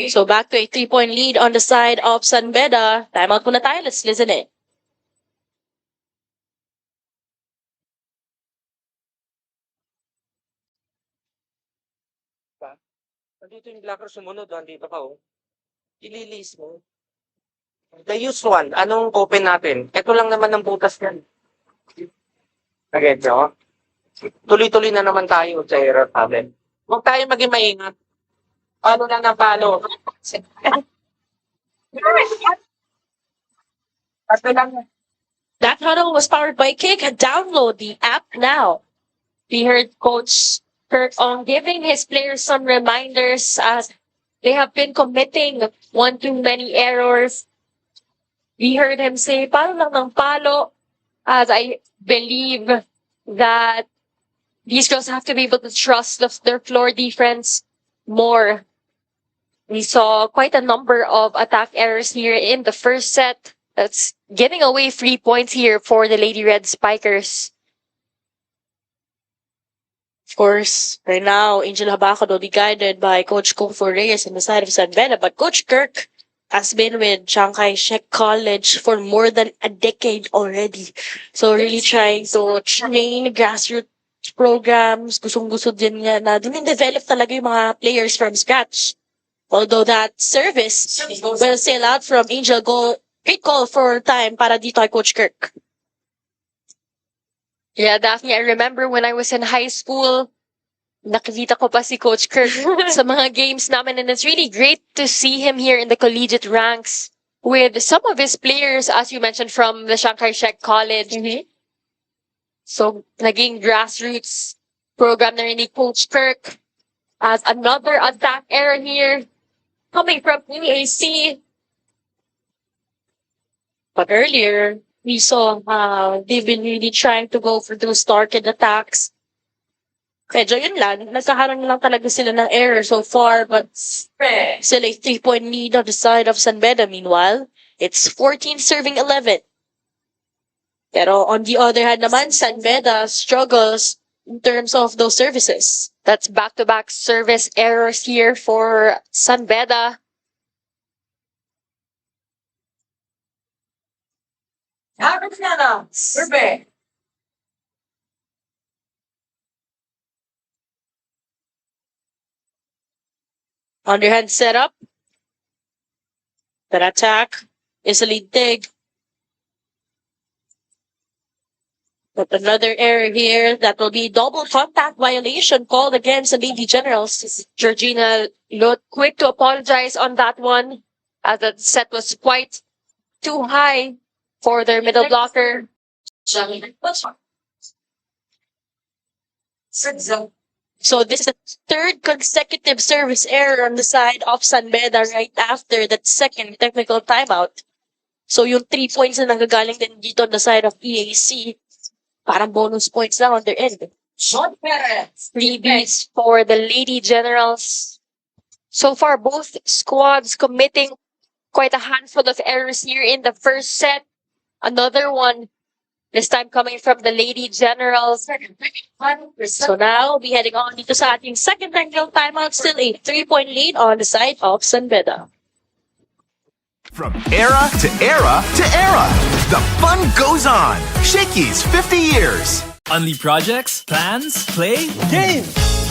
So back to a 3-point lead on the side of San Beda. Timeout muna tayo. Let's listen in. Nandito yung blocker sumunod, nandito ka, oh. Ililis mo. The use one, anong open natin? Ito lang naman ang butas yan. Nag-edge, oh. Tuloy-tuloy na naman tayo sa error natin. Huwag tayo maging maingat. Paano na ng palo? Kasi lang. That huddle was powered by Kick. Download the app now. We heard Coach Kirk on giving his players some reminders as they have been committing one too many errors. We heard him say, palo lang ng palo, as I believe that these girls have to be able to trust their floor defense more. We saw quite a number of attack errors here in the first set. That's giving away 3 points here for the Lady Red Spikers. Of course, right now, Angel Habacado will be guided by Coach Kungfu Reyes on the side of San Beda, but Coach Kirk has been with Chiang Shek College for more than a decade already. So really trying to train grassroots programs. Gustong-gusto din niya na din-develop talaga yung mga players from scratch. Although that service will sail out from Angel, great call for time para dito kay Coach Kirk. Yeah, Daphne, I remember when I was in high school, nakikita ko pa si Coach Kirk sa mga games namin, and it's really great to see him here in the collegiate ranks with some of his players, as you mentioned, from the Chiang Shek College. Mm-hmm. So, naging grassroots program na rin ni Coach Kirk as another attack error here coming from EAC. But earlier, we saw how they've been really trying to go for those target attacks. Medyo yun lang, nagkakaroon lang talaga sila ng error so far, but still a 3-point lead on the side of San Beda. Meanwhile, it's 14 serving 11. Pero on the other hand naman, San Beda struggles in terms of those services. That's back-to-back service errors here for San Beda. Underhand setup. That attack is a lead dig. But another error here, that will be double contact violation called against the Lady Generals. Georgina looked quick to apologize on that one, as the set was quite too high for their middle blocker. So this is the third consecutive service error on the side of San Beda right after that second technical timeout. So yung 3 points na nagagaling din dito on the side of EAC, parang bonus points lang on their end. Freebies for the Lady Generals. So far, both squads committing quite a handful of errors here in the first set. Another one, this time coming from the Lady Generals. So now, we'll be heading on dito sa ating second technical timeout. Still a 3-point lead on the side of San Beda. From era to era to era, the fun goes on. Shakey's 50 years. Only projects, plans, play, game.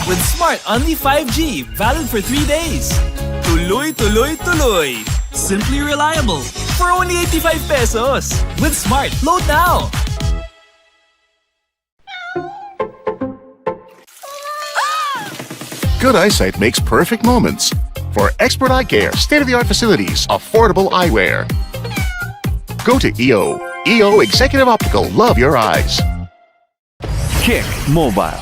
With Smart Only 5G, valid for 3 days. Tuloy, tuloy, tuloy. Simply reliable. For only 85 pesos. With Smart, load now. Good eyesight makes perfect moments. For expert eye care, state-of-the-art facilities, affordable eyewear. Go to EO. EO Executive Optical. Love your eyes. Kick Mobile.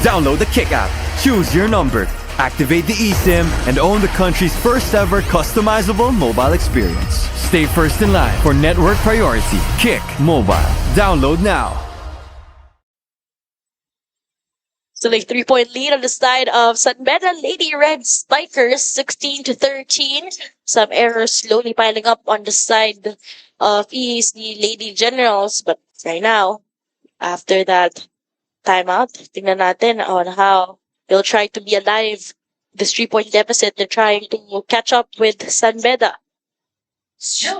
Download the Kick app, choose your number, activate the eSIM, and own the country's first ever customizable mobile experience. Stay first in line for network priority. Kick Mobile. Download now. Still a 3-point lead on the side of San Beda Lady Red Spikers, 16-13. Some errors slowly piling up on the side of EAC Lady Generals. But right now, after that timeout, tingnan natin on how they'll try to be alive this 3-point deficit. They're trying to catch up with San Beda. So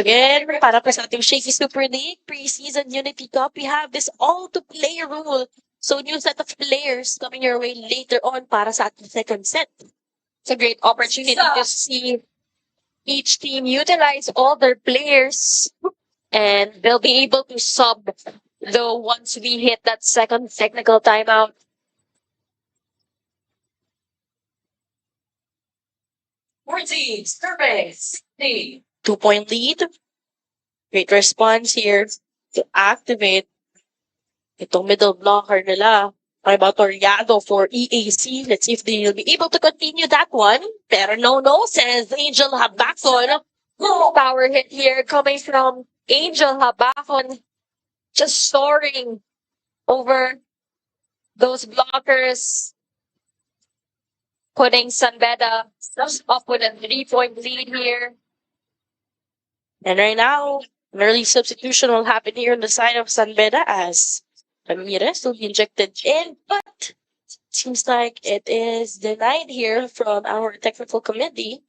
again, para pa sa ating Shakey Super League Preseason Unity Cup, we have this all-to-play rule. So new set of players coming your way later on para sa ating second set. It's a great opportunity to see each team utilize all their players, and they'll be able to sub though once we hit that second technical timeout. Surveys. 2-point lead. Great response here to activate itong middle blocker nila. Talking about Toriado for EAC. Let's see if they'll be able to continue that one. Pero no, says Angel Habacon. Power hit here coming from Angel Habacon. Just soaring over those blockers. Putting San Beda up with a 3-point lead here. And right now, an early substitution will happen here on the side of San Beda as Ramirez will be injected in, but it seems like it is denied here from our technical committee.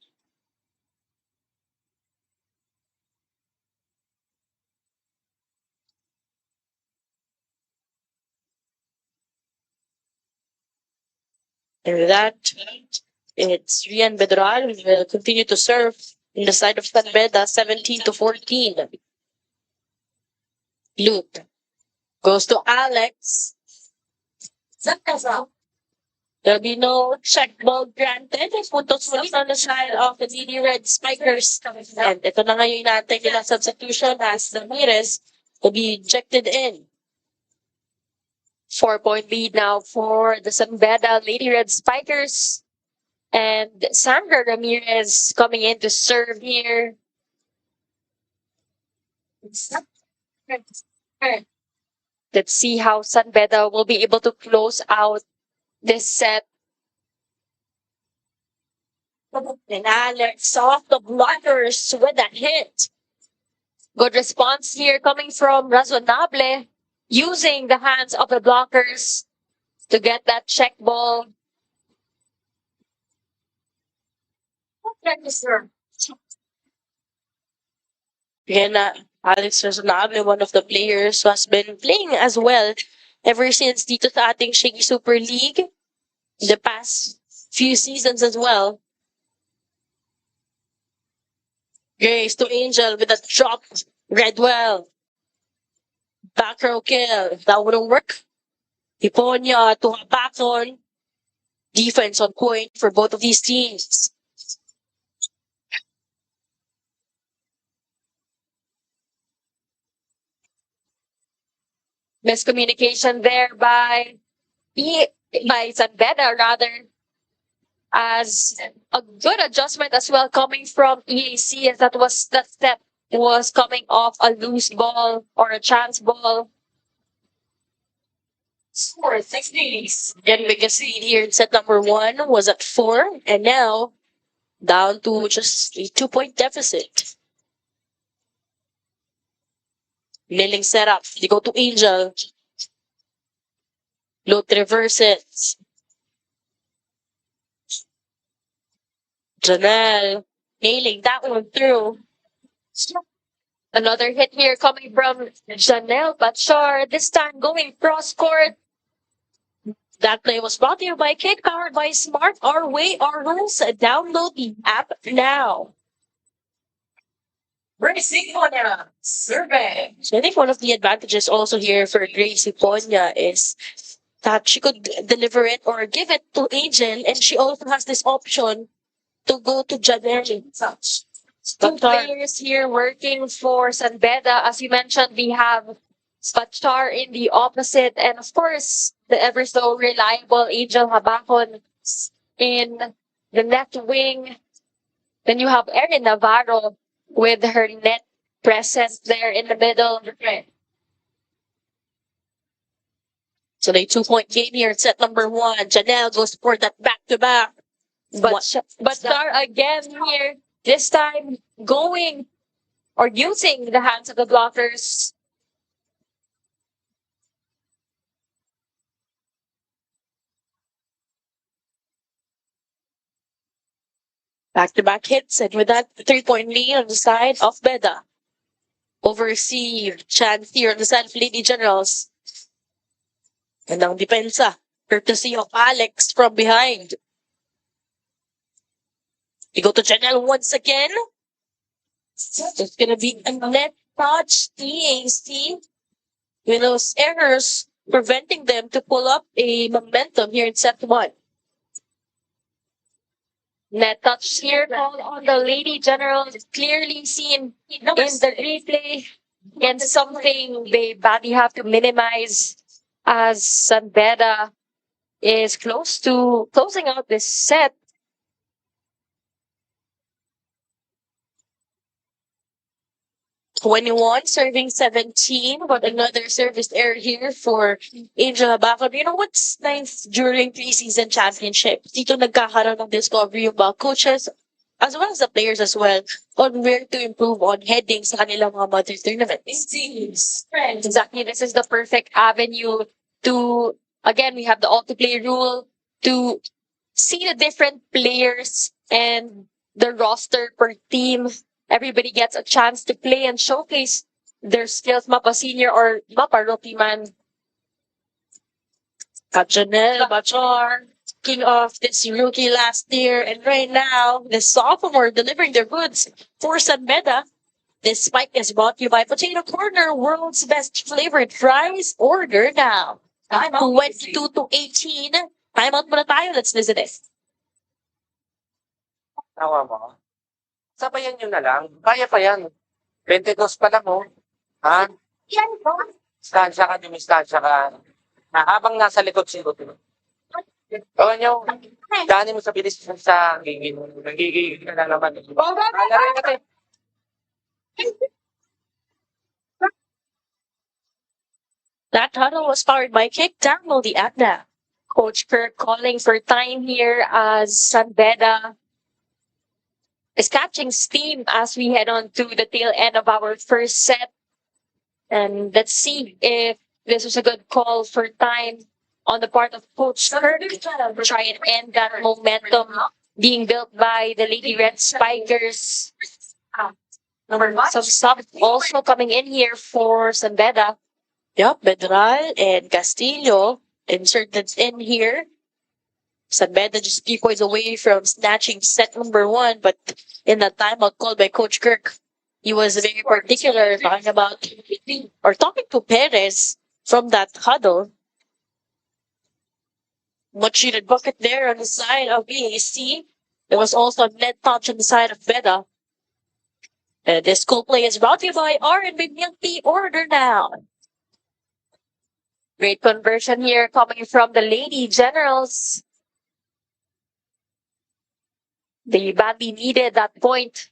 And with that, it's Rian Bedral who will continue to serve in the side of San Beda, 17-14. Luke goes to Alex. There'll be no check ball granted. Puntos muli on the side of the DD Red Spikers. And ito na ngayon natin nila substitution as Ramirez will be injected in. 4-point lead now for the San Beda Lady Red Spikers. And Sandra Ramirez coming in to serve here. Let's see how San Beda will be able to close out this set. And Alex off the blockers with that hit. Good response here coming from Razonable, using the hands of the blockers to get that check ball. Again, Alex Razonable, one of the players who has been playing as well ever since dito sa ating Shakey Super League the past few seasons as well. Grace to Angel with a drop. Redwell. Back row kill. That wouldn't work. Hiponia to Habacon. Defense on point for both of these teams. Miscommunication there by San Beda, rather, as a good adjustment as well coming from EAC, as that step was coming off a loose ball or a chance ball. Score 60s. Getting biggest lead here in set number 1 was at 4, and now down to just a 2-point deficit. Milling setup. They go to Angel. Look, reverse it. Janelle nailing that one through. Another hit here coming from Janelle Bachar, this time going cross court. That play was brought to you by Kick, powered by Smart. Our way, our rules. Download the app now. Grace Hiponia survey. So I think one of the advantages also here for Grace Hiponia is that she could deliver it or give it to Angel, and she also has this option to go to Janelle. Two players here working for San Beda. As you mentioned, we have Spachar in the opposite, and of course, the ever so reliable Angel Habacon in the left wing. Then you have Erin Navarro with her net presence there in the middle. So the 2-point game here in set number 1. Janelle goes for that back-to-back. But Star again here, this time going or using the hands of the blockers. Back-to-back hits, and with that 3-point lead on the side of Beda. Overreceived chance here on the side of Lady Generals. And ang depensa, courtesy of Alex from behind. We go to Janelle once again. It's gonna be a net touch EAC with those errors preventing them to pull up a momentum here in set 1. Net touch here called on the Lady Generals, clearly seen in the replay, and something they badly have to minimize as San Beda is close to closing out this set. "21 serving 17, but another service error here for Angel Abaco. You know what's nice during preseason championship? Dito nagkakaroon ng discovery yung mga coaches as well as the players as well on where to improve on heading sa kanilang mga mother tournaments. Exactly, this is the perfect avenue to, again, we have the all-to-play rule to see the different players and the roster per team. Everybody gets a chance to play and showcase their skills, mapa senior or mapa rookie man. Janelle Bachar, king of this rookie last year, and right now, the sophomore delivering their goods for San Beda. This spike is brought to you by Potato Corner, world's best flavored fries. Order now. 22 to 18. Timeout muna tayo. Let's visit it. Tawa mo. Sabayan nyo na lang. Kaya pa yan. 22 pa lang, oh. Ha? Distansya ka, dumistansya ka. Na habang nasa likod si Ruto. Gawin nyo, daanin mo sa bilis sa gigil. Nagigigil ka na naman. Alarin natin. That huddle was powered by Kick. Download the app now. Coach Kirk calling for time here as San Beda is catching steam as we head on to the tail end of our first set. And let's see if this was a good call for time on the part of Coach Kirk to try and end that momentum being built by the Lady Red Spikers. Some stuff also coming in here for San Beda. Yep, Bedral and Castillo inserted in here. San Beda just 3 points away from snatching set number 1, but in that timeout called by Coach Kirk, he was very particular talking about or talking to Perez from that huddle. Much needed bucket there on the side of EAC. There was also a net touch on the side of Beda. And this cool play is brought to you by R&B Milk Tea. Order now. Great conversion here coming from the Lady Generals. They badly needed that point.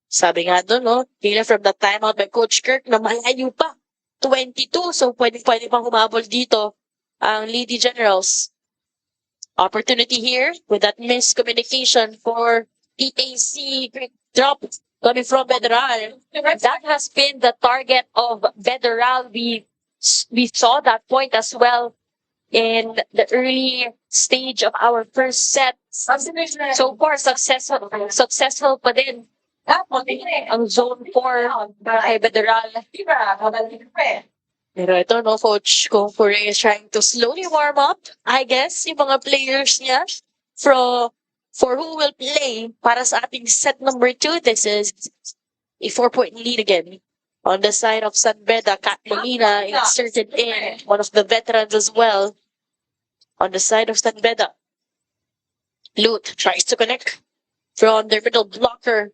Sabi nga doon, no? Kaya from the timeout by Coach Kirk na malayo pa. 22. So, pwede pang humabol dito ang Lady Generals. Opportunity here with that miscommunication for EAC. Great drop coming from Federal. That has been the target of Federal. We saw that point as well in the early stage of our first set. So far, successful pa din ang zone 4 para kay Federal. Pero ito, no, Coach Kongpure is trying to slowly warm up, I guess, yung mga players niya for who will play para sa ating set number 2. This is a 4-point lead again. On the side of San Beda, Kat Molina inserted in, one of the veterans as well. On the side of San Beda, Lute tries to connect from their middle blocker.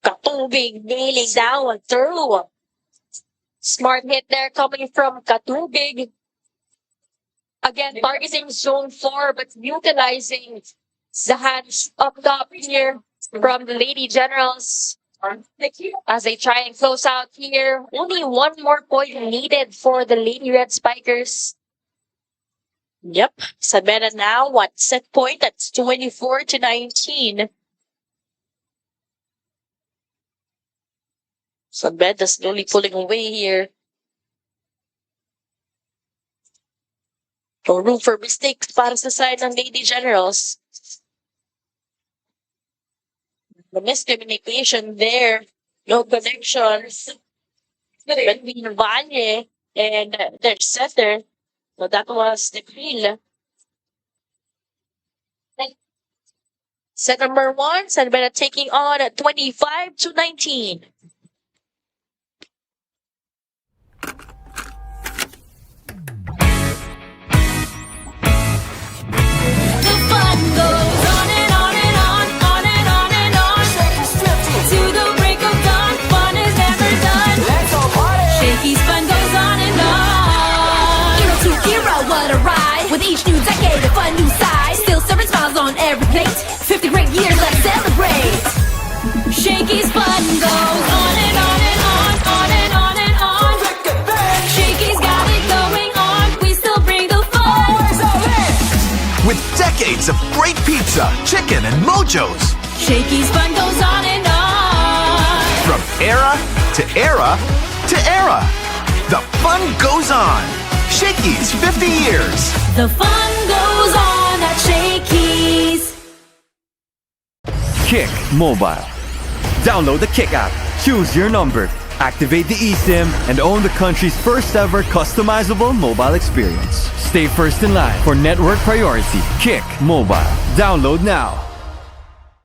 Katubig nailing down through. Smart hit there coming from Katubig. Again, targeting zone 4, but utilizing the hands up top here from the Lady Generals. As they try and close out here, only 1 more point needed for the Lady Red Spikers. Yep, San Beda now, set point? That's 24 to 19. San Beda slowly pulling away here. No room for mistakes para sa side ng Lady Generals. The miscommunication there. No connection between Valle and their setter. So that was the kill. Set number 1, San Beda taking on 25-19. The fun goes on and on and on, on and on and on. To the break of dawn, fun is never done. Let's all party. Shakey's fun goes on and on. Hero to hero, what a ride. With each new decade, a fun new side. Still serving smiles on every plate. 50 great years, let's celebrate. Shakey's fun goes on and on and on, on and on and on. Shakey's got it going on. We still bring the fun. With decades of great pizza, chicken, and mojos. Shakey's fun goes on and on. From era to era to era. The fun goes on. Shakey's 50 years. The fun goes on at Shakey's. Kick Mobile. Download the Kick app, choose your number, activate the eSIM, and own the country's first ever customizable mobile experience. Stay first in line for network priority. Kick Mobile. Download now.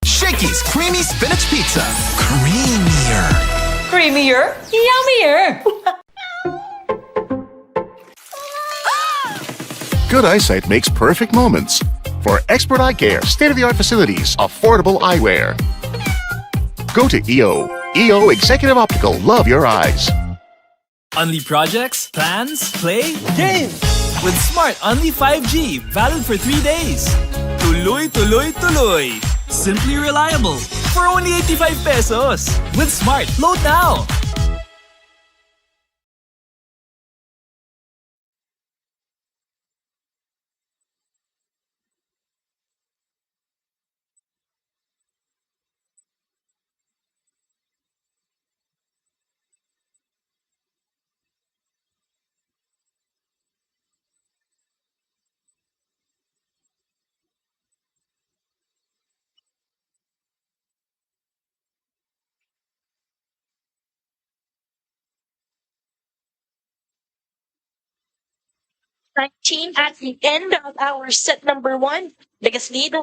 Shakey's creamy spinach pizza. Creamier. Creamier, yummier. Good eyesight makes perfect moments. For expert eye care, state-of-the-art facilities, affordable eyewear. Go to EO. EO Executive Optical. Love your eyes. Unli projects, plans, play, game! With Smart Unli 5G, valid for 3 days. Tuloy, tuloy, tuloy. Simply reliable. For only 85 pesos. With Smart, load now! At the end of our set number 1. Biggest lead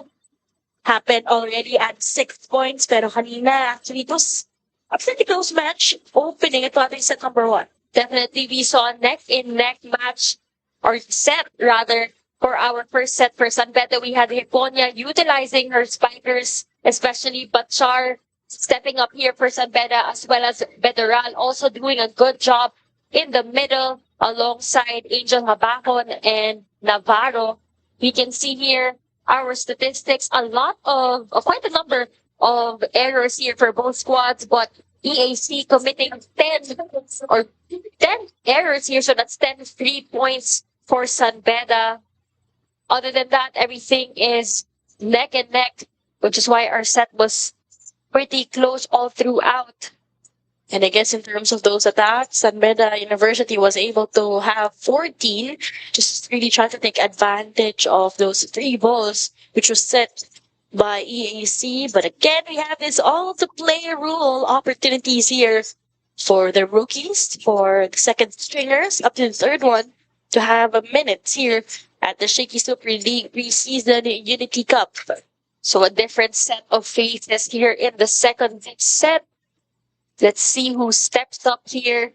happened already at 6 points. Pero kanina, actually, it was a pretty close match opening ito ating set number 1. Definitely, we saw a neck-in-neck match, or set rather, for our first set. For San Beda, we had Hiponia utilizing her spikers, especially Batchar stepping up here for San Beda, as well as Bederal also doing a good job in the middle alongside Angel Habacon and Navarro. We can see here our statistics, quite a number of errors here for both squads, but EAC committing 10 errors here, so that's 10 free points for San Beda. Other than that, everything is neck and neck, which is why our set was pretty close all throughout. And I guess in terms of those attacks, San Beda University was able to have 14, just really trying to take advantage of those 3 balls, which was set by EAC. But again, we have this all-to-play rule opportunities here for the rookies, for the second stringers, up to the third one, to have a minute here at the Shakey Super League Preseason Unity Cup. So a different set of faces here in the second set. Let's see who steps up here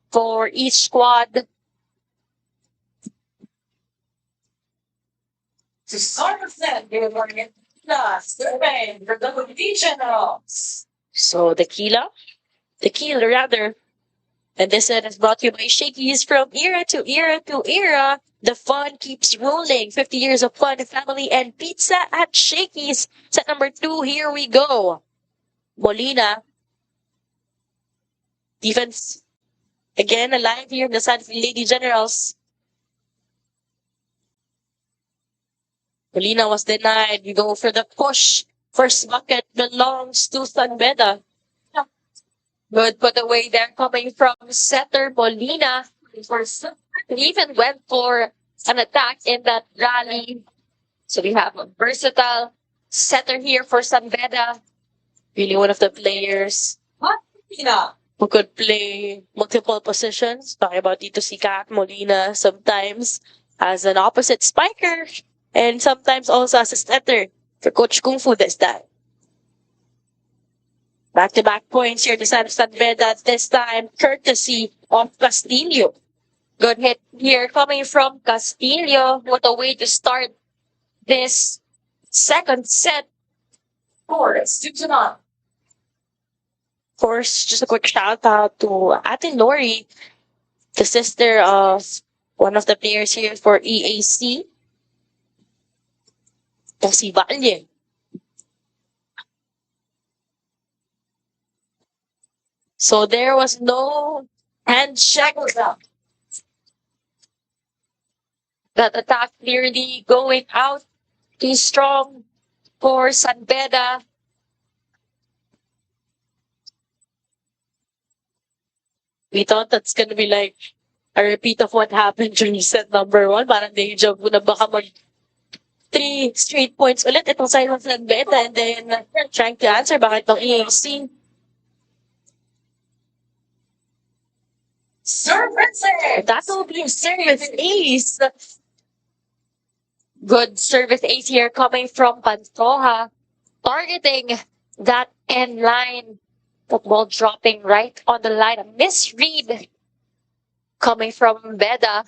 for each squad. To start the set, we're going to get survey for the regionals. So the Keel rather. And this set is brought to you by Shakey's. From era to era to era, the fun keeps rolling. 50 years of fun, family, and pizza at Shakey's. Set number 2, here we go. Molina. Defense, again, alive here in the San Lady Generals. Molina was denied. We go for the push. First bucket belongs to San Beda. Good put away there coming from setter Molina. He even went for an attack in that rally. So we have a versatile setter here for San Beda. Really one of the players who could play multiple positions. Talking about dito si Kat Molina sometimes as an opposite spiker and sometimes also as a setter for Coach Kung Fu this time. Back-to-back points here to San Beda this time, courtesy of Castillo. Good hit here coming from Castillo. What a way to start this second set. Of course, just a quick shout out to Ate Lori, the sister of one of the players here for EAC, si Valle. So there was no handshake. That attack clearly going out too strong for San Beda. We thought that's gonna be like a repeat of what happened during set number 1. Parang deja vu na baka mag 3 straight points ulit itong side of San Beda, and then trying to answer bakit itong EAC. Service! That will be a serious ace. Good service ace here coming from Pantoja, targeting that end line. That ball dropping right on the line. A misread coming from Beda.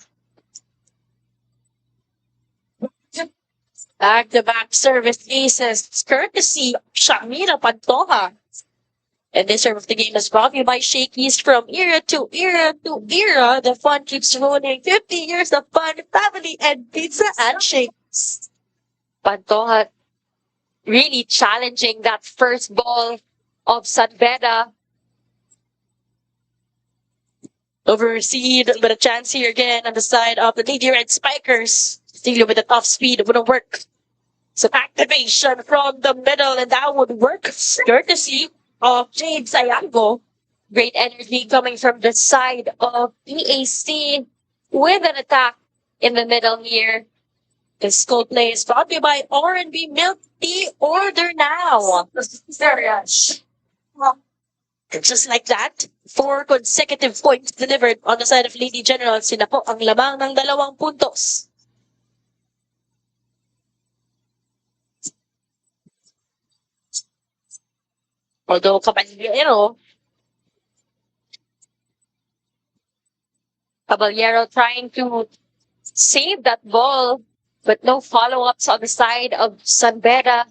Back-to-back service aces, courtesy of Shamira Pantoja. And this serve of the game is brought to you by Shakey's. From era to era to era, the fun keeps rolling. 50 years of fun, family, and pizza and shakes. Pantoja really challenging that first ball of San Beda. Overseed, but a chance here again on the side of the Lady Red Spikers. Still with the top speed, it wouldn't work. Some activation from the middle, and that would work. Courtesy of Jade Sayango. Great energy coming from the side of EAC with an attack in the middle here. The school play is brought to you by R&B Milk Tea. Order now. Just like that, 4 consecutive points delivered on the side of Lady General. Sila po ang lamang ng 2 puntos. Although Caballero trying to save that ball, but no follow-ups on the side of San Beda.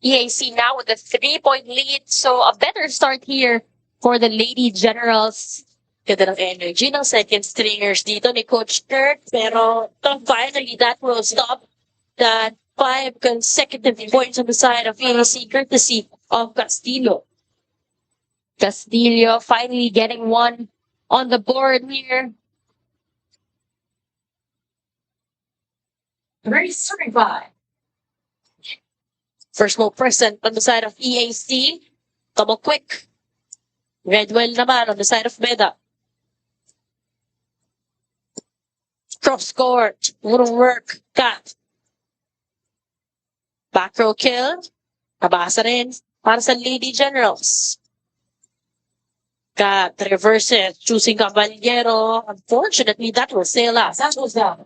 EAC now with a 3-point lead, so a better start here for the Lady Generals. Ganda ng energy ng second stringers dito ni Coach Kirk, pero finally that will stop that 5 consecutive points on the side of EAC, courtesy of Castillo. Castillo finally getting one on the board here. Very certified. First move present on the side of EAC. Double quick. Redwell naman on the side of Beda. Cross court. Wouldn't work. Cut. Back row kill. Nabasa rin para sa Lady Generals. Cut. Reverses. Choosing Caballero. Unfortunately, that will sail out. That was the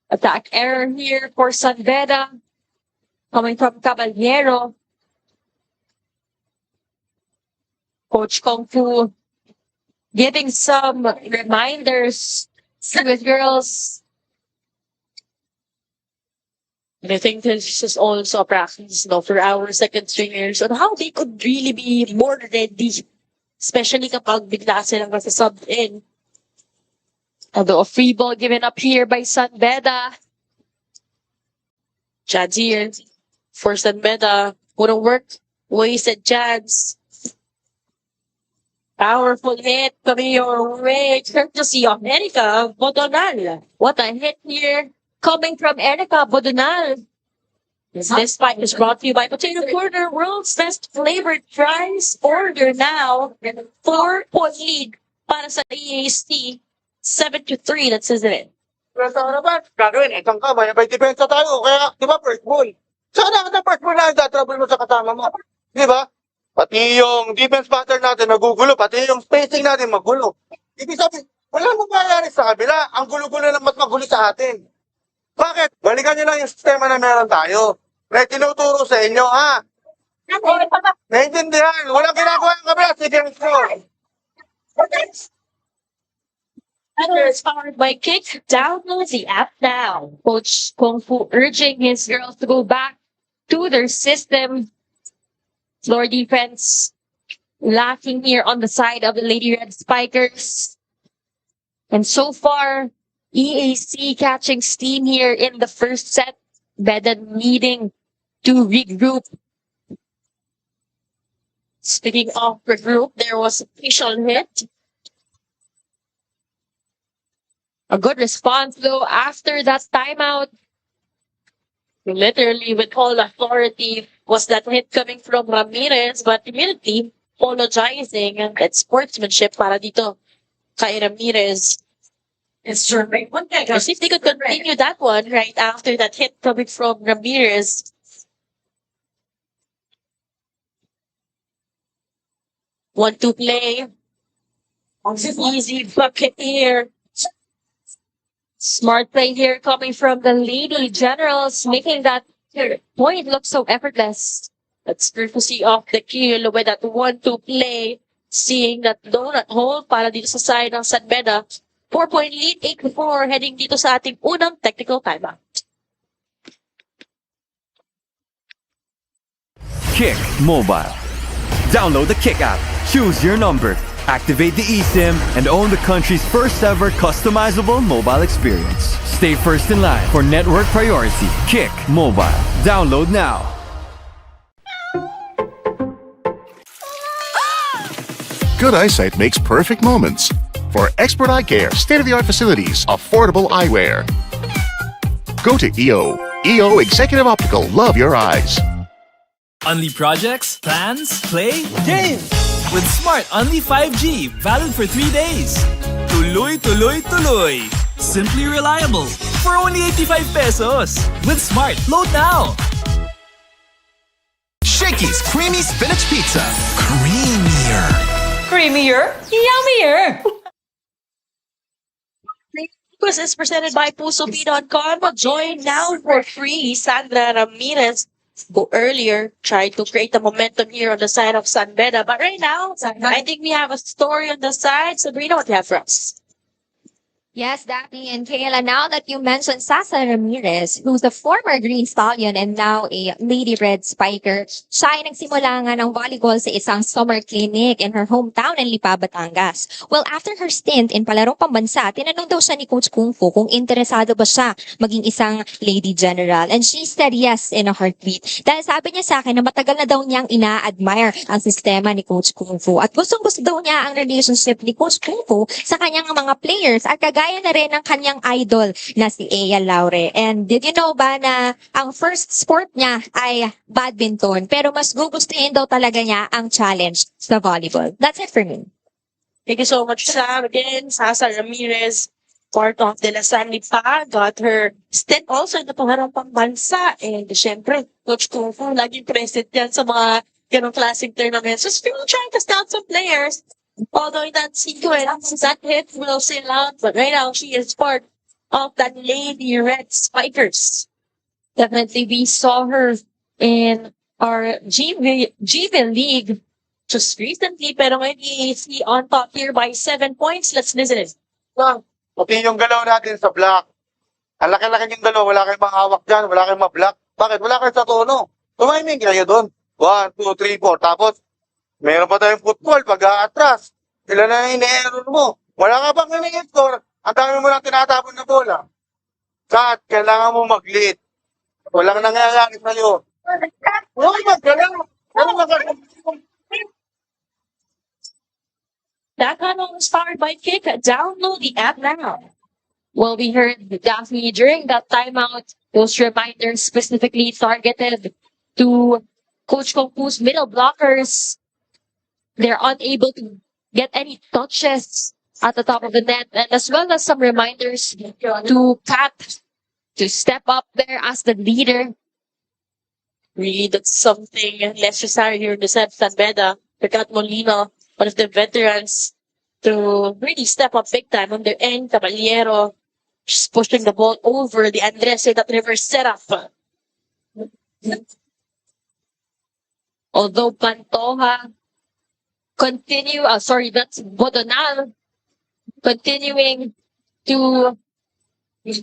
attack error here for San Beda. Coming from Caballero. Coach Kung Fu giving some reminders to the girls. And I think this is also a practice for our second stringers on how they could really be more ready. Especially kapag bigla silang sub in. Although a free ball given up here by San Beda. Chad's here for San Beda. Wouldn't work. Wasted chance. Powerful hit coming your way. Courtesy of Erica Bodonal. What a hit here coming from Erica Bodonal. This fight is brought to you by Potato Corner, world's best flavored fries. Order now. 4-point lead para sa EAC. 7-3, that's isn't it? Pero sa naman, gagawin, itong kamay, may depensa tayo. Kaya, di ba, first ball? Sana ka na first ball na ang trouble mo sa kasama mo. Di ba? Pati yung defense pattern natin nagugulo, pati yung spacing natin magulo. Ibig sabihin, wala mangyayari sa kabila. Ang gulo-gulo na mas magulo sa atin. Bakit? Balikan nyo lang yung sistema na meron tayo. Na tinuturo sa inyo, ha? Naintindihan. Walang ginagawa yung kabila. Sige ang score. It's powered by Kick. Download the app now. Coach Kung Fu urging his girls to go back to their system. Floor defense lacking here on the side of the Lady Red Spikers. And so far, EAC catching steam here in the first set. Beda needing to regroup. Speaking of regroup, there was a facial hit. A good response though after that timeout. Literally with all authority was that hit coming from Ramirez, but immediately apologizing, and that's sportsmanship para dito kay Ramirez. It's true. If they could continue that one right after that hit coming from Ramirez. 1-2 play. Easy bucket here. Smart play here coming from the Lady Generals, making that point look so effortless. That's courtesy of the kill with that 1-2 play. Seeing that donut hole para dito sa side ng San Beda. 4-point lead, 8-4, heading dito sa ating unang technical timeout. Kick Mobile. Download the Kick app, choose your number, activate the eSIM, and own the country's first ever customizable mobile experience. Stay first in line for network priority. Kick Mobile. Download now. Good eyesight makes perfect moments. For expert eye care, state-of-the-art facilities, affordable eyewear. Go to EO. EO Executive Optical. Love your eyes. Unli projects, plans, play, game! With Smart Unli 5G, valid for 3 days. Tuloy, tuloy, tuloy. Simply reliable. For only 85 pesos. With Smart, load now. Shakey's Creamy Spinach Pizza. Creamier. Creamier? Yummier! This is presented by PusoB.com. Join now for free. Sandra Ramirez, who earlier tried to create a momentum here on the side of San Beda. But right now, I think we have a story on the side. Sabrina, what do you have for us? Yes, Daphne and Kayla, now that you mentioned Sasa Ramirez, who's a former Green Stallion and now a Lady Red Spiker, siya ay nagsimula nga ng volleyball sa isang summer clinic in her hometown in Lipa, Batangas. Well, after her stint in palarong pambansa, tinanong daw siya ni Coach Kung Fu kung interesado ba siya maging isang Lady General. And she said yes in a heartbeat. Dahil sabi niya sa akin na matagal na daw niyang ina-admire ang sistema ni Coach Kung Fu. At gustong-gusto daw niya ang relationship ni Coach Kung Fu sa kanyang mga players at kagaya na rin ng kanyang idol na si Ea Laure. And did you know ba na ang first sport niya ay badminton, pero mas gugustuhin daw talaga niya ang challenge sa volleyball. That's it for me. Thank you so much, Sam. Again, Sasa Ramirez, part of De La San Lipa, got her stint also in the pangarang pambansa. And syempre, Coach Kung Fu, laging present yan sa mga ganong classic tournaments. Just still trying to scout some players. Although in that sequence, that hit will sail out, but right now she is part of that Lady Red Spikers. Definitely, we saw her in our GV League just recently, pero ngayon EAC on top here by 7 points. Let's listen it. Pati yung galaw natin sa block. Ang laki-laki yung dalawa, wala kayong mahawak dyan, wala kayong ma-block. Bakit? Wala kayo sa tono. Tumiming kayo doon. 1, 2, 3, 4. Tapos, meron pa tayong football pag-aatras. Sila na ine-error mo. Wala ka pang ini-score. Ang dami mo lang tinatapon na bola. Kat, kailangan mo mag-lead. Walang nangyayari sa'yo. Huwag mag-galaw. That panel was powered by Kick. Download the app now. Well, we heard Daphne during that timeout, those reminders specifically targeted to Coach Kung Fu's middle blockers. They're unable to get any touches at the top of the net, and as well as some reminders to Kat to step up there as the leader. Really, that's something necessary here in the San Beda. Kat Molina, one of the veterans, to really step up big time on their end. Caballero, just pushing the ball over the Andres that reverse setup. Although Pantoja that's Bodonal continuing to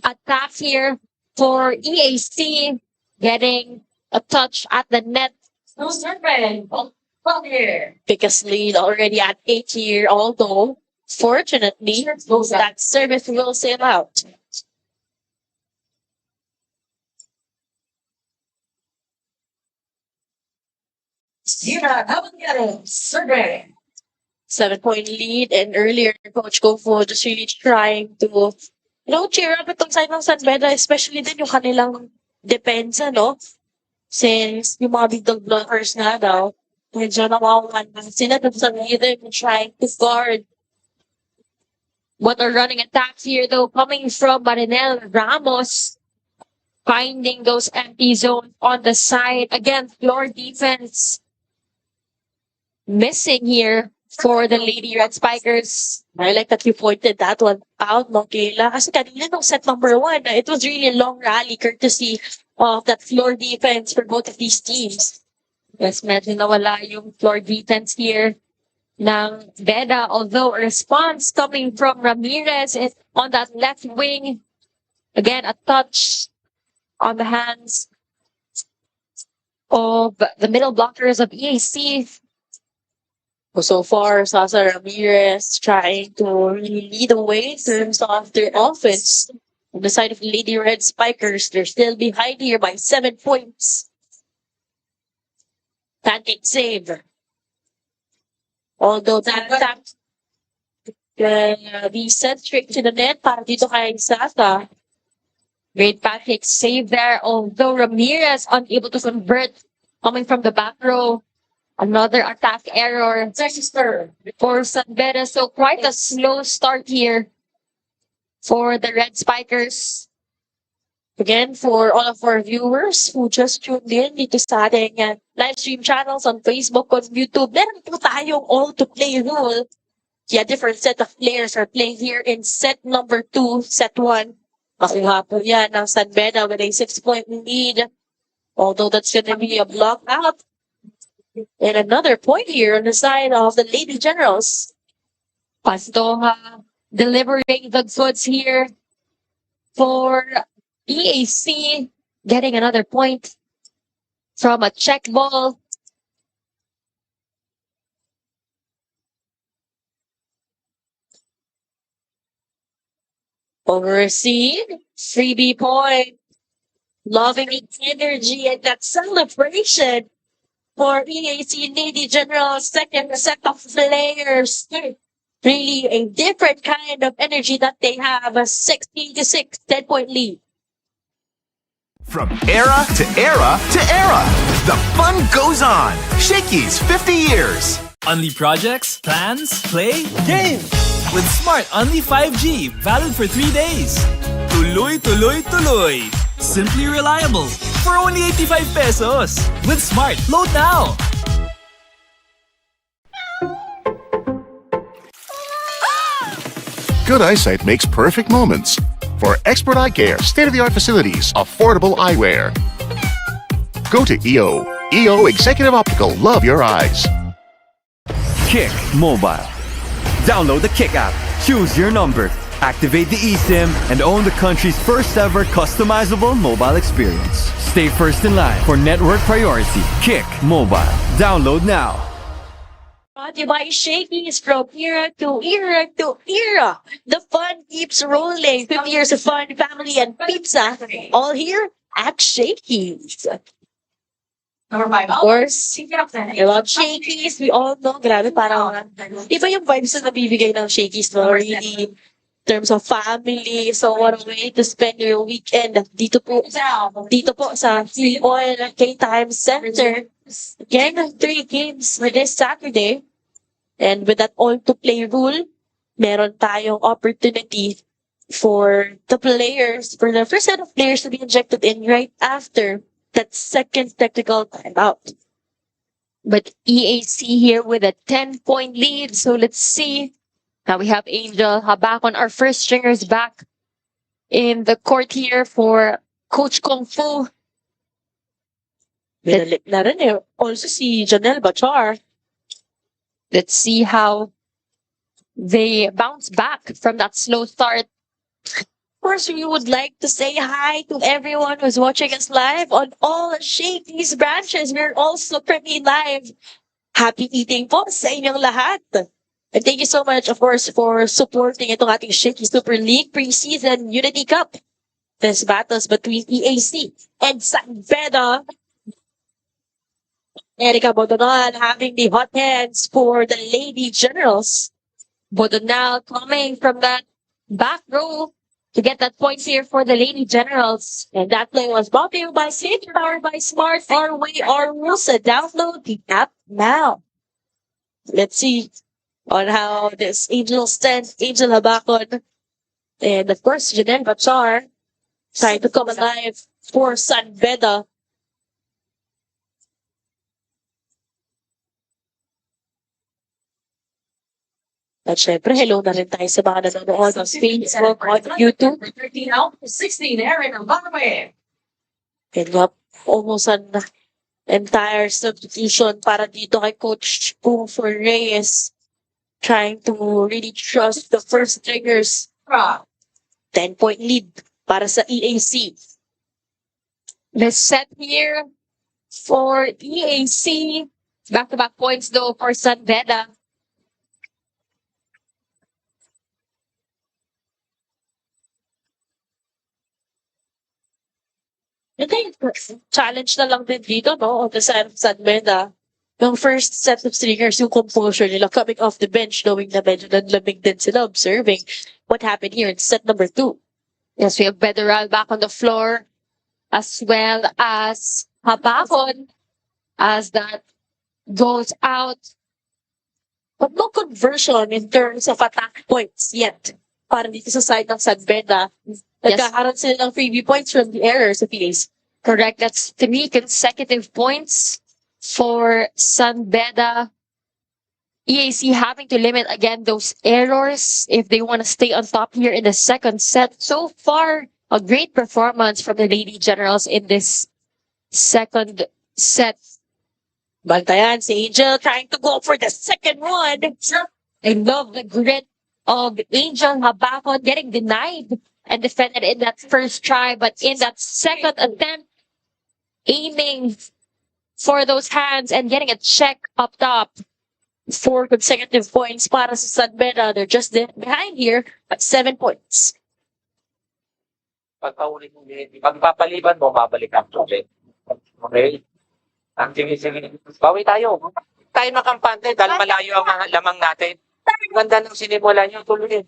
attack here for EAC, getting a touch at the net. Because lead already at 8 here, although fortunately that service will sail out. Survey. 7-point lead, and earlier Coach Kofo just really trying to cheer up itong side ng San Beda, especially din yung kanilang depensa, no? Since yung mga big dog blockers nga daw, medyo nawawan na sila dun sa rhythm trying to guard. What a running attack here though, coming from Marinel Ramos, finding those empty zones on the side. Again, floor defense missing here for the Lady Red Spikers. I like that you pointed that one out, no, Kayla? Kasi kanina nung set number 1, it was really a long rally courtesy of that floor defense for both of these teams. Yes, medyo nawala yung floor defense here ng Beda, although a response coming from Ramirez on that left wing. Again, a touch on the hands of the middle blockers of EAC. So far, Sasa Ramirez trying to really lead the way in terms of their offense. On the side of the Lady Red Spikers, they're still behind here by 7 points. Pancake save. Although that be sent straight to the net para dito kay Sasa. Great pancake save there. Although Ramirez unable to convert coming from the back row. Another attack error for San Beda. So quite a slow start here for the Red Spikers. Again, for all of our viewers who just tuned in dito sa ating live stream channels on Facebook, on YouTube, meron po tayong all-to-play rule. Yeah, different set of players are playing here in set number 2, set 1. Makuha po yan ng San Beda with a 6-point lead. Although that's gonna be a block out. And another point here on the side of the Lady Generals. Pastoja delivering the goods here for EAC, getting another point from a check ball. Overseed, freebie point. Loving the energy and that celebration for EAC Lady General, second set of players. Really a different kind of energy that they have. A 16-6, 10-point lead. From era to era to era, the fun goes on. Shakey's 50 years. Only projects, plans, play, game. With Smart Only 5G, valid for 3 days. Tuloy, tuloy, tuloy. Simply reliable. For only 85 pesos. With Smart, load now. Good eyesight makes perfect moments. For expert eye care, state-of-the-art facilities, affordable eyewear. Go to EO. EO Executive Optical. Love your eyes. Kick Mobile. Download the Kick app, choose your number, activate the eSIM, and own the country's first ever customizable mobile experience. Stay first in line for network priority. Kick Mobile. Download now. Brought to you by Shakey's, from era to era to era. The fun keeps rolling. 50 years of fun, family, and pizza. All here at Shakey's. Number 5. Of course, about Shakey's, we all know, grabe, parang, iba yung vibes na nabibigay ng Shakey's, no? Really, in terms of family. So, what a way to spend your weekend dito po sa Free Oil K-Time Center. Again, 3 games for this Saturday. And with that all-to-play rule, meron tayong opportunity for the players, for the first set of players to be injected in right after that second technical timeout. But EAC here with a 10-point lead. So let's see. Now we have Angel Habakon, our first stringers back in the court here for Coach Kung Fu. Binalik na rin eh. Also si Janelle Bachar. Let's see how they bounce back from that slow start. Of course, we would like to say hi to everyone who's watching us live on all Shakey's branches. We're also pretty live. Happy eating po sa inyong lahat. And thank you so much, of course, for supporting itong ating Shakey Super League Preseason Unity Cup. This battles between EAC and San Beda. Erika Bodonal having the hot hands for the Lady Generals. Bodonal coming from that back row to get that point here for the Lady Generals. And that play was brought to you by City, powered by Smart, Our Way, Our Rules. Download the app now. Let's see on how this Angel stands, Angel Habakon, and of course, Janelle Bachar trying to come alive for San Beda. At syempre, hello na rin tayo sa mga nanonood on Facebook, on YouTube. 13 out, 16, Aaron Abame. And we have almost an entire substitution para dito kay Coach Kung for Reyes. Trying to really trust the first triggers. 10-point lead para sa EAC. The set here for EAC. Back-to-back points though for San Beda. I think challenge na lang din dito, no, on the side of San Beda. Yung first set of stringers, yung composure nila coming off the bench, knowing na medyo nanlamig din sila, observing what happened here in set number 2. Yes, we have Bederal back on the floor, as well as Habakon, as that goes out. But no conversion in terms of attack points yet. Para dito sa side ng San Beda. Nagkakaroon sila ng freebie points from the errors of EAC. Correct. That's 3 consecutive points for San Beda. EAC having to limit again those errors if they want to stay on top here in the second set. So far, a great performance from the Lady Generals in this second set. Bantayan, si Angel trying to go for the second one. I love the grit of Angel Habakon getting denied and defended in that first try, but in that second attempt, aiming for those hands and getting a check up top. 4 consecutive points para sa San Beda. They're just behind here at 7 points. Pagpaulit mo, pagpapaliban mo, babalik ang ulit. Okay? Ang sige. Bawi tayo. Tayo makampante dahil malayo ang mga lamang natin. Ganda ng sinimula nyo, tuloy.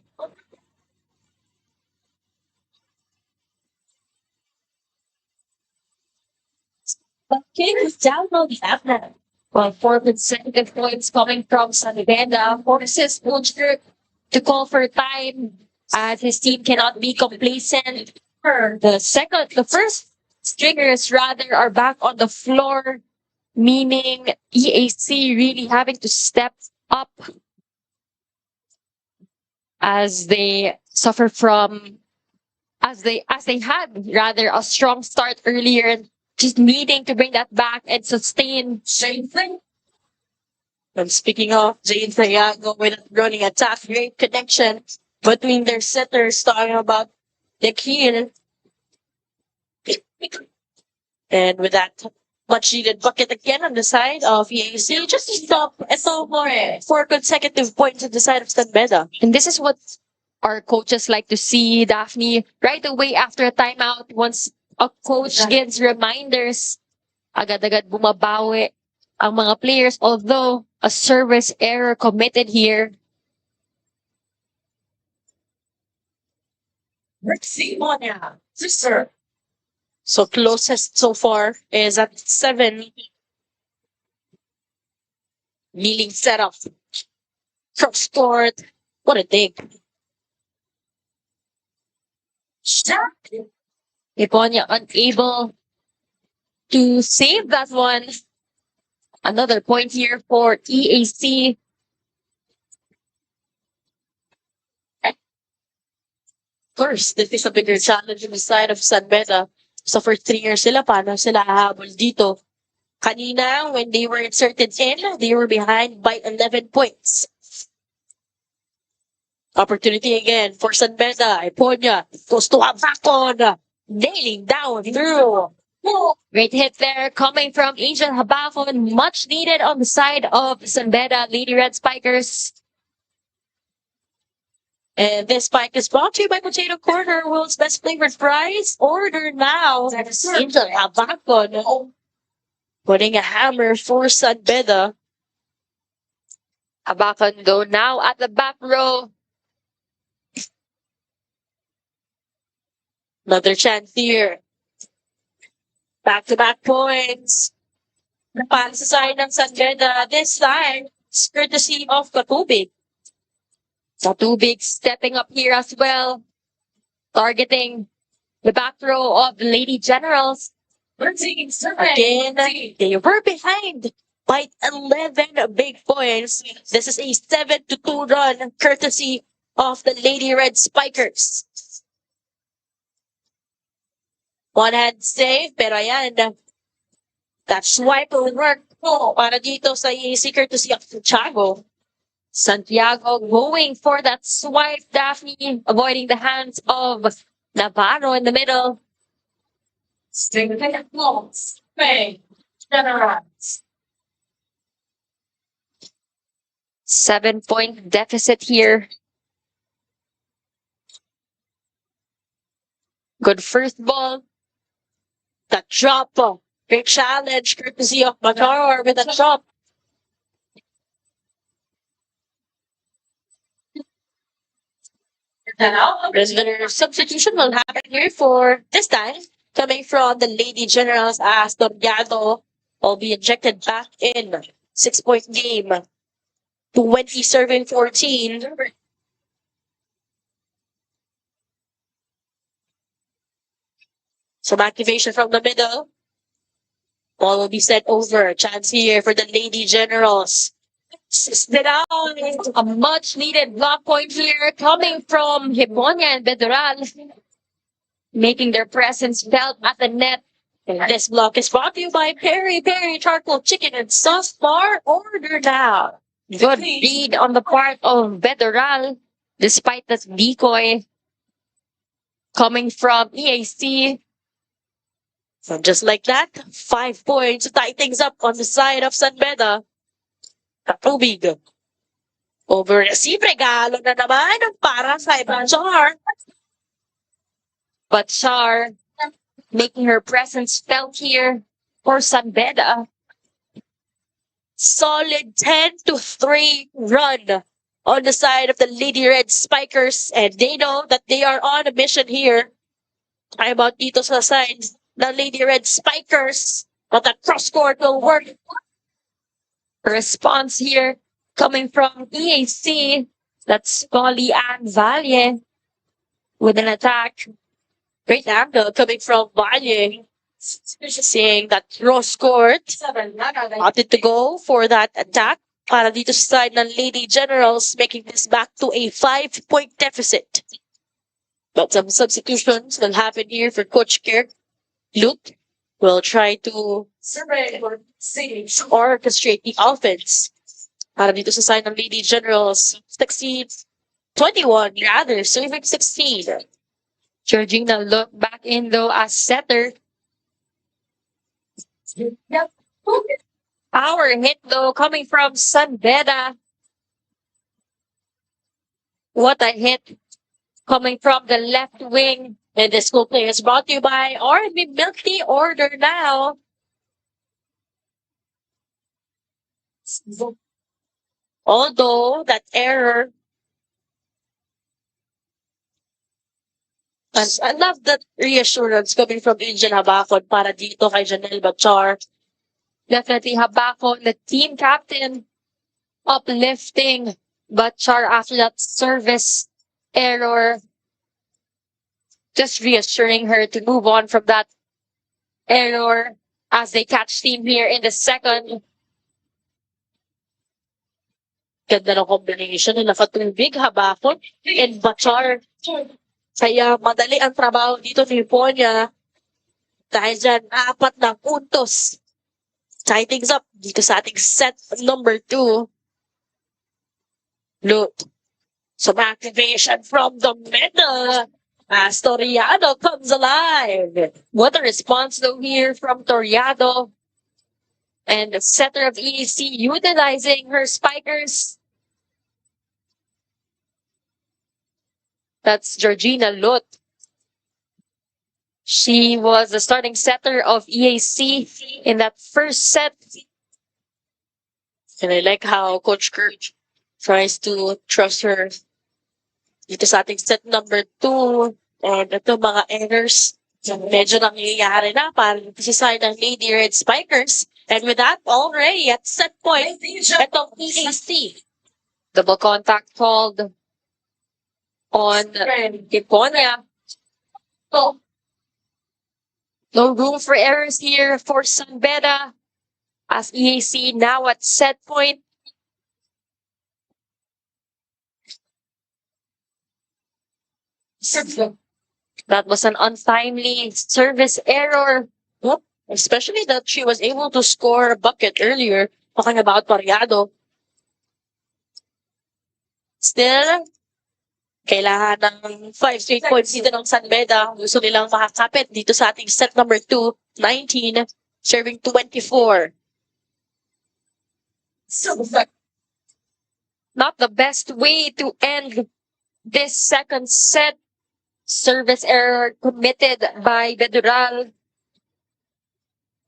Okay, just download the app now. Well, 4 consecutive points coming from San Beda forces Butcher to call for time as his team cannot be complacent. The first stringers rather are back on the floor, meaning EAC really having to step up as they suffer from, as they had rather a strong start earlier and just needing to bring that back and sustain. And speaking of Jane Sayago with a running attack, great connection between their setters, talking about the key. And with that much needed bucket again on the side of EAC, just to stop ito more 4 consecutive points on the side of San Beda. And this is what our coaches like to see, Daphne. Right away after a timeout, once a coach gives reminders, agad-agad bumabawi ang mga players, although a service error committed here. Sister. So closest so far is at 7. Kneeling setup. Cross court. What a dig. Iponya unable to save that one. Another point here for EAC. Of course, this is a bigger challenge on the side of San Beda. So for 3 years sila, paano sila hahabol dito? Kanina, when they were inserted in, they were behind by 11 points. Opportunity again for San Beda. Iponya goes to Habakon. Nailing down through. Great hit there coming from Angel Habakon. Much needed on the side of San Beda Lady Red Spikers. And this spike is brought to you by Potato Corner, world's best flavored fries. Order now. Angel Habakon putting a hammer for San Beda. Habakon though now at the back row. Another chance here. Back-to-back points. Para sa side ng San Beda. This time, it's courtesy of Katubig. Katubig stepping up here as well. Targeting the back row of the Lady Generals. Again, they were behind by 11 big points. This is a 7-2 run courtesy of the Lady Red Spikers. One hand save, pero ayan, that swipe will work para dito sa EAC courtesy of Santiago. Santiago going for that swipe, Daphne, avoiding the hands of Navarro in the middle. 7-point deficit here. Good first ball. That drop. Great challenge courtesy of Matar with a drop. Prisoner substitution will happen here for this time. Coming from the Lady Generals as Domiado will be injected back in. 6-point game. 20 serving 14. Some activation from the middle. Ball will be sent over. Chance here for the Lady Generals. Sit down. A much needed block point here coming from Hiponia and Bedoral. Making their presence felt at the net. And this block is brought to you by Peri Peri Charcoal Chicken and Sauce Bar. Order now. Good read on the part of Bedoral. Despite that decoy coming from EAC. So just like that, 5 points to tie things up on the side of San Beda. Katubig. Over receive, regalo na naman para sa Char. But Char making her presence felt here for San Beda. Solid 10-3 run on the side of the Lady Red Spikers. And they know that they are on a mission here. Ay about dito sa side. The Lady Red Spikers, but that cross court will work. Response here coming from EAC. That's Polly and Valle with an attack. Great angle coming from Valle. Seeing that cross court. Opted to go for that attack. Para dito sa side ng Lady Generals, making this back to a 5-point deficit. But some substitutions will happen here for Coach Kirk. Luke will try to orchestrate the offense. Para dito sa side ng Lady Generals, succeed 21 rather, serving 16. Georgina look back in though as setter. Power hit though coming from San Beda. What a hit coming from the left wing. And this school play is brought to you by R&B Milk Tea. Order now. Although that error, I love that reassurance coming from Angel Habakon para dito kay Janelle Bachar. Definitely Habakon, the team captain, uplifting Bachar after that service error. Just reassuring her to move on from that error. as they catch steam here in the second. Ganda ng combination na nakatubig, habakon, and Bachar. Kaya madali ang trabaho dito ni Ponya. Dahil dyan, 4 na puntos. Tie things up dito sa ating set number 2. Look, some activation from the middle. As Toriado comes alive. What a response though here from Toriado. And the setter of EAC utilizing her spikers. That's Georgina Lut. She was the starting setter of EAC in that first set. And I like how Coach Kurt tries to trust her dito sa ating set number 2. And ito mga errors medyo nangyayari na para sa side ng Lady Red Spikers. And with that, already at set point, itong EAC. Double contact called on Iponia. So, no room for errors here for San Beda as EAC now at set point. That was an untimely service error. Whoop. Especially that she was able to score a bucket earlier. Talking about Toriado. Still, kailangan ng 5 straight points dito ng San Beda. Gusto nilang makakapit dito sa ating set number 2, 19, serving 24. Not the best way to end this second set. Service error committed by Bedural.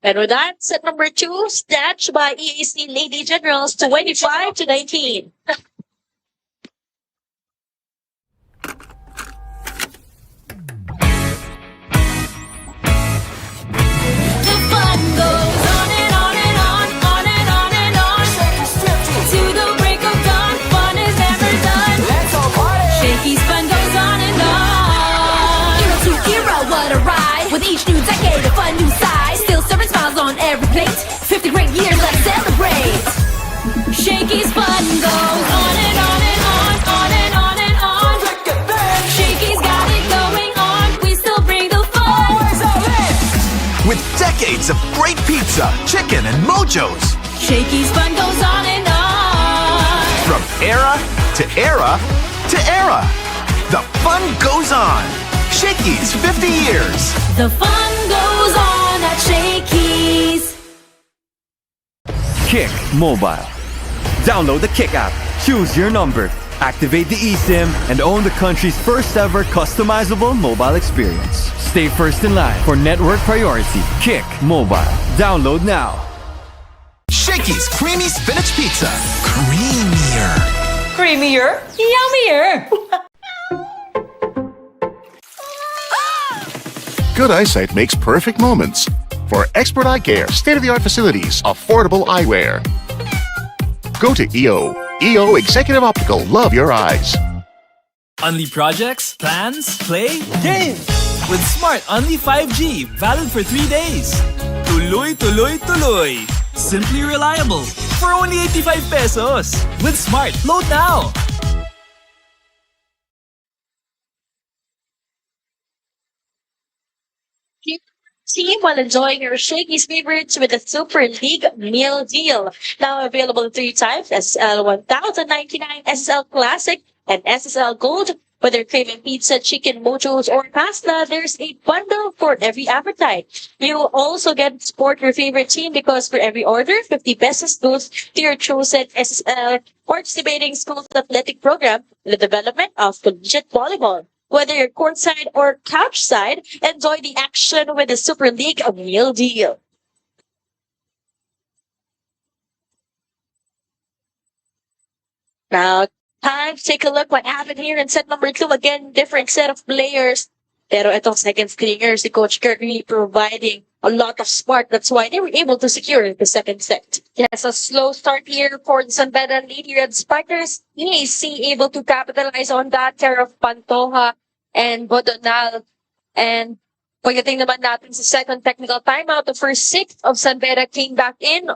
And with that, set number 2, snatched by EAC Lady Generals, 25-19. The fun goes on and on and on, on and on and on. To the break of dawn, fun is never done. Let's all party. Shakey's fun goes on and on. Era to era, what a ride. With each new decade, a fun new side. Still serving smiles on every plate. 50 great years, let's celebrate. Shakey's fun goes on and on and on, on and on and on. Shakey's got it going on. We still bring the fun. With decades of great pizza, chicken, and mojos. Shakey's fun goes on and on. From era to era to era. The fun goes on. Shakey's 50 years. The fun goes on at Shakey's. Kick Mobile. Download the Kick app, choose your number, activate the eSIM, and own the country's first ever customizable mobile experience. Stay first in line for network priority. Kick Mobile. Download now. Shakey's Creamy Spinach Pizza. Creamier. Creamier, yummier. Good eyesight makes perfect moments. For expert eye care, state-of-the-art facilities, affordable eyewear. Go to EO. EO Executive Optical. Love your eyes. Unli projects, plans, play, game! With Smart Unli 5G, valid for 3 days. Tuloy, tuloy, tuloy. Simply reliable. For only 85 pesos. With Smart, load now! Team while enjoying your Shakey's favorites with the Super League meal deal. Now available in 3 types: SSL 1099, SSL Classic, and SSL Gold. Whether craving pizza, chicken, mojos, or pasta, there's a bundle for every appetite. You will also get to support your favorite team because for every order, 50 pesos goes to your chosen SSL participating school's athletic program in the development of collegiate volleyball. Whether you're courtside or couch side, enjoy the action with the Super League meal deal. Now, time to take a look what happened here in set number 2. Again, different set of players. Pero itong second stringer, si Coach Kirk really providing a lot of spark. That's why they were able to secure the second set. Yes, a slow start here for the San Beda Lady Red Spikers. EAC able to capitalize on that care of Pantoja and Bodonal. And Pagdating naman natin sa second technical timeout, the first six of San Beda came back in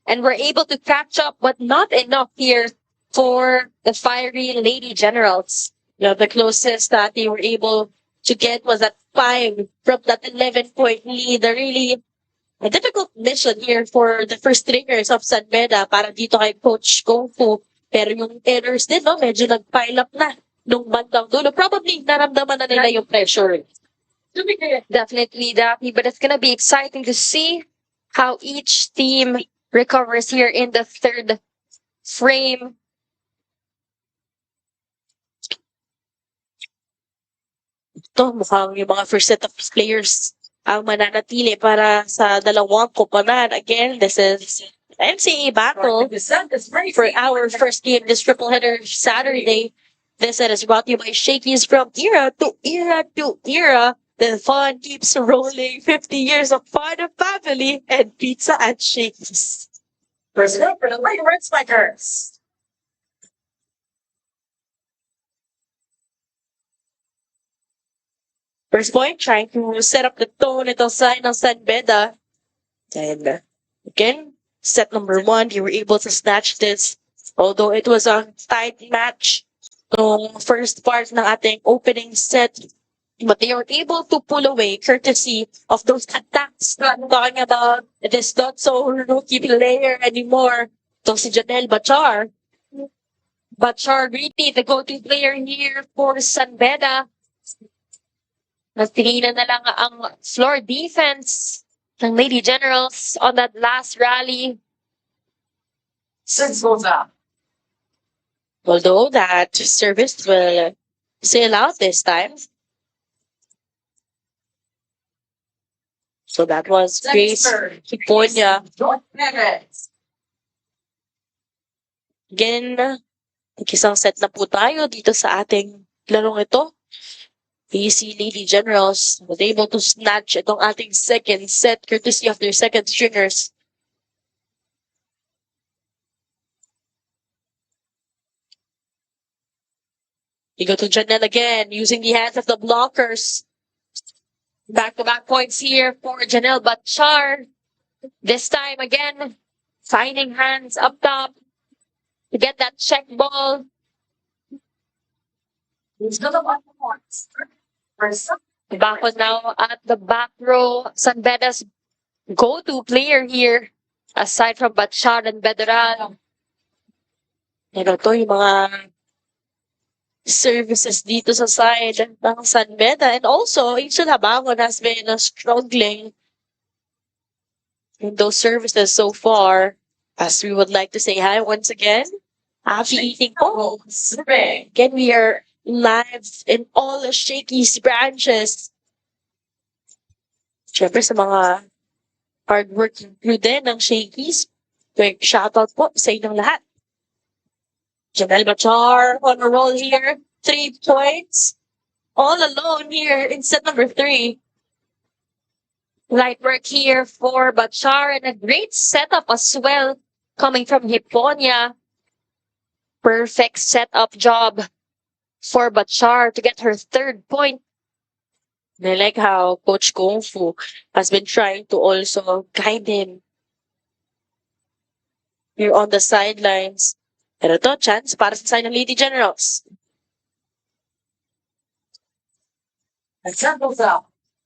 and were able to catch up, but not enough here for the fiery Lady Generals. The closest that they were able to get was at 5 from that 11-point lead. Really a difficult mission here for the first stringers of San Beda para dito kay Coach Kung Fu. Pero yung errors din, no, medyo nag-pile up na nung bandang dulo. Probably naramdaman na nila yung pressure. Definitely, Daphne, but it's gonna be exciting to see how each team recovers here in the third frame. Ito, mukhang yung mga first set of players ang mananatili para sa dalawang koponan. Again, this is MCA battle for our first game, this triple header Saturday. This set is brought to you by Shakey's. From era to era to era, the fun keeps rolling. 50 years of fun and family and pizza at Shakey's. First up for the Lady Red Spikers. First point, trying to set up the tone itong side ng San Beda. And again, set number 1, they were able to snatch this. Although it was a tight match nung first part ng ating opening set. But they were able to pull away courtesy of those attacks. I'm talking about this not so rookie player anymore. Itong si Janelle Bachar. Bachar really the go-to player here for San Beda. Nagtinginan na lang ang floor defense ng Lady Generals on that last rally. 6 goes out. Although that service will sail out this time. So that was Grace Hiponya. Again, isang set na po tayo dito sa ating larong ito. EAC Lady Generals was able to snatch itong ating second set courtesy of their second stringers. You go to Janelle again, using the hands of the blockers. Back-to-back points here for Janelle Bachar. This time again, finding hands up top to get that check ball. Bacos now at the back row. San Beda's go-to player here, aside from Bachar and Bedran. Ito yung mga services dito sa side ng San Beda. And also, Angel Habangon has been struggling in those services so far. As we would like to say hi once again. Happy eating po. Again, we are live in all the Shakey's branches. Siyempre sa mga hardworking crew din ng Shakey's. Quick shoutout po sa inyong lahat. Janelle Bachar on a roll here. 3 points. All alone here in set number 3. Light work here for Bachar and a great setup as well coming from Hiponya. Perfect setup job for Bachar to get her 3rd point. I like how Coach Kung Fu has been trying to also guide him here on the sidelines. Pero ito, chance para sa side ng Lady Generals.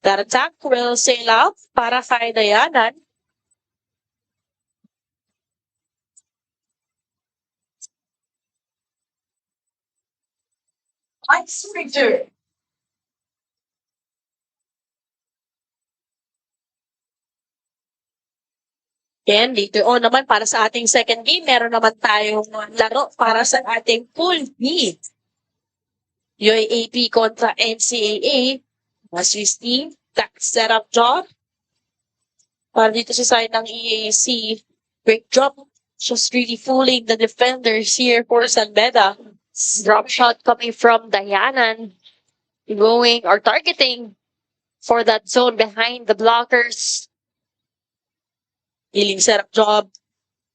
That attack will sail out para kay Dayanan. Again, later on naman para sa ating second game, meron naman tayong laro para sa ating Pool B. UAAP kontra NCAA. As we see, that setup job. Para dito sa side ng EAC, quick drop. Just really fooling the defenders here for San Beda. Drop shot coming from Dayanan. Going or targeting for that zone behind the blockers. Healing setup job.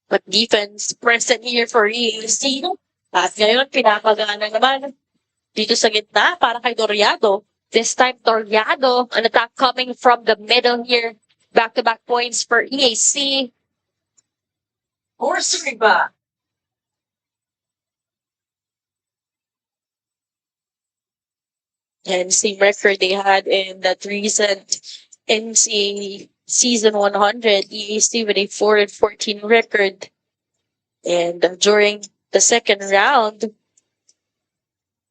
But defense present here for EAC. At ngayon, pinapagana naman dito sa gitna para kay Doriado. This time, Toriado, an attack coming from the middle here. Back-to-back points for EAC. And same record they had in that recent NCAA season 100, EAC with a 4-14 record. And during the second round,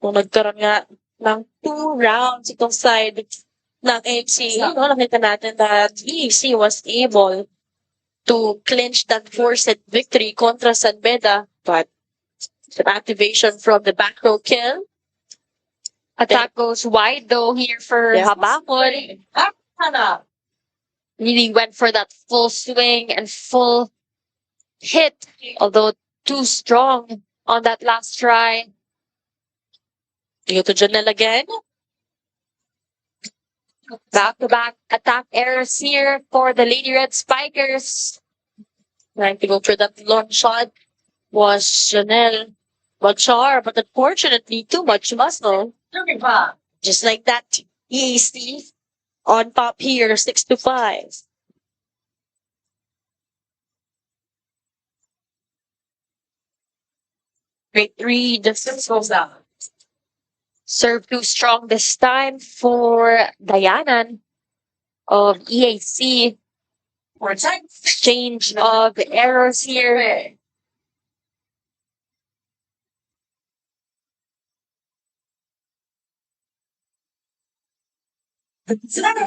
kung nagkaroon nga ng 2 rounds itong side ng NCAA, nakita natin that EAC was able to clinch that 4-set victory kontra San Beda, but an activation from the back row kill. Attack goes wide though here for Habakon. Really went for that full swing and full hit, although too strong on that last try. Go to Janelle again. Back-to-back attack errors here for the Lady Red Spikers. Trying to go for that long shot was Janelle Bachar, but unfortunately too much muscle. Just like that, EAC on top here, 6-5. Great read. Serve too strong this time for Dayanan of EAC. Exchange of errors here.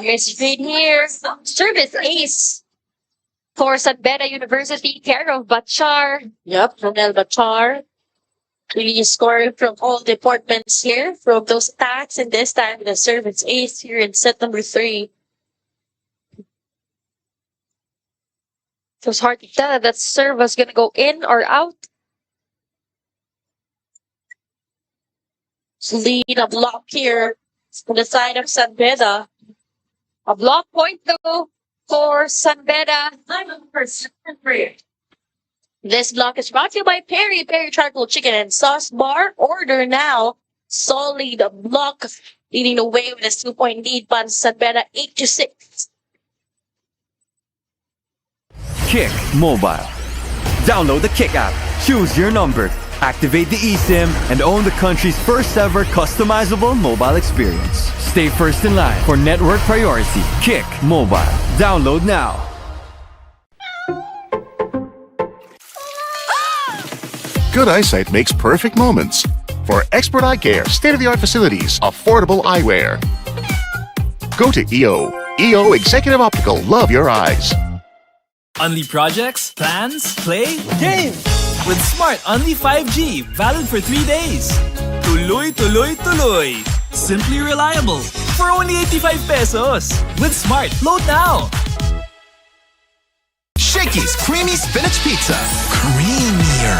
Here's straight here. Service ace for San Beda University, care of Bachar. Yep, Ronel Bachar. Really scoring from all departments here, from those attacks, and this time the service ace here in set number 3. It was hard to tell if that serve was going to go in or out. Lead a block here on the side of San Beda. A block point though for San Beda. This block is brought to you by Perry Charcoal Chicken and Sauce Bar. Order now. Solid block leading the way with a 2-point lead by San Beda 8-6. Kick Mobile. Download the Kick app, choose your number, activate the eSIM, and own the country's first ever customizable mobile experience. Stay first in line for network priority. Kick Mobile. Download now. Good eyesight makes perfect moments. For expert eye care, state-of-the-art facilities, affordable eyewear. Go to EO. EO Executive Optical. Love your eyes. Unli projects, plans, play, game! With Smart Unli 5G, valid for 3 days. Tuloy, tuloy, tuloy. Simply reliable. For only 85 pesos. With Smart, load now! Shakey's Creamy Spinach Pizza. Creamier.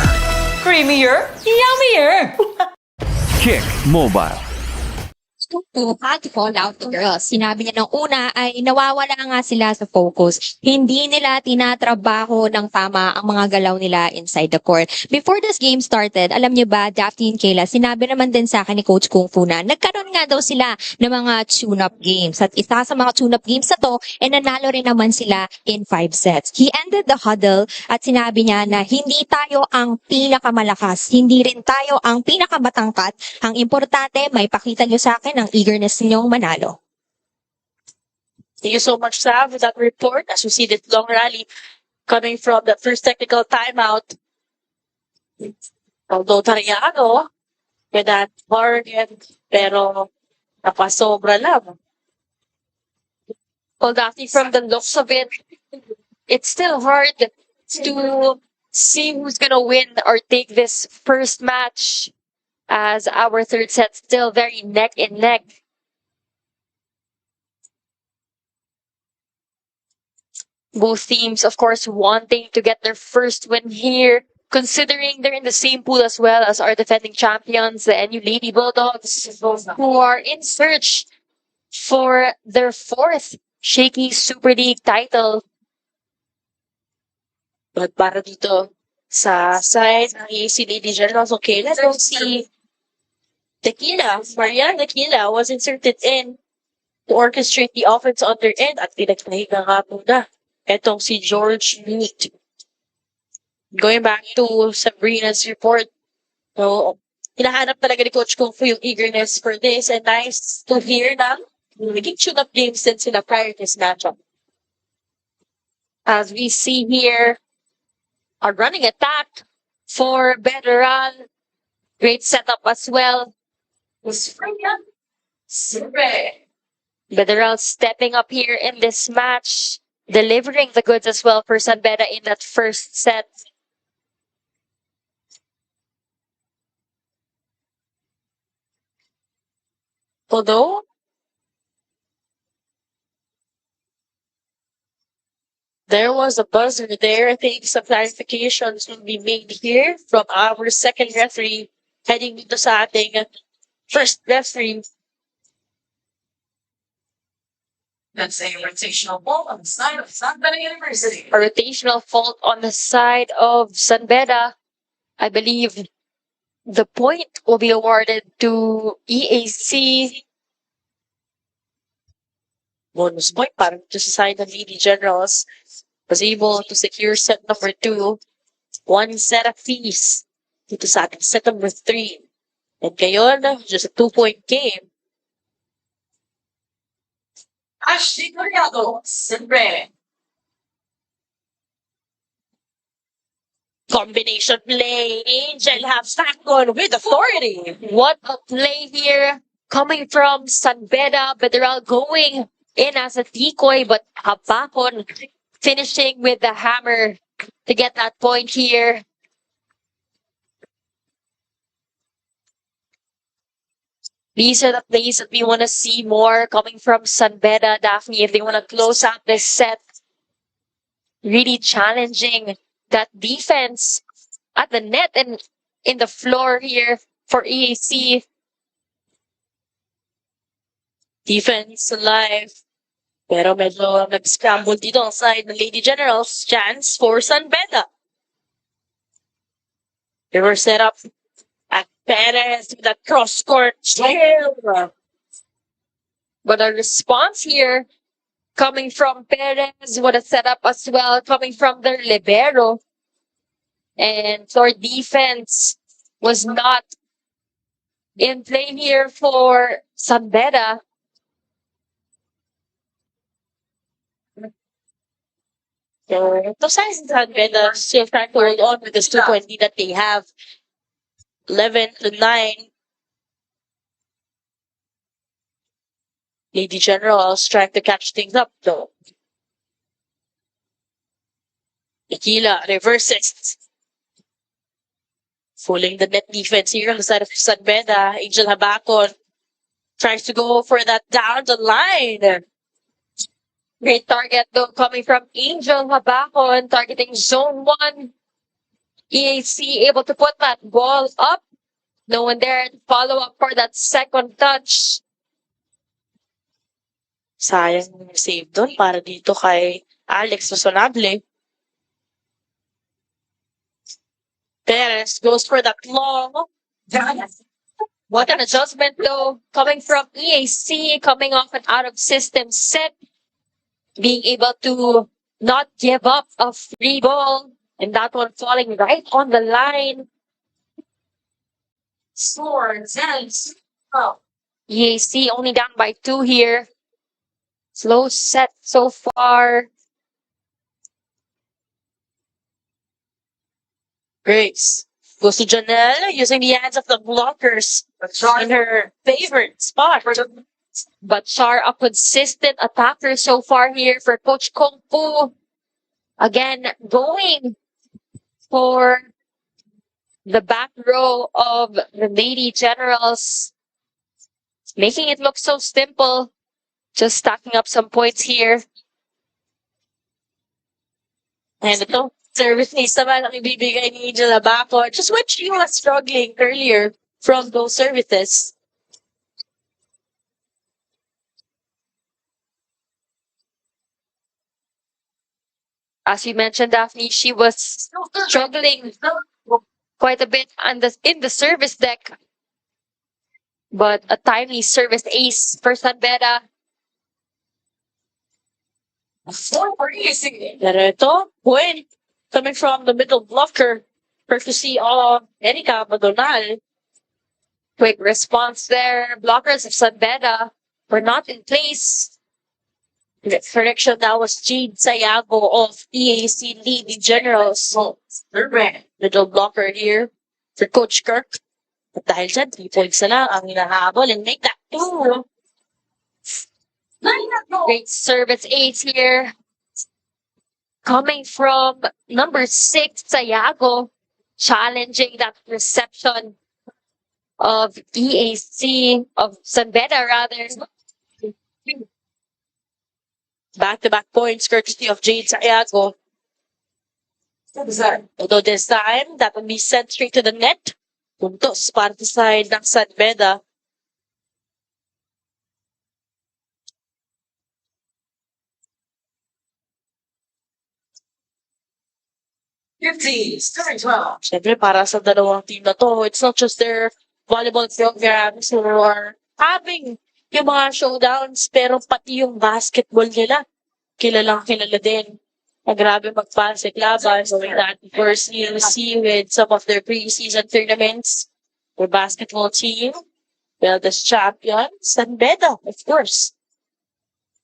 Creamier, yummier! Kick Mobile. To call out the girls. Sinabi niya ng una ay nawawala nga sila sa focus. Hindi nila tinatrabaho ng tama ang mga galaw nila inside the court. Before this game started, alam niyo ba, Daphne and Kayla, sinabi naman din sa akin ni Coach Kung Fu na nagkaroon nga daw sila ng mga tune-up games. At isa sa mga tune-up games na to, nanalo rin naman sila in 5 sets. He ended the huddle at sinabi niya na hindi tayo ang pinakamalakas, hindi rin tayo ang pinakamatangkat. Ang importante, may pakita niyo sa akin ang eagerness ninyong manalo. Thank you so much, Sav, for that report. As you see, this long rally coming from the first technical timeout. Although Tariano, with that target, pero napasobra lang. Well, Daphne, from the looks of it, it's still hard to see who's gonna win or take this first match, as our third set still very neck and neck. Both teams, of course, wanting to get their first win here, considering they're in the same pool as well as our defending champions, the NU Lady Bulldogs, who are in search for their 4th Shakey Super League title. But para dito sa side ng EAC Lady Generals, okay, let's go see Tequila. Marian Tequila was inserted in to orchestrate the offense on their end at pinagpahinga nga muna. Etong si George Meade. Going back to Sabrina's report, so, hinahanap talaga ni Coach Kung Fu yung eagerness for this, and nice to hear na naging tune-up games din sila prior to this matchup. As we see here, a running attack for Veteran. Great setup as well. Veteran stepping up here in this match, delivering the goods as well for San Beda in that first set. Although, there was a buzzer there. I think some clarifications will be made here from our second referee heading dito sa ating first referee. That's a rotational ball on the side of San Beda University. A rotational fault on the side of San Beda. I believe the point will be awarded to EAC. Bonus point para to sa side of Lady Generals. Was able to secure set number 2. 1 set of fees dito sa ating set number 3. And ngayon, just a 2-point game. Ashley Collado, sempre. Combination play. Angel have stacked on with authority. What a play here coming from San Beda. Federal going in as a decoy, but Habakon finishing with the hammer to get that point here. These are the plays that we want to see more coming from San Beda, Daphne, if they want to close out this set. Really challenging that defense at the net and in the floor here for EAC. Defense alive. Pero medyo nag-scramble dito ang side ng Lady Generals. Chance for San Beda. They were set up at Perez with that cross-court chill. But a response here coming from Perez, what a setup as well, coming from their libero. And our defense was not in play here for San Beda. So, to San Beda still trying to hold on with this 2-point lead that they have. 11-9. Lady Generals trying to catch things up though. Tequila reverses. Fooling the net defense here on the side of San Beda. Angel Habakon tries to go for that down the line. Great target though coming from Angel Habakon, targeting zone 1. EAC able to put that ball up. No one there to follow up for that second touch. Sayang yung save doon para dito kay Alex Masonable. Perez goes for that long. What an adjustment though, coming from EAC, coming off an out-of-system set. Being able to not give up a free ball. And that one falling right on the line. Swords and EAC only down by 2 here. Slow set so far. Grace goes to Janelle using the hands of the blockers in her favorite spot. But Char, a consistent attacker so far here for Coach Kung Fu. Again, going for the back row of the Lady Generals. Making it look so simple. Just stacking up some points here. And ito, service needs naman ang ibibigay ni Angel Abaco. Just when she was struggling earlier from those services. As you mentioned, Daphne, she was struggling quite a bit in the service deck. But a timely service ace for San Beda. 4 for EAC. Pero ito, point coming from the middle blocker. Courtesy of Erika Madonal. Quick response there. Blockers of San Beda were not in place. Correction, that was Jade Sayago of EAC Lady Generals. Third man. Middle blocker here for Coach Kirk. At dahil dyan, 3 points na lang ang hinahabol and make that 2. Great service ace here. Coming from number 6, Sayago. Challenging that reception of EAC, of San Beda rather. Back-to-back points courtesy of Jade Sayago. Although this time, that will be sent straight to the net. Puntos para sa side ng San Beda. Turn 12. Siyempre, para sa dalawang team na to, it's not just their volleyball programs who are having yung mga showdowns, pero pati yung basketball nila. Kilala din. Na grabe magpasik laban. So with that, of course, you'll see with some of their preseason tournaments, their basketball team, well, this champion, San Beda, of course.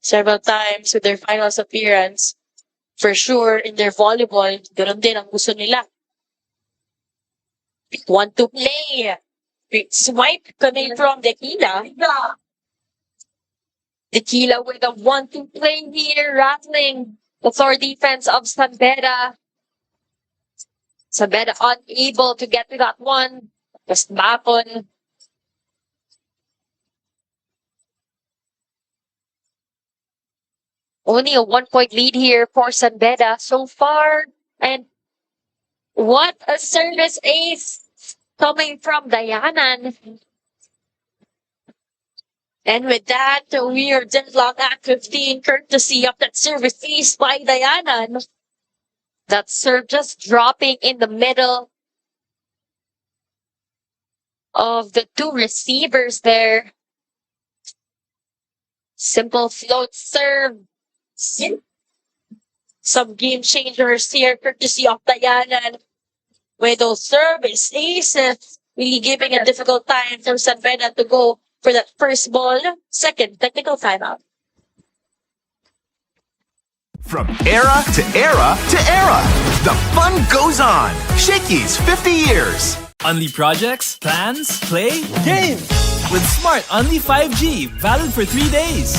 Several times with their finals appearance. For sure, in their volleyball, ganoon din ang gusto nila. Want to play. Great swipe coming from Tequila. Tequila with a 1-2 play here, rattling the floor defense of San Beda. San Beda unable to get to that one. Just bapon. Only a 1-point lead here for San Beda so far. And what a service ace coming from Dayanan. And with that, we are deadlocked at 15, courtesy of that service ace by Dayanan. That serve just dropping in the middle of the two receivers there. Simple float serve. Some game changers here, courtesy of Dayanan. With those service aces, really giving a difficult time for San Beda to go for that first ball, second technical timeout. From era to era to era, the fun goes on. Shakey's 50 years. Only projects, plans, play, games. With Smart Only 5G, valid for 3 days.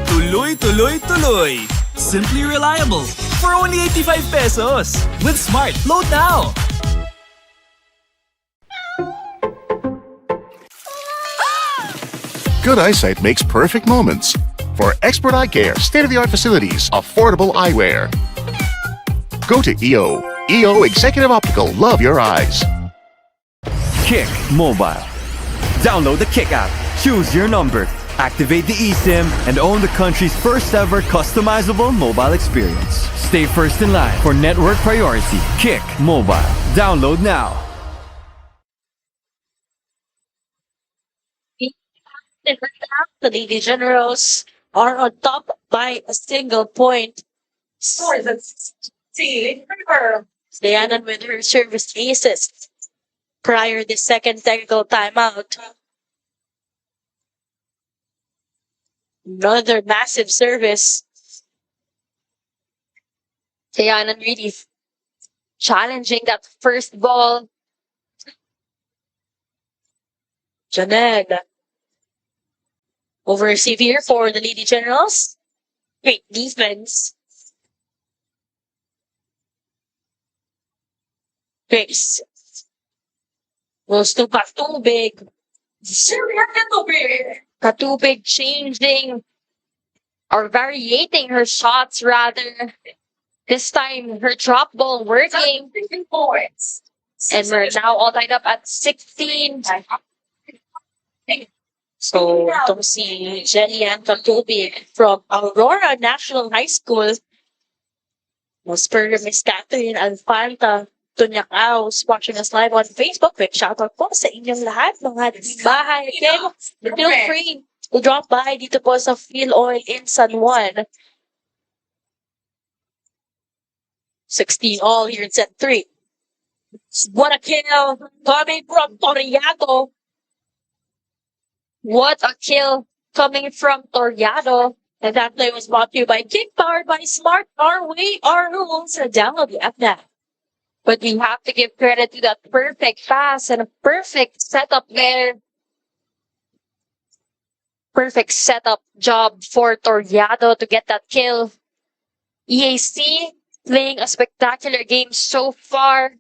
Tuloy, tuloy, tuloy. Simply reliable. For only 85 pesos. With Smart, load now. Good eyesight makes perfect moments. For expert eye care, state-of-the-art facilities, affordable eyewear. Go to EO. EO Executive Optical. Love your eyes. Kick Mobile. Download the Kick app, choose your number, activate the eSIM, and own the country's first ever customizable mobile experience. Stay first in line for network priority. Kick Mobile. Download now. The Lady Generals are on top by a single point. Scores at 16. Remember, Dayanan with her service aces prior the second technical timeout. Another massive service. Dayanan really challenging that first ball. Janelle. Over receive here for the Lady Generals. Great defense. Grace. Goes to Katubig. Katubig changing or variating her shots rather. This time her drop ball working. points. And we're now all tied up at 16. So, itong si Jenny Ann Katubig from Aurora National High School. As per Miss Catherine Alfanta Tunyacaos watching us live on Facebook. Quick shoutout po sa inyong lahat, mga bahay. Again, feel free to drop by dito po sa Feel Oil in San Juan. 16 all here in set 3. What a kill coming from Toriado. What a kill coming from Toriado. And that play was brought to you by Kick, powered by Smart. Our way, our rules. Download the app now. But we have to give credit to that perfect pass and a perfect setup there. Perfect setup job for Toriado to get that kill. EAC playing a spectacular game so far.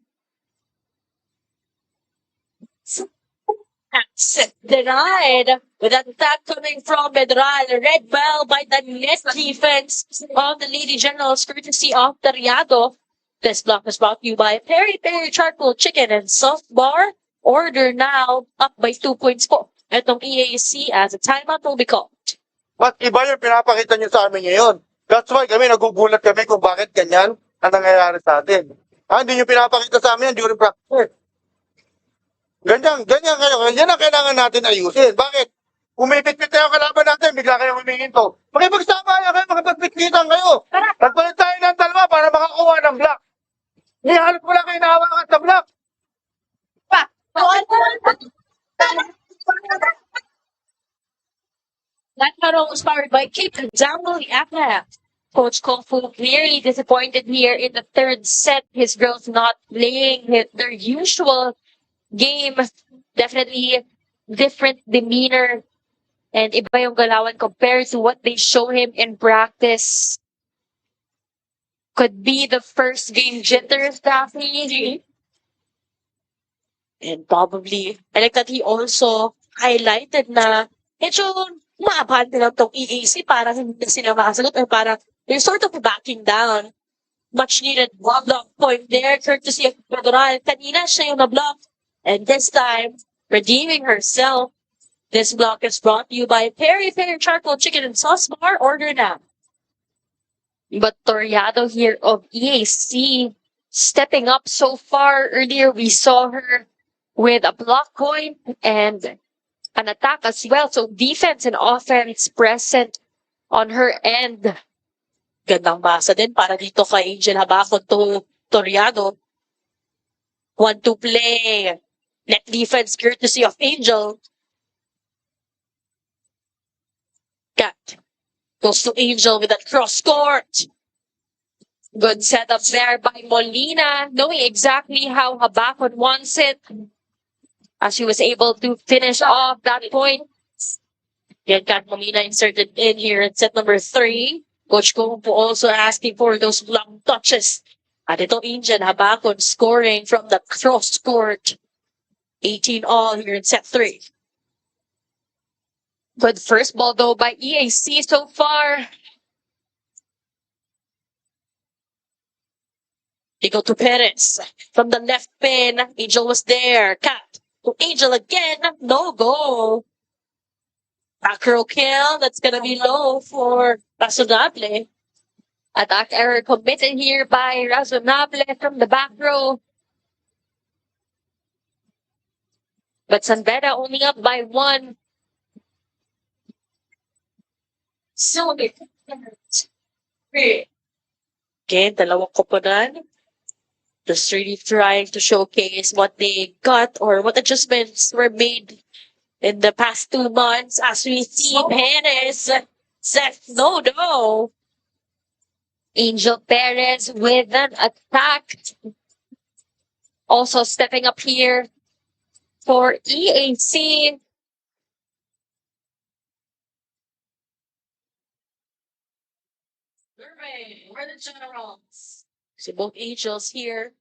Denied with an attack coming from Medral. Red bell by the net defense of the Lady Generals, courtesy of Toriado. This block is brought to you by Peri Peri Charcoal Chicken and Soft Bar. Order now, up by 2 points po. Itong EAC as a timeout will be called. Mas iba yung pinapakita nyo sa amin ngayon. That's why kami nagugulat kami kung bakit ganyan ang nangyayari sa atin. Hindi nyo pinapakita sa amin yan during practice. Ganyan kayo. Yan ang kailangan natin ayusin. Bakit? Umipit-pit tayo kalaban natin, bigla kayong humihinto. Makipagsama kayo, makipagpitpitan kayo. Nagpalit tayo ng dalawa para makakuha ng block. Ihalot mo lang kayo nahawakan sa block. That battle was powered by Kick. Download the app now. Coach Kofu clearly disappointed here in the third set. His girls not playing their usual game. Definitely different demeanor and iba yung galawan compared to what they show him in practice. Could be the first game jitters, Daphne. And probably, I like that he also highlighted na medyo maabante lang tong EAC para hindi na sila makasagot or para they're sort of backing down. Much needed block point there, courtesy of Pedral. Kanina siya yung na-block. And this time, redeeming herself. This block is brought to you by Peri Peri Charcoal Chicken and Sauce Bar. Order now. But Toriado here of EAC stepping up so far. Earlier, we saw her with a block point and an attack as well. So defense and offense present on her end. Gandang basa din para dito kay Angel Habakon to Toriado. 1-2 play. Net defense courtesy of Angel. Cat goes to Angel with that cross court. Good setup there by Molina, knowing exactly how Habakon wants it. As she was able to finish off that point. Get Cat Molina inserted in here at set number 3. Coach Kumpo also asking for those block touches. At ito Angel Habakon scoring from the cross court. 18 all here in set 3. Good first ball though by EAC so far. They go to Perez from the left pin. Angel was there. Cat to Angel again. No goal. Back row kill. That's gonna be low for Razonable. Attack error committed here by Razonable from the back row. But San Beda only up by 1. So, again, dalawang koponan. Just really trying to showcase what they got or what adjustments were made in the past 2 months as we see Perez set no. Angel Perez with an attack. Also stepping up here for EAC. We're the Generals. See both Angels here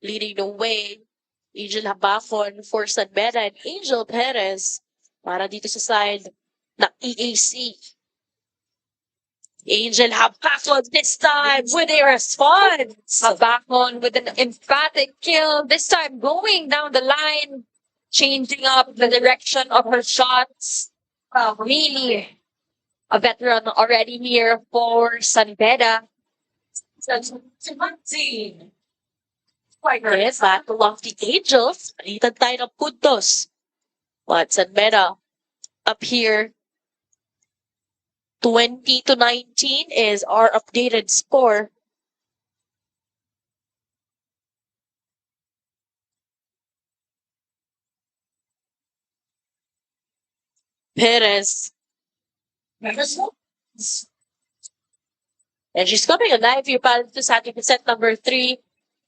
leading the way. Angel Habakon for San Beda and Angel Perez para dito sa side ng EAC. Angel Habakon this time with a response. Habakon with an emphatic kill. This time going down the line, changing up the direction of her shots. Really a veteran already here for San Beda. Yes, battle of the Angels. Palitan tayo ng puntos. But San Beda up here. 20-19 is our updated score. Perez. And she's coming alive here para to sa ating set number 3.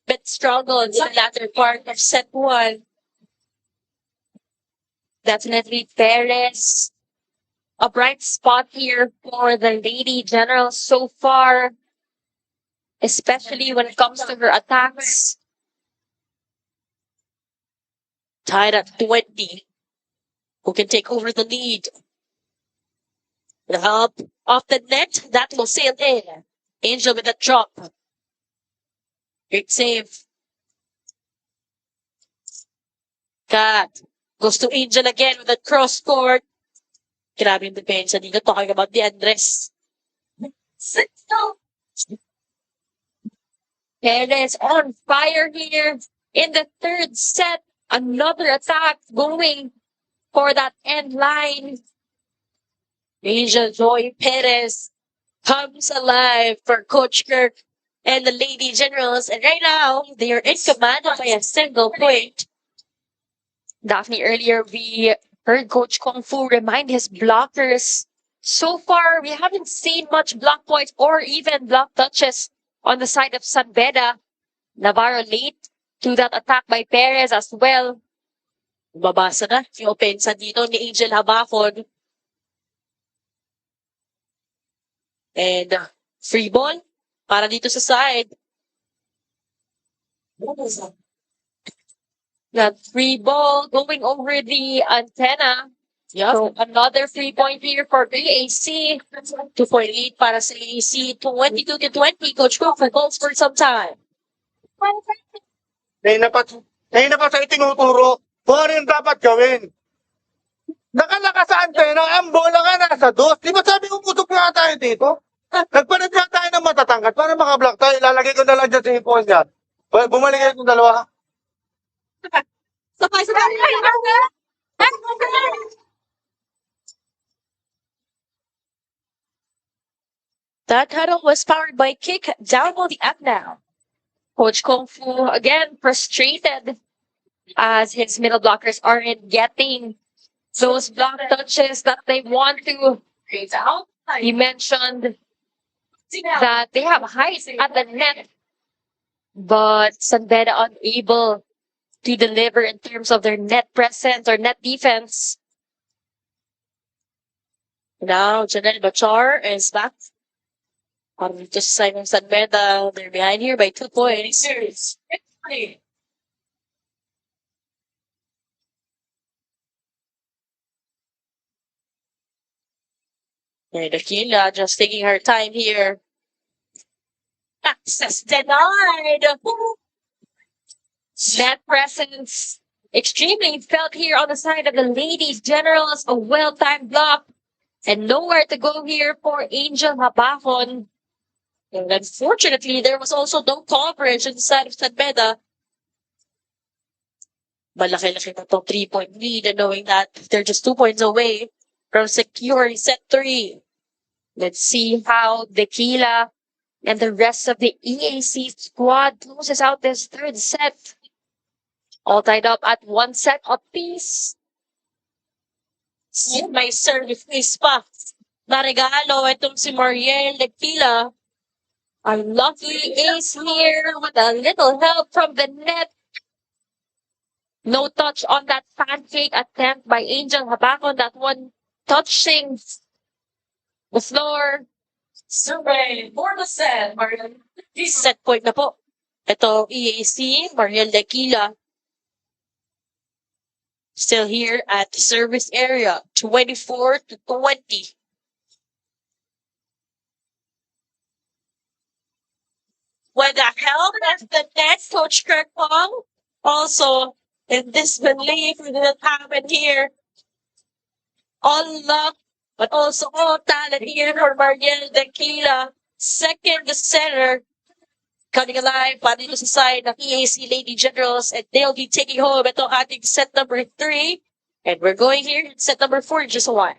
Bit struggled in the latter part of set 1. Definitely Perez. A bright spot here for the Lady General so far. Especially when it comes to her attacks. Tied at 20. Who can take over the lead? The help off the net. That will sail in. Angel with a drop. Great save. Kat. Goes to Angel again with a cross court. Grabe yung depensa dito. Talking about the Andres. Perez on fire here in the third set. Another attack going for that end line. Angel Joy Perez comes alive for Coach Kirk and the Lady Generals. And right now, they are in command by a single point. Daphne, earlier we heard Coach Kung Fu remind his blockers. So far, we haven't seen much block points or even block touches on the side of San Beda. Navarro late to that attack by Perez as well. Babasa na yung opensa dito ni Angel Habafon. And free ball para dito sa side. That free ball going over the antenna. Yep. So another 3-point here for EAC. 2-point lead para sa EAC. 22-20. Coach Cook for goals for some time. Ngayon na pa sa itinuturo, kung ano yung dapat gawin. Nakalaka sa antena, ang bola nga nasa dos. Di ba sabi ko putok nga tayo dito? Nagpanag nga tayo ng matatangkat para makablock tayo. Ilalagay ko na lang dyan sa hipon niya. Bumalik kayo itong dalawa. Sabay. That huddle was powered by Kick. Download the app now. Coach Kung Fu again frustrated as his middle blockers aren't getting those block touches that they want to. He mentioned that they have height at the net, but San Beda unable to deliver in terms of their net presence or net defense. Now, Janelle Bachar is back. Just signing San Beda. They're behind here by 2 points. And Aquila just taking her time here. Access denied. Net presence extremely felt here on the side of the Ladies Generals. A well-timed block. And nowhere to go here for Angel Habafon. And unfortunately, there was also no coverage on the side of San Beda. Malaki-laki na itong 3-point lead, and knowing that they're just 2 points away from securing set 3. Let's see how Tequila and the rest of the EAC squad closes out this third set. All tied up at 1 set apiece. May service pa na regalo itong si Mariel Tequila. Unlucky ace here with a little help from the net. No touch on that pancake attempt by Angel Habacon. That one touching the floor. Survey for the set, Mariel. Set point na po. Ito EAC, Mariel Tequila. Still here at the service area, 24-20. With the help of the net, Coach Kirk Pong, also in disbelief with what happened here. All luck, but also all talent here for Mariel Tequila. Second the center, coming alive pa dito sa side ng EAC Lady Generals, and they'll be taking home itong ating set number 3. And we're going here in set number 4 in just a while.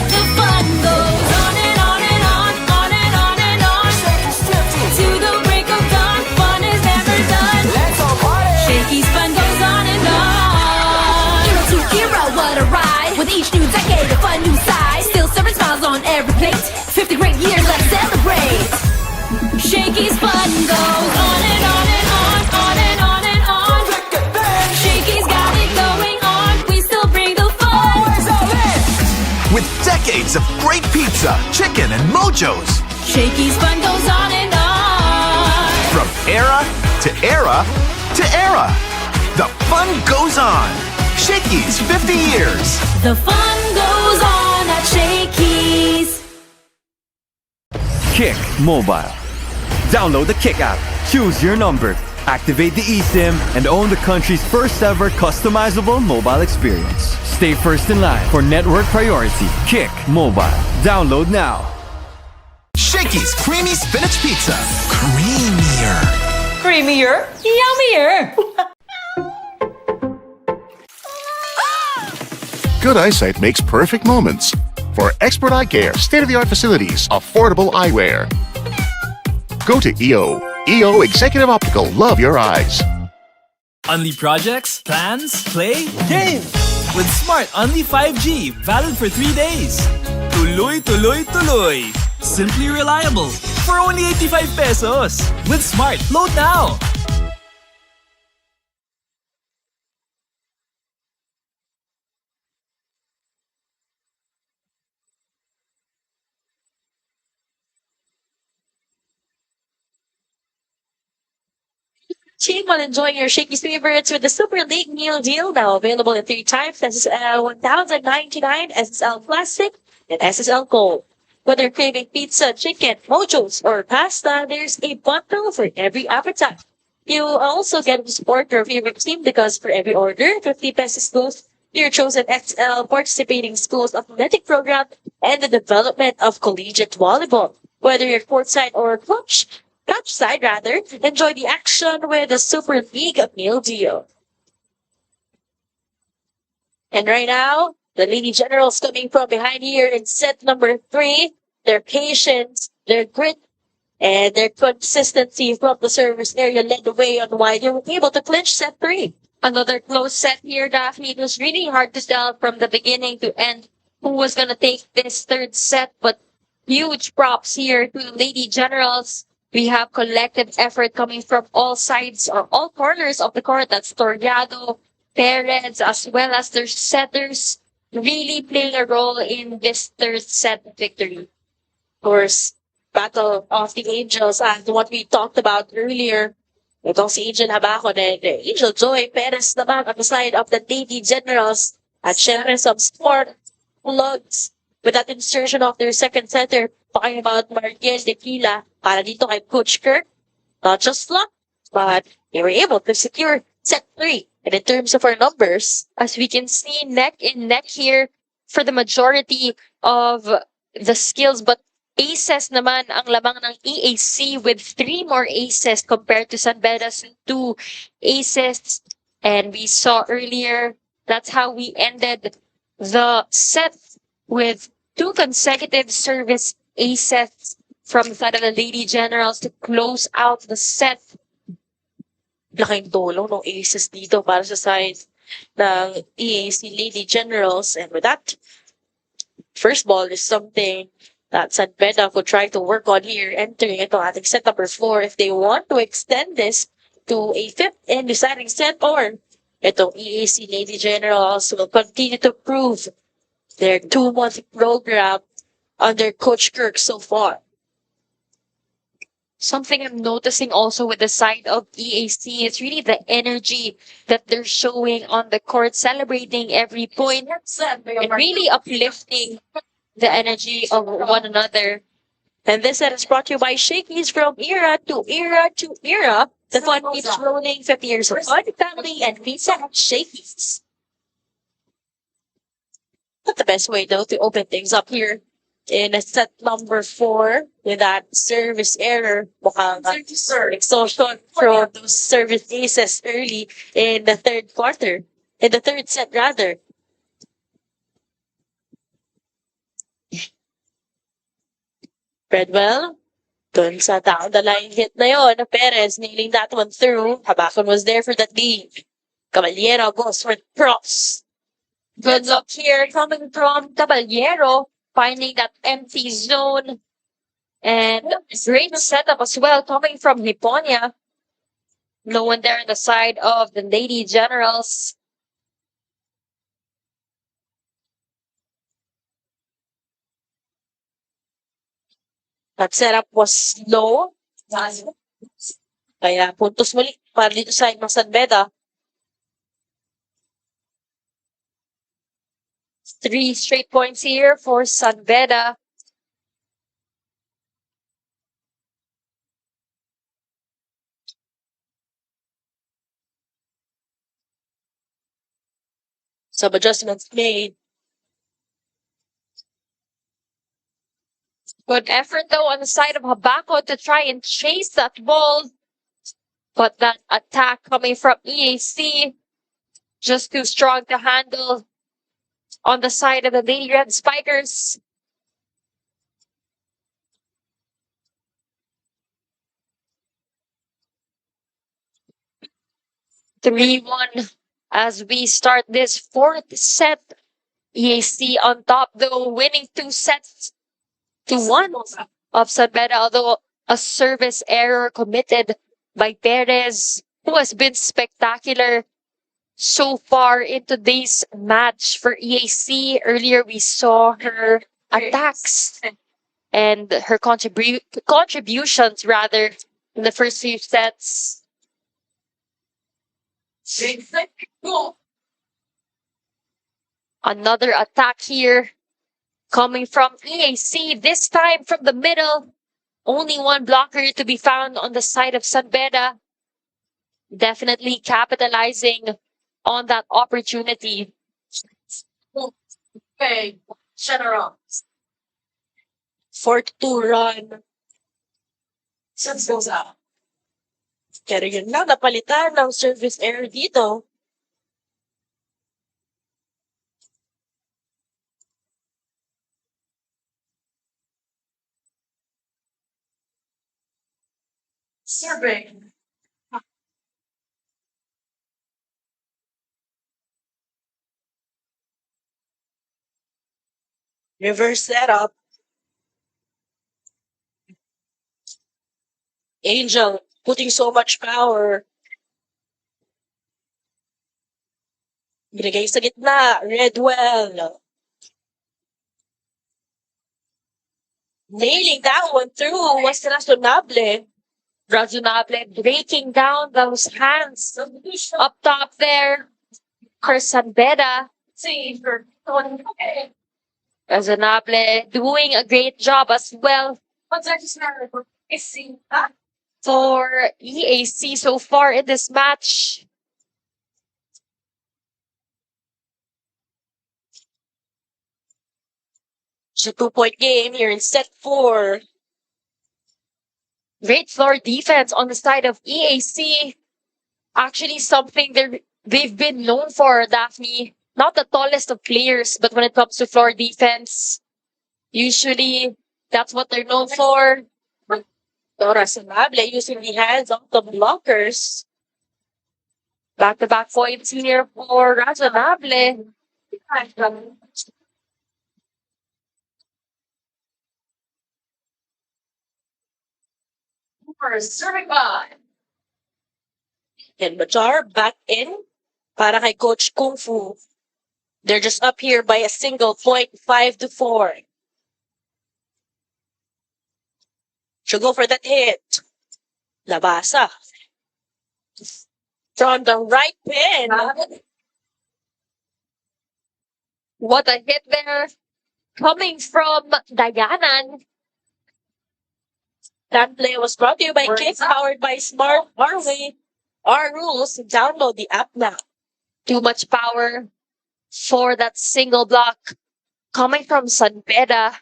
The fun goes on and on and on, on and on and on. To the break of dawn, fun is every plate. 50 great years, let's celebrate. Shakey's fun goes on and on and on, on and on and on. Shakey's got it going on, we still bring the fun. With decades of great pizza, chicken, and mojos. Shakey's fun goes on and on. From era to era to era. The fun goes on. Shakey's 50 years. The fun goes on at Shakey's. Kick Mobile. Download the Kick app, choose your number, activate the eSIM, and own the country's first ever customizable mobile experience. Stay first in line for network priority. Kick Mobile. Download now. Shakey's creamy spinach pizza. Creamier. Creamier, yummier. Good eyesight makes perfect moments. For expert eye care, state-of-the-art facilities, affordable eyewear. Go to EO. EO Executive Optical. Love your eyes. Unli projects, plans, play, game! With Smart Unli 5G, valid for 3 days. Tuloy, tuloy, tuloy. Simply reliable. For only 85 pesos. With Smart, load now! Team while enjoying your Shakey's favorites with the Super League meal deal, now available in 3 types: SSL 1099, SSL Classic, and SSL Gold. Whether craving pizza, chicken, mojos, or pasta, there's a bundle for every appetite. You also get to support your favorite team because for every order, 50 pesos goes to your chosen XL participating schools athletic program and the development of collegiate volleyball. Whether you're courtside or catch side rather, enjoy the action with the Super League meal deal. And right now, the Lady Generals coming from behind here in set number 3. Their patience, their grit, and their consistency from the service area led the way on why they were able to clinch set 3. Another close set here, Daphne. It was really hard to tell from the beginning to end who was going to take this third set, but huge props here to the Lady Generals. We have collective effort coming from all sides or all corners of the court. That's Toriado, Perez, as well as their setters, really playing a role in this third set victory. Of course, Battle of the Angels, and what we talked about earlier. Itong si Angel Habacon and Angel Joy Perez naman on the side of the Lady Generals. At syempre some sport plugs with that insertion of their second setter, talking about Mariel Tequila para dito kay Coach Kirk. Not just luck, but they were able to secure set 3. And in terms of our numbers, As we can see, neck in neck here for the majority of the skills, but aces naman ang lamang ng EAC with 3 more aces compared to San Beda's 2 aces. And we saw earlier, that's how we ended the set with 2 consecutive service aces from the side of the Lady Generals to close out the set. laking tulong ng aces dito para sa side ng EAC Lady Generals. And with that, first ball is something that San Beda could try to work on here, entering ito ating set number 4 if they want to extend this to a 5th and deciding set, or itong EAC Lady Generals will continue to prove their 2-month program under Coach Kirk so far. Something I'm noticing also with the side of EAC is really the energy that they're showing on the court, celebrating every point and really uplifting the energy of one another. And this set is brought to you by Shakey's. From era to era to era, the fun keeps rolling. 50 years of fun, family, and pizza at Shakey's. Not the best way, though, to open things up here in set number 4 with that service error. Mukhang exhaustion from those service aces early in the third quarter. In the third set, rather. Redwell, dun sa down the line hit na yon, Perez nailing that one through. Habacon was there for that lead. Caballero goes for the cross. Good luck here coming from Caballero. finding that empty zone. And great setup as well coming from Hiponia. No one there on the side of the Lady Generals. That setup was low. Kaya puntos muli para dito sa ng San Beda. 3 straight points here for San Beda. Some adjustments made. Good effort though on the side of Habako to try and chase that ball. But that attack coming from EAC, just too strong to handle on the side of the Lady Red Spikers. Three one as we start this fourth set. EAC on top though, winning 2-1 of San Beda, although a service error committed by Perez, who has been spectacular so far in today's match for EAC. Earlier we saw her attacks and her contributions rather in the first few sets. Another attack here coming from EAC, this time from the middle. Only one blocker to be found on the side of San Beda. Definitely capitalizing on that opportunity. Okay, general. 4-2 run. Since goes out. Pero yun lang, napalitan ng service error dito. Serving. Reverse setup. Angel putting so much power. Binigay sa gitna. Redwell. Nailing that one through was Razonable. Razonable breaking down those hands up top there for San Beda. See, for Razonable doing a great job as well what's that just matter? I see. for EAC so far in this match. It's a 2-point game here in set 4. Great floor defense on the side of EAC. Actually, something they've been known for, Daphne. Not the tallest of players, but when it comes to floor defense, usually that's what they're known for. Razonable using the hands of the blockers. Back-to-back points here for Razonable. Serving by. And Bajar back in para kay Coach Kung Fu. They're just up here by a single point, 5-4. She'll go for that hit. Labasa. From the right pin. What a hit there. Coming from Dayanan. That play was brought to you by Kids, powered by Smart Harway. Our rules, download the app now. Too much power for that single block coming from San Beda.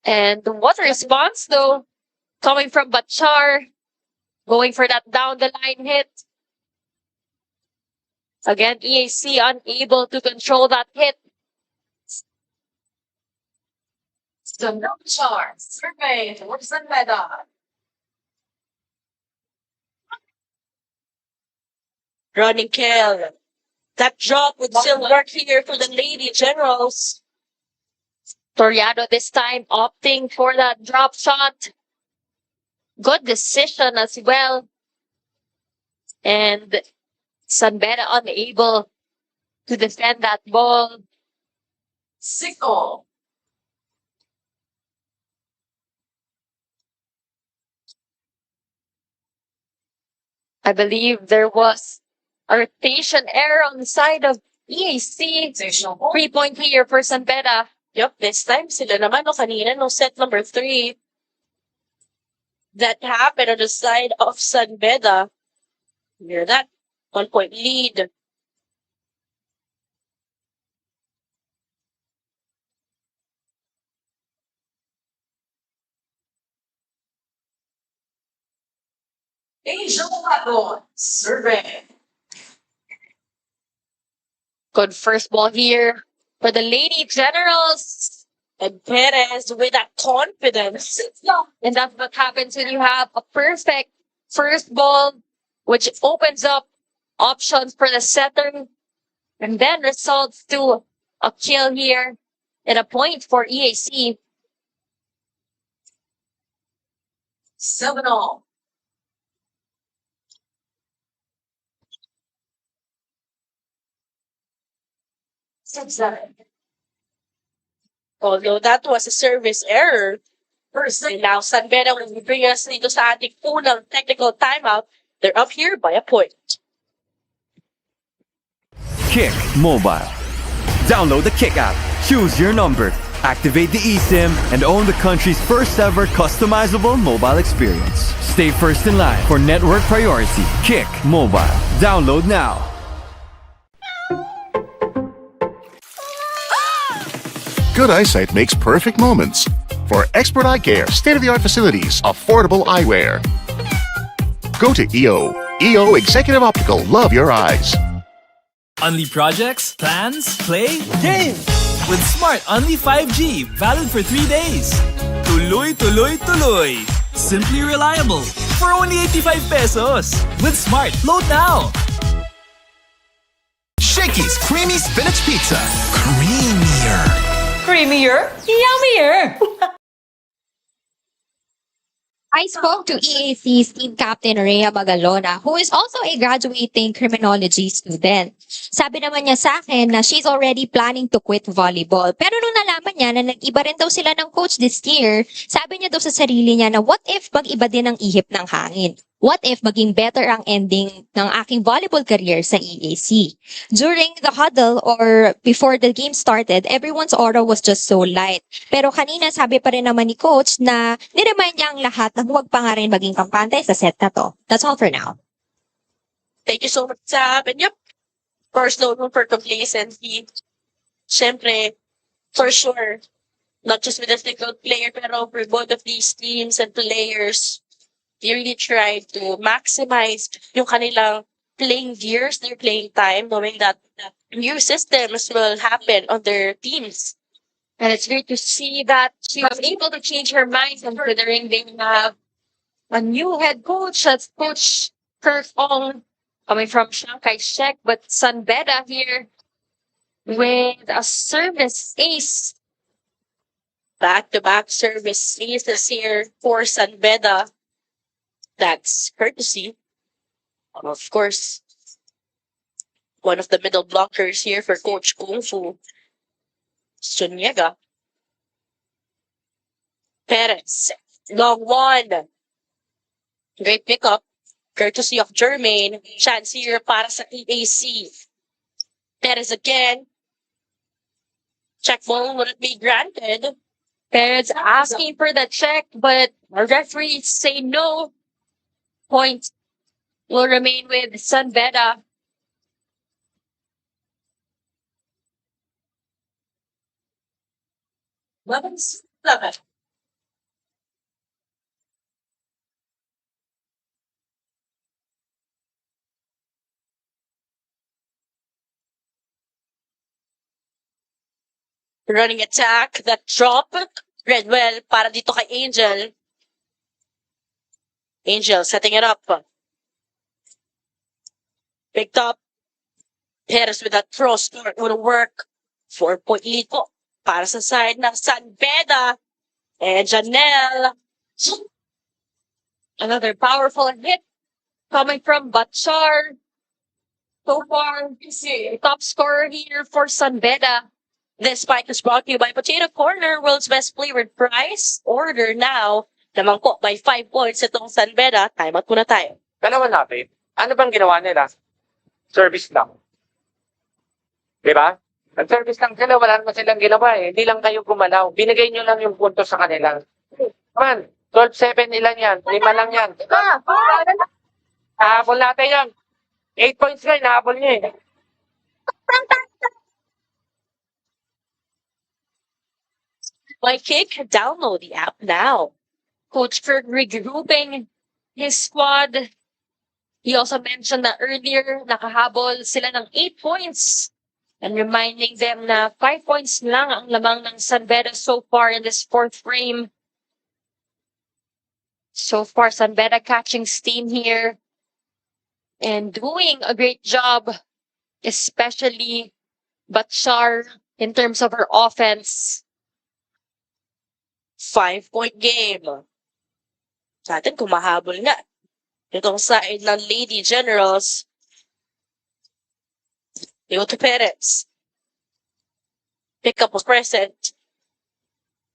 And what a response though, coming from Bachar, going for that down the line hit. Again, EAC unable to control that hit. The no charge. Survey towards San Beda. Running kill. That drop would still work here for the Lady Generals. Toriano this time opting for that drop shot. Good decision as well. And San Beda unable to defend that ball. Sickle. I believe there was a rotation error on the side of EAC. Rotational ball. 3-point here for San Beda. Yup, this time sila naman no kanina no set number 3. That happened on the side of San Beda. Hear that? 1-point lead. Angel Dragon. Survey. Good first ball here for the Lady Generals. And Perez with that confidence. And that's what happens when you have a perfect first ball, which opens up options for the setter. And then results to a kill here and a point for EAC. 7-all. Although that was a service error, and now San Beda will bring us dito sa ating unang technical timeout. They're up here by a point. Kick Mobile. Download the Kick app, choose your number, activate the eSIM, and own the country's first ever customizable mobile experience. Stay first in line for network priority. Kick Mobile. Download now. Good eyesight makes perfect moments. For expert eye care, state-of-the-art facilities, affordable eyewear. Go to EO. EO Executive Optical. Love your eyes. Unli projects, plans, play, game! With Smart Unli 5G, valid for 3 days. Tuloy, tuloy, tuloy. Simply reliable. For only 85 pesos. With Smart, load now! Shakey's Creamy Spinach Pizza. Creamier. Creamier. Yummier. I spoke to EAC's team captain Rhea Magalona, who is also a graduating criminology student. Sabi naman niya sa akin na she's already planning to quit volleyball. Pero nung nalaman niya na nag-iba rin daw sila ng coach this year, sabi niya daw sa sarili niya na what if mag-iba din ang ihip ng hangin? What if maging better ang ending ng aking volleyball career sa EAC? During the huddle or before the game started, everyone's aura was just so light. Pero kanina sabi pa rin naman ni coach na niremind niya ang lahat na huwag pa nga rin maging kampante sa set na to. That's all for now. Thank you so much, Sab. And yep, first no room for complacency. Siyempre, for sure, not just with the single player, pero for both of these teams and players, they really try to maximize yung kanilang playing years, their playing time, knowing that new systems will happen on their teams. And it's great to see that she was able to change her mind considering they have a new head coach. That's Coach Kirk Ong coming from Shanghai Shek, but San Beda here with a service ace. Back-to-back service aces here for San Beda. That's courtesy. Of course, one of the middle blockers here for Coach Kung Fu, Sunyega. Perez, long one. Great pickup. Courtesy of Jermaine. Chance here para sa EAC. Perez again. Check ball wouldn't be granted. Perez asking for the check, but our referees say no. Point will remain with San Beda. Eleven. Running attack, that drop. Redwell para dito kay Angel. Angel setting it up. Picked up. Perez with that cross court would work. 4-point lead po para sa side ng San Beda. And Janelle. Another powerful hit coming from Bachar. So far, top scorer here for San Beda. This spike is brought to you by Potato Corner, world's best flavored price. Order now. Naman po by 5 points itong San Beda. Time out muna tayo. Dalawa natin. Ano bang ginawa nila? Service lang. Diba? Nag-service lang sila, wala naman silang ginawa eh. Hindi lang kayo gumalaw. Binigay nyo lang yung punto sa kanila. Come on, 12-7 ilan yan? 5 lang yan. Nahabol natin yan. 8 points nga, nahabol nyo eh. My kick, download the app now. Coach Kirk regrouping his squad. He also mentioned that earlier, nakahabol sila ng 8 points. And reminding them na 5 points lang ang lamang ng San Beda so far in this 4th frame. So far, San Beda catching steam here and doing a great job, especially Bachar in terms of her offense. 5-point game. Sa atin, kumahabol nga. Itong side ng Lady Generals. Leoto Perez. Pick up was present.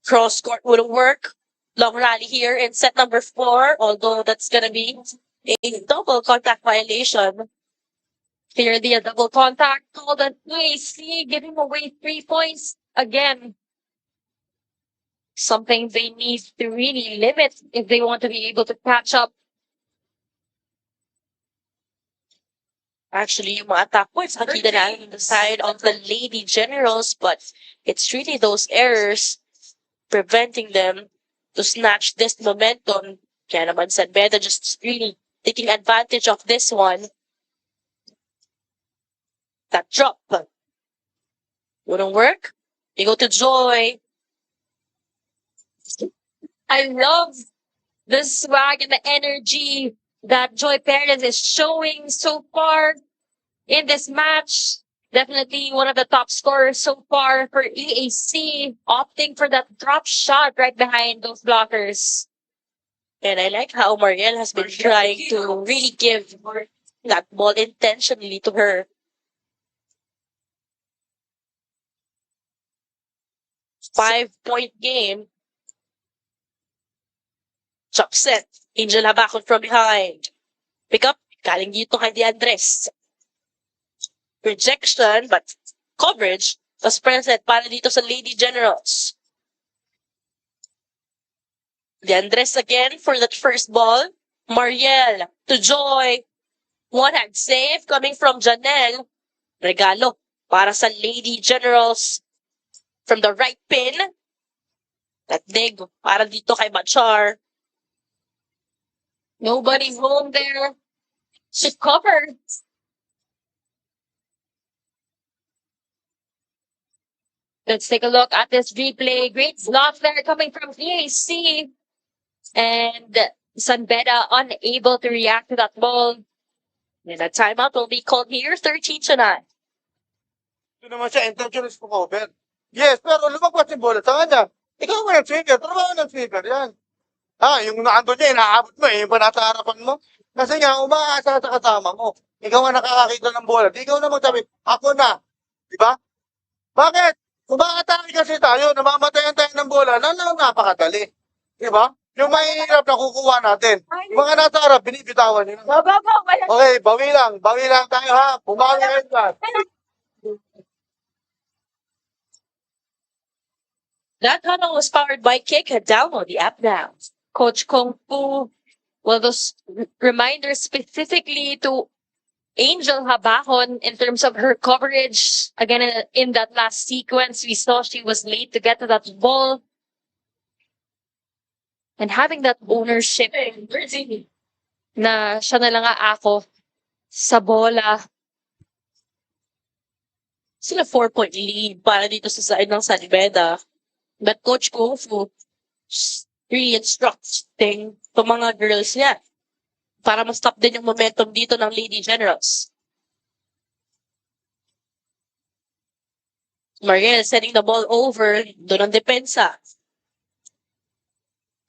Cross court would work. Long rally here in set number 4, although that's gonna be a double contact violation. Clearly a double contact called an EAC, giving away 3 points again. Something they need to really limit if they want to be able to catch up. Actually, yung mga attack points, nakita na on the side of the Lady Generals, but it's really those errors preventing them to snatch this momentum. Kaya naman San Beda just really taking advantage of this one. That drop. Wouldn't work. You go to Joy. I love the swag and the energy that Joy Perez is showing so far in this match. Definitely one of the top scorers so far for EAC, opting for that drop shot right behind those blockers. And I like how Mariel has been trying to really give that ball intentionally to her. 5-point game. Chop set. Angel Habakon from behind. Pick up. Galing dito kay DeAndres. Rejection, but coverage was present para dito sa Lady Generals. DeAndres again for that first ball. Mariel to Joy. One-hand save coming from Janelle. Regalo para sa Lady Generals from the right pin. That dig para dito kay Bachar. Nobody home there to cover. Let's take a look at this replay. Great block there coming from EAC. And San Beda unable to react to that ball. And a timeout will be called here, 13-9. Ito naman siya, intentionally po cover. Yes, pero lumagpas yung bola sa kanya. Ikaw mo nag-sweeper, trabaho ng sweeper yan. Yung naandun niya, inaabot mo yung panata harapan mo. Kasi nga, umaasa sa kasama mo. Ikaw ang nakakakita ng bola. Di ikaw na magsabi, ako na. Diba? Bakit? Umaatake kasi tayo, namamatayan tayo ng bola, napakadali. Diba? Yung mahihirap na kukuha natin. Yung mga nasa harap, binibitawan nyo. Okay, bawi lang tayo ha. Bumawi kayo dyan. That tunnel was powered by Kick. Download the app now. Coach Kung Fu, well, those reminders specifically to Angel Habakon in terms of her coverage. Again, in that last sequence, we saw she was late to get to that ball. And having that ownership na siya na lang ako sa bola. Sila 4-point lead para dito sa side ng San Beda. But Coach Kung Fu really instructing itong mga girls niya para ma-stop din yung momentum dito ng Lady Generals. Mariel sending the ball over. Doon ang depensa.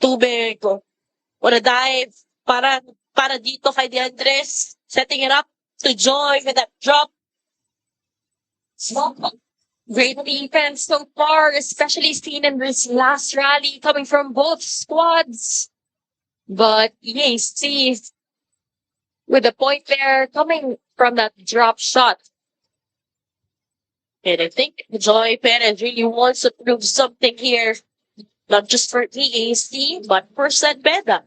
Tubig. On a dive. Para dito kay DeAndres. Setting it up to Joy with that drop. Great defense so far, especially seen in this last rally coming from both squads. But EAC with a point there coming from that drop shot. And I think Joy Perez really wants to prove something here, not just for EAC, but for San Beda.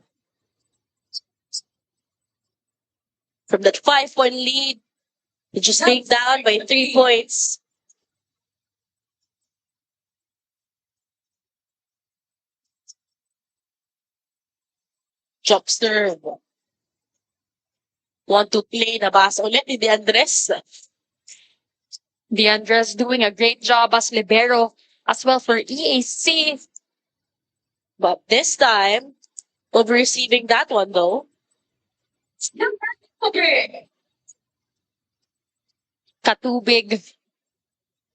From that 5-point lead, they just being down by 3 points. Jobster. Want to play, nabasa ulit ni DeAndres. DeAndres doing a great job as libero as well for EAC. But this time, over receiving that one though. Katubig.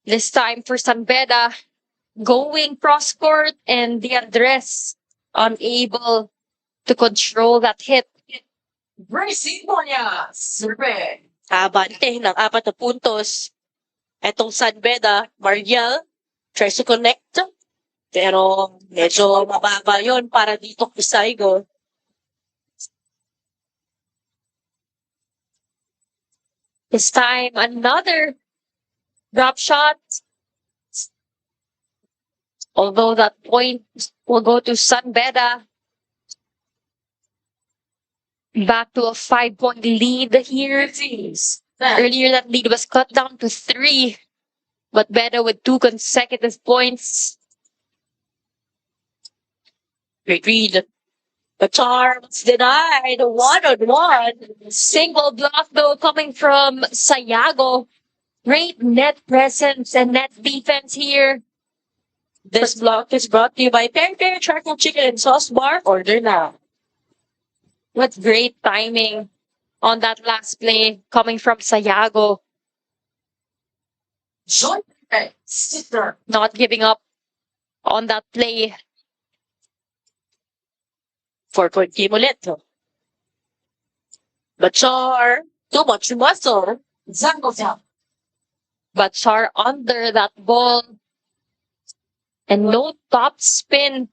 This time for San Beda. Going cross court and DeAndres unable to control that hit. Preseason niya. Survey. Abante ng 4 na puntos. Etong San Beda, Mariel tries to connect. Pero medyo mababa yon para dito kay Saigo. This time, another drop shot. Although that point will go to San Beda. Back to a 5-point lead here. Earlier, that lead was cut down to 3. But Beda with 2 consecutive points. Great read. The charms denied. 1-on-1. Single block, though, coming from Sayago. Great net presence and net defense here. This block is brought to you by Peri Peri Charcoal Chicken and Sauce Bar. Order now. What great timing on that last play coming from Sayago. Not giving up on that play. 4-point game ulit. Bachar, too much muscle. Bachar under that ball. And no top spin.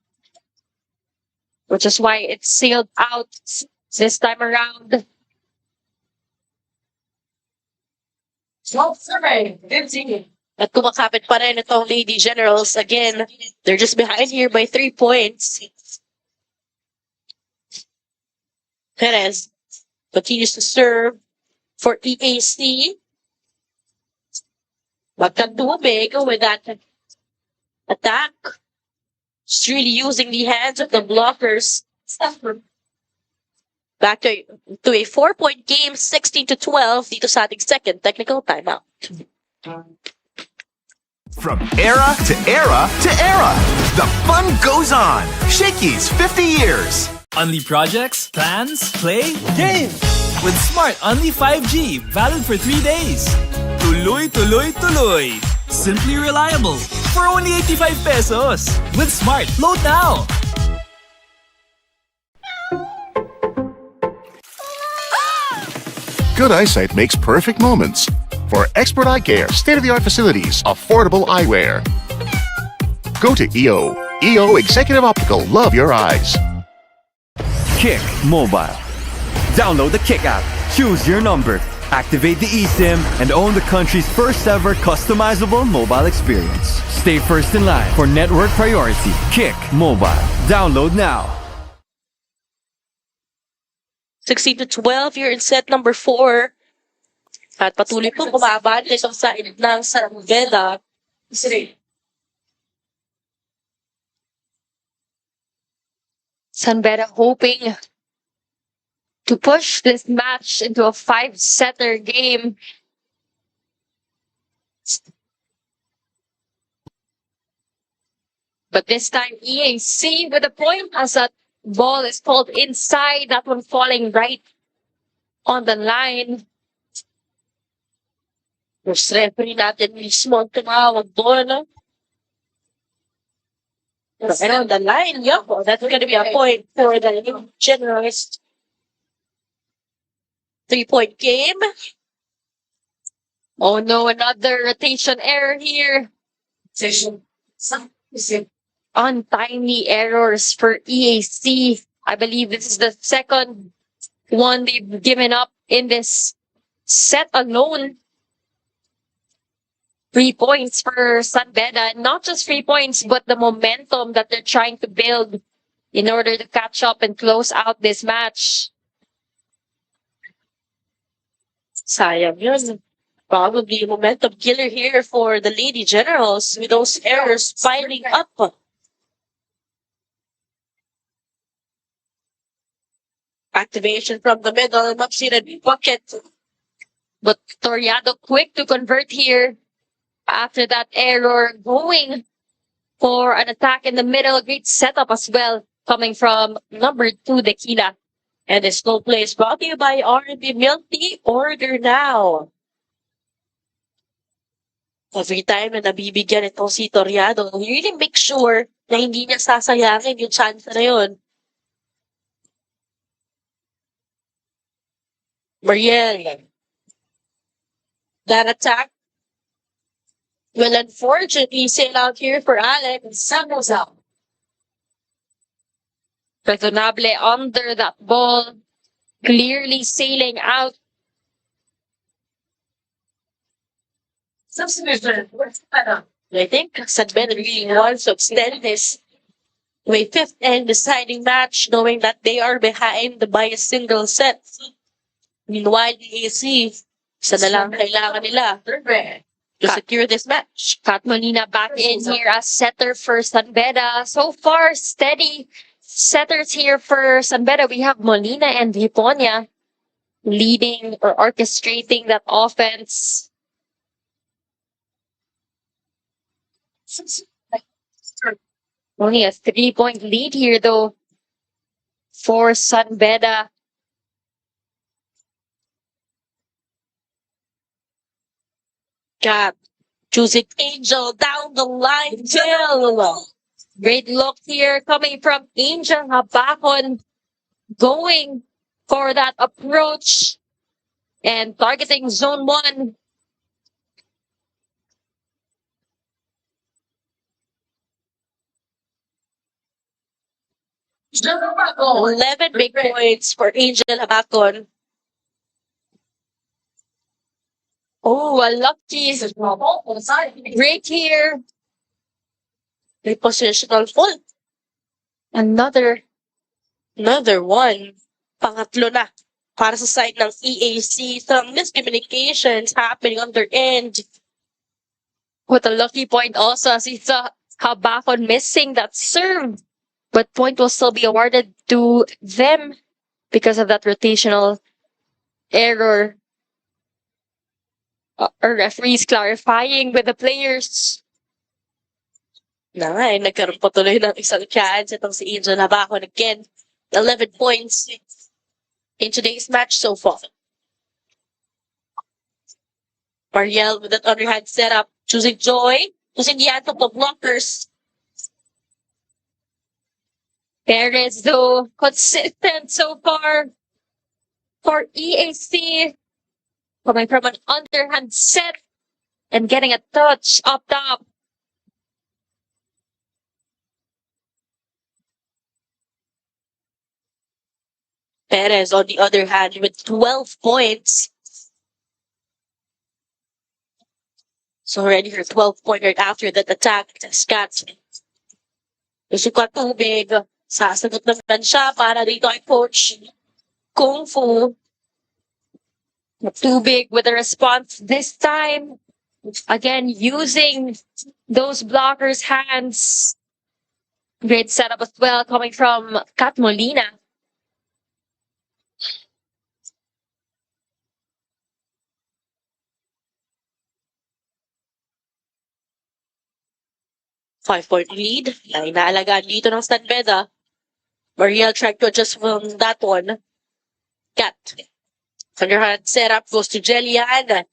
Which is why it sailed out this time around. At kumakapit pa rin itong Lady Generals. Again, they're just behind here by 3 points. Perez continues to serve for EAC. Magkatubig with that attack. Just really using the hands of the blockers. Back to a 4-point game, 16-12 dito sa ating second technical timeout. From era to era to era, the fun goes on. Shakey's 50 years. Unli projects, plans, play, game! With Smart Unli 5G, valid for 3 days. Tuloy, tuloy, tuloy. Simply reliable. For only 85 pesos. With Smart, load now. Good eyesight makes perfect moments. For expert eye care, state-of-the-art facilities, affordable eyewear. Go to EO. EO Executive Optical. Love your eyes. Kick Mobile. Download the Kick app, choose your number, activate the eSIM, and own the country's first ever customizable mobile experience. Stay first in line for network priority. Kick Mobile. Download now. 16-12 here in set number 4. At patuloy po bumabante sa side ng San Beda. San Beda hoping to push this match into a 5-setter game. But this time EAC with a point as that ball is called inside, that one falling right on the line. Yung referee natin mismo ang tumawag doon. And on the line, yep, that's going to be a point for the generalist 3-point game. Oh no, another rotation error here. Untimely errors for EAC. I believe this is the second one they've given up in this set alone. 3 points for San Beda. Not just 3 points, but the momentum that they're trying to build in order to catch up and close out this match. Sayang yun. Probably a momentum killer here for the Lady Generals with those errors piling up. Activation from the middle, Mapsina bucket. But Toriado quick to convert here. After that error, going for an attack in the middle. Great setup as well, coming from number 2, Tequila. And this slow play is brought to you by R&B Milk Tea. Order now. Every time na nabibigyan itong si Toriado, you really make sure na hindi niya sasayangin yung chance na yun. Mariel. That attack will unfortunately sail out here for Alex. Sun goes out. Reasonable under that ball. Clearly sailing out. Substitution. I think San Beda really wants to extend this to a 5th and deciding match, knowing that they are behind by a single set. Meanwhile, the EAC, isa na lang kailangan nila to secure this match. Kat Molina back in here as setter for San Beda. So far, steady setters here for San Beda. We have Molina and Viponia leading or orchestrating that offense. Only a 3-point lead here, though, for San Beda. Got choosing Angel down the line till. Great look here coming from Angel Habakon, going for that approach and targeting zone 1. Oh, 11 big points for Angel Habakon. Oh, a lucky break here. Repositional fault. Another one. Pangatlo na para sa side ng EAC. Some miscommunications happening on their end. With a lucky point also, as it's Habakon missing that serve. But point will still be awarded to them because of that rotational error. Our referees clarifying with the players. Na nga, nagkaroon pa tuloy ng isang chance itong si Angel Habakon again. 11 points in today's match so far. Mariel with that underhand setup, choosing Joy, choosing Yanto for blockers. Perez, though, consistent so far for EAC. Coming from an underhand set and getting a touch up top. Perez, on the other hand, with 12 points. So already her 12-point right after that attack. Scat. Gusto ko tubig. Sasagot naman siya para dito ay Coach Kung Fu. Tubig with a response this time. Again, using those blockers' hands. Great setup as well coming from Kat Molina. Five-point lead na inaalagaan dito ng San Beda. Mariel tried to adjust from that one. Kat. Underhand setup goes to Jelian.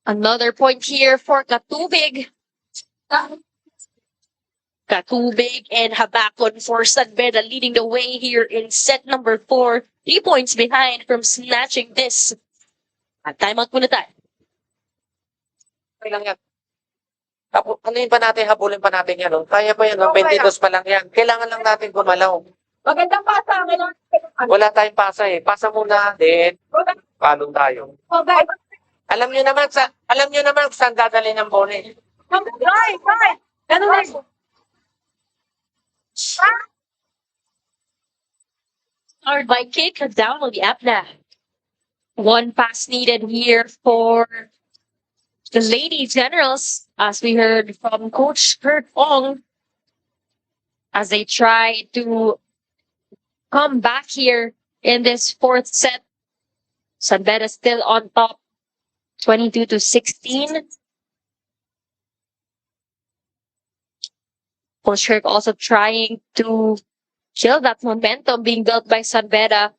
Another point here for Katubig. Katubig and Habakon for San Beda leading the way here in set number 4. 3 points behind from snatching this. At timeout muna tayo. Okay lang yan. Anuin pa natin, habulin pa natin yan. Oh. Kaya pa yan, 22 pa lang yan. Kailangan lang natin gumalaw. Magandang pasa. Wala tayong pasa eh. Pasa muna, then palong tayo. Alam nyo naman saan dadali ng bola eh. Right. Ganun lang. Powered by Kick, download the app now. One pass needed here for the Lady Generals, as we heard from Coach Kurt Ong, as they try to come back here in this 4th set. San Beda still on top, 22-16. Coach Kirk also trying to kill that momentum being built by San Beda.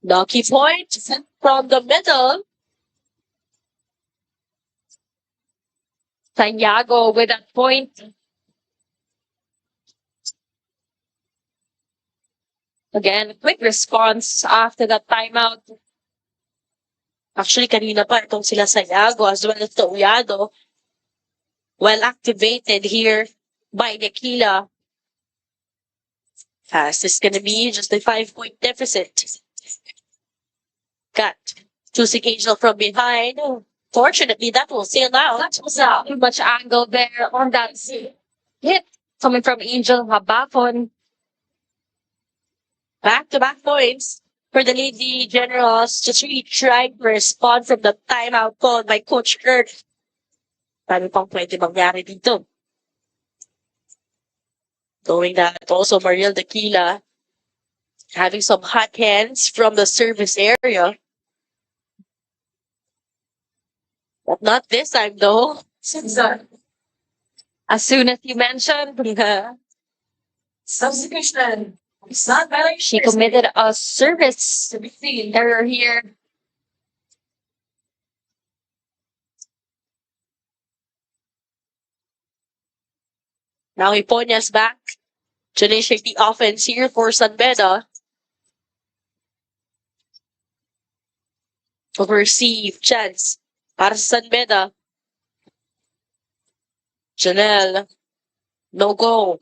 Lucky point from the middle. Santiago with that point. Again, quick response after that timeout. Actually, kanina pa itong sila Santiago as well as Uyado. Well activated here by Tequila. Fast is going to be just a 5-point deficit. Got choosing Angel from behind. Fortunately, that will sail out. Too much angle there on that hit coming from Angel Habakon. Back-to-back points for the Lady Generals. Just really trying to respond from the timeout called by Coach Kurt. Paano pang pwede mangyari dito? Knowing that also Mariel Tequila having some hot hands from the service area. But not this time though. As soon as you mentioned, Substitution. It's not better. she committed a service error here. Now Iponia's back to initiate the offense here for San Beda. Receive chance para sa San Beda. Janelle. No go.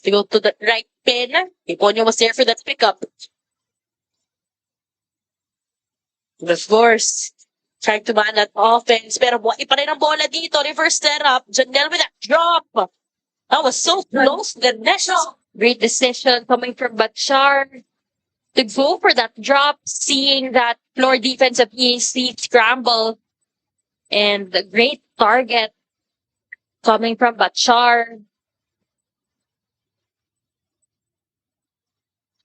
They go to the right pin. Iponia was there for that pickup. Of course, trying to man that offense. Pero buhay pa rin ang bola dito. Reverse setup. Janelle with that drop. That was so close to the net. Great decision coming from Bachar to go for that drop, seeing that floor defense of EAC scramble. And the great target coming from Bachar.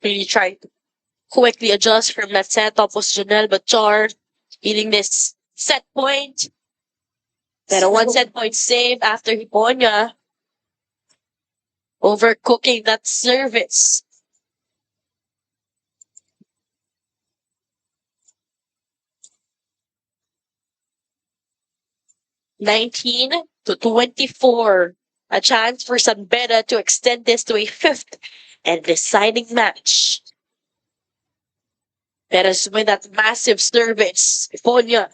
Really tried to quickly adjust from that setup was Janelle Bachar hitting this set point. Pero one set point save after Hiponia overcooking that service. (19-24). A chance for San Beda to extend this to a 5th and deciding match. Perez with that massive service. Iponia.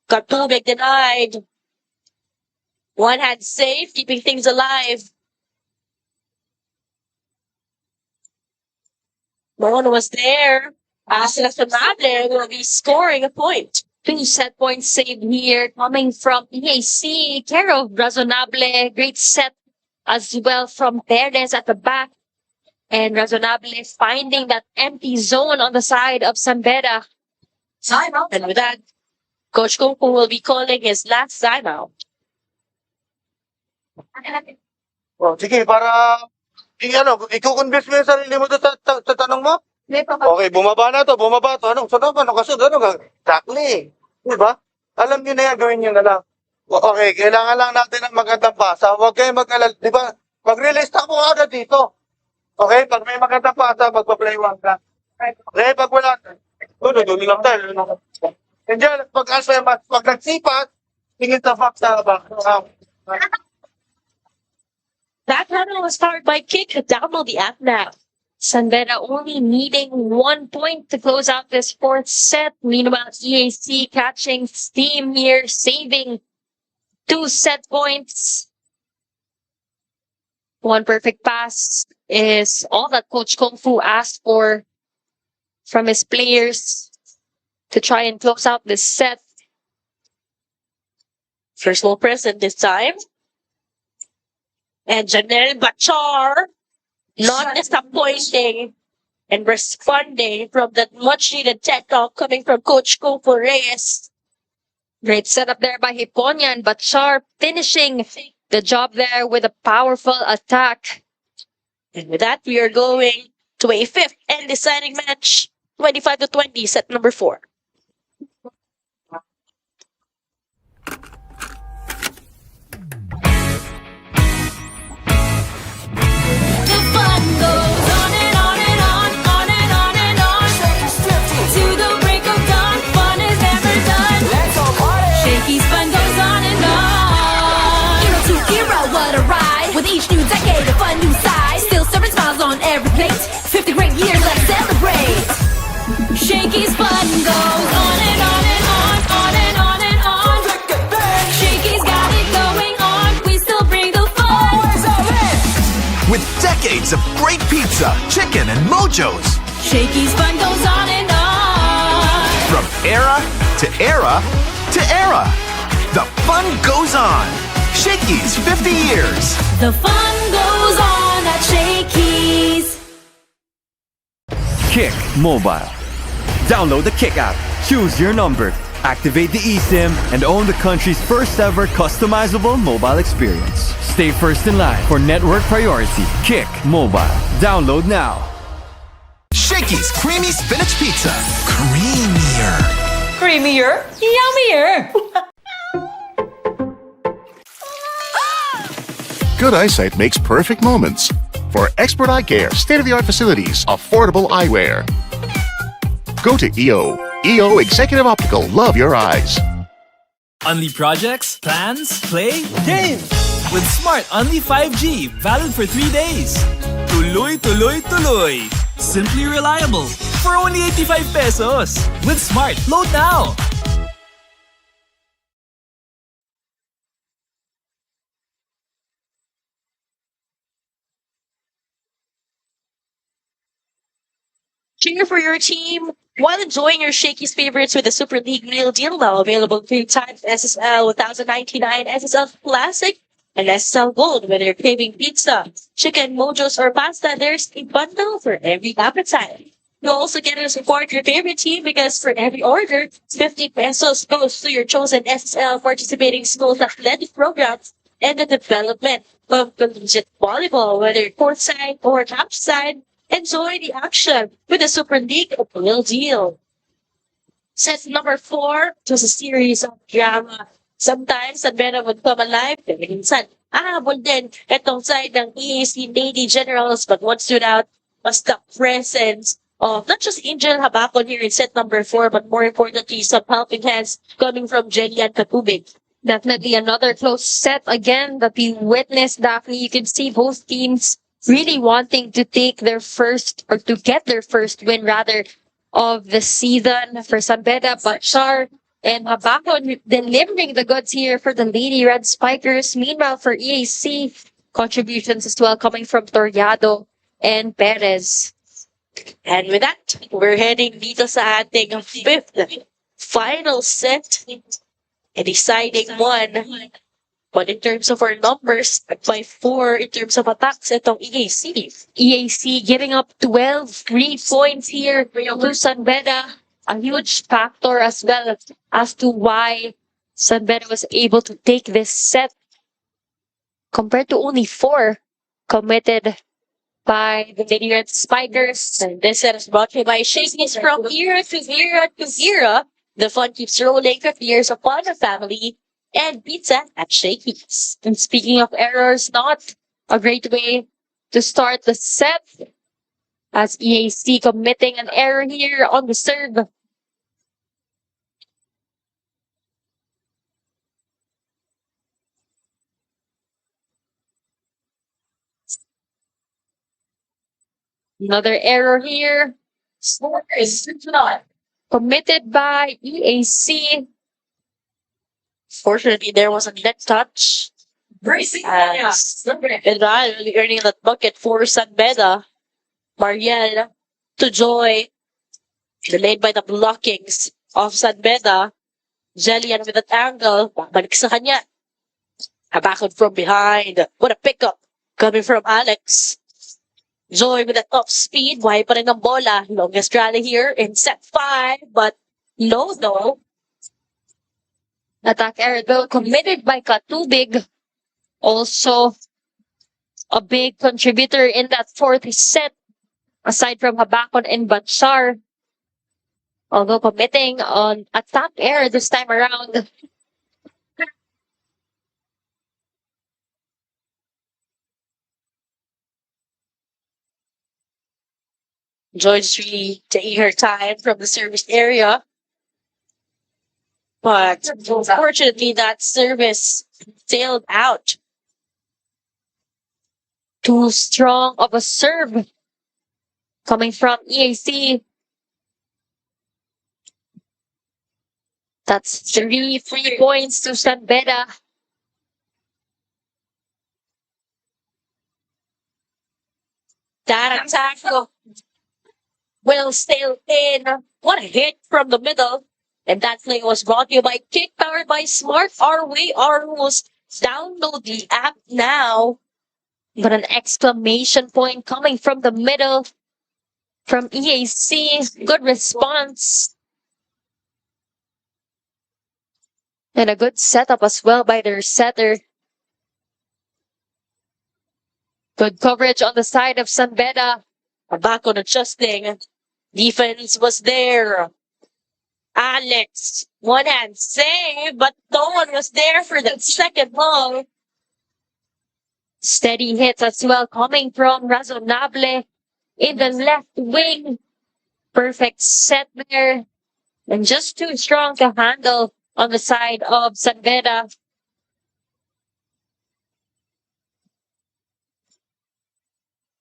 Katubig denied. One hand safe, keeping things alive. No one was there. Razonable will be scoring a point. 2 set points saved here coming from EAC. Care of Razonable. Great set as well from Perez at the back. And Razonable finding that empty zone on the side of San Beda. Timeout. And with that, Coach Kungkung will be calling his last timeout. Oh, sige, para i-convince mo yung sarili mo sa tanong mo. Okay, bumaba na to. Anong sunod? Anong kasunod? Exactly. Diba? Alam nyo na yan, gawin nyo na lang. Okay, kailangan lang natin ng magandang pasa. Huwag kayong mag-alala. Diba? Mag-release ako agad dito. Okay? Pag may magandang pasa, magpa-play one ka. Okay? Pag wala, doon lang tayo. And dyan, pag nagsipat, tingin sa fact sa back. That panel was powered by Kick. Download the app now. San Beda only needing 1 point to close out this fourth set. Meanwhile, EAC catching steam here, saving 2 set points. One perfect pass is all that Coach Kung Fu asked for from his players to try and close out this set. First ball present this time. And Janelle Bachar not disappointing and responding from that much needed tech talk coming from Coach Kung Fu Reyes. Great setup there by Hiponia and Bachar finishing the job there with a powerful attack. And with that, we are going to a fifth and deciding match, 25-20, set number 4. The fun goes on and on and on, on and on and on. To the break of dawn, fun is never done. Let's all party. Shakey's fun goes on and on. Hero to hero, what a ride. With each new decade, a fun new side. Still serving smiles on every plate. 50 great years, let's celebrate. Shakey's fun goes on and on and on, on and on and on. Shakey's got it going on. We still bring the fun. With decades of great pizza, chicken, and mojos. Shakey's fun goes on and on. From era to era to era. The fun goes on. Shakey's 50 years. The fun goes on at Shakey's. Kick Mobile. Download the Kick app, choose your number, activate the eSIM, and own the country's first ever customizable mobile experience. Stay first in line for network priority. Kick Mobile. Download now. Shakey's creamy spinach pizza. Creamier. Creamier, yummier. Good eyesight makes perfect moments. For expert eye care, state-of-the-art facilities, affordable eyewear. Go to EO. EO Executive Optical. Love your eyes. Unli projects, plans, play, game! With Smart Unli 5G, valid for 3 days. Tuloy, tuloy, tuloy. Simply reliable. For only 85 pesos. With Smart, load now! Cheer for your team while enjoying your Shakey's favorites with the Super League Meal Deal now available 3 times SSL 1099, SSL Classic, and SSL Gold. Whether you're craving pizza, chicken, mojos, or pasta, there's a bundle for every appetite. You'll also get to support your favorite team because for every order, 50 pesos goes to your chosen SSL participating schools athletic programs and the development of collegiate volleyball, whether you're courtside or topside. Enjoy the action with the Super League Meal Deal. Set number 4 was a series of drama. Sometimes, San Beda would come alive, pero minsan, ahabol din itong side ng EAC Lady Generals, but what stood out was the presence of not just Angel Habacon here in set number 4, but more importantly, some helping hands coming from Jenny and Katubig. Definitely another close set again that we witnessed, Daphne. You can see both teams really wanting to take their first, or to get their first win rather, of the season for San Beda, Bachar and Habacon delivering the goods here for the Lady Red Spikers. Meanwhile, for EAC, contributions as well coming from Toriado and Perez. And with that, we're heading dito sa ating 5th final set, a deciding one. But in terms of our numbers, by 4 in terms of attacks, itong EAC. EAC giving up 12 free points here to San Beda. A huge factor as well as to why San Beda was able to take this set compared to only 4 committed by the Lady Red Spikers. And this set is brought to you by Shakey's. From era to era to era, the fun keeps rolling. 50 years upon a family. And pizza at Shakey's. And speaking of errors, not a great way to start the set as EAC committing an error here on the serve. Another error here. Score is 6-9. Committed by EAC. Fortunately, there was a net touch. Preseason. As Pedral really earning that bucket for San Beda. Mariel to Joy. Delayed by the blockings of San Beda. Jillian with that angle. Balik sa kanya. Habakon from behind. What a pickup coming from Alex. Joy with that top speed. Why pa rin ang bola. Longest rally here in set 5. But no though. Attack error though committed by Katubig. Also a big contributor in that fourth set. Aside from Habakon and Batshar. Although committing on attack error this time around. Joy's really taking her time from the service area. But unfortunately, that service sailed out. Too strong of a serve coming from EAC. That's 3 free points to San Beda. That attack will sail in. What a hit from the middle. And that play was brought to you by Kick, powered by Smart. Our way, our rules. Download the app now. But an exclamation point coming from the middle from EAC. Good response. And a good setup as well by their setter. Good coverage on the side of San Beda. Back on adjusting. Defense was there. Alex, one hand save, but no one was there for that second ball. Steady hits as well coming from Razonable in the left wing. Perfect set there. And just too strong to handle on the side of San Beda.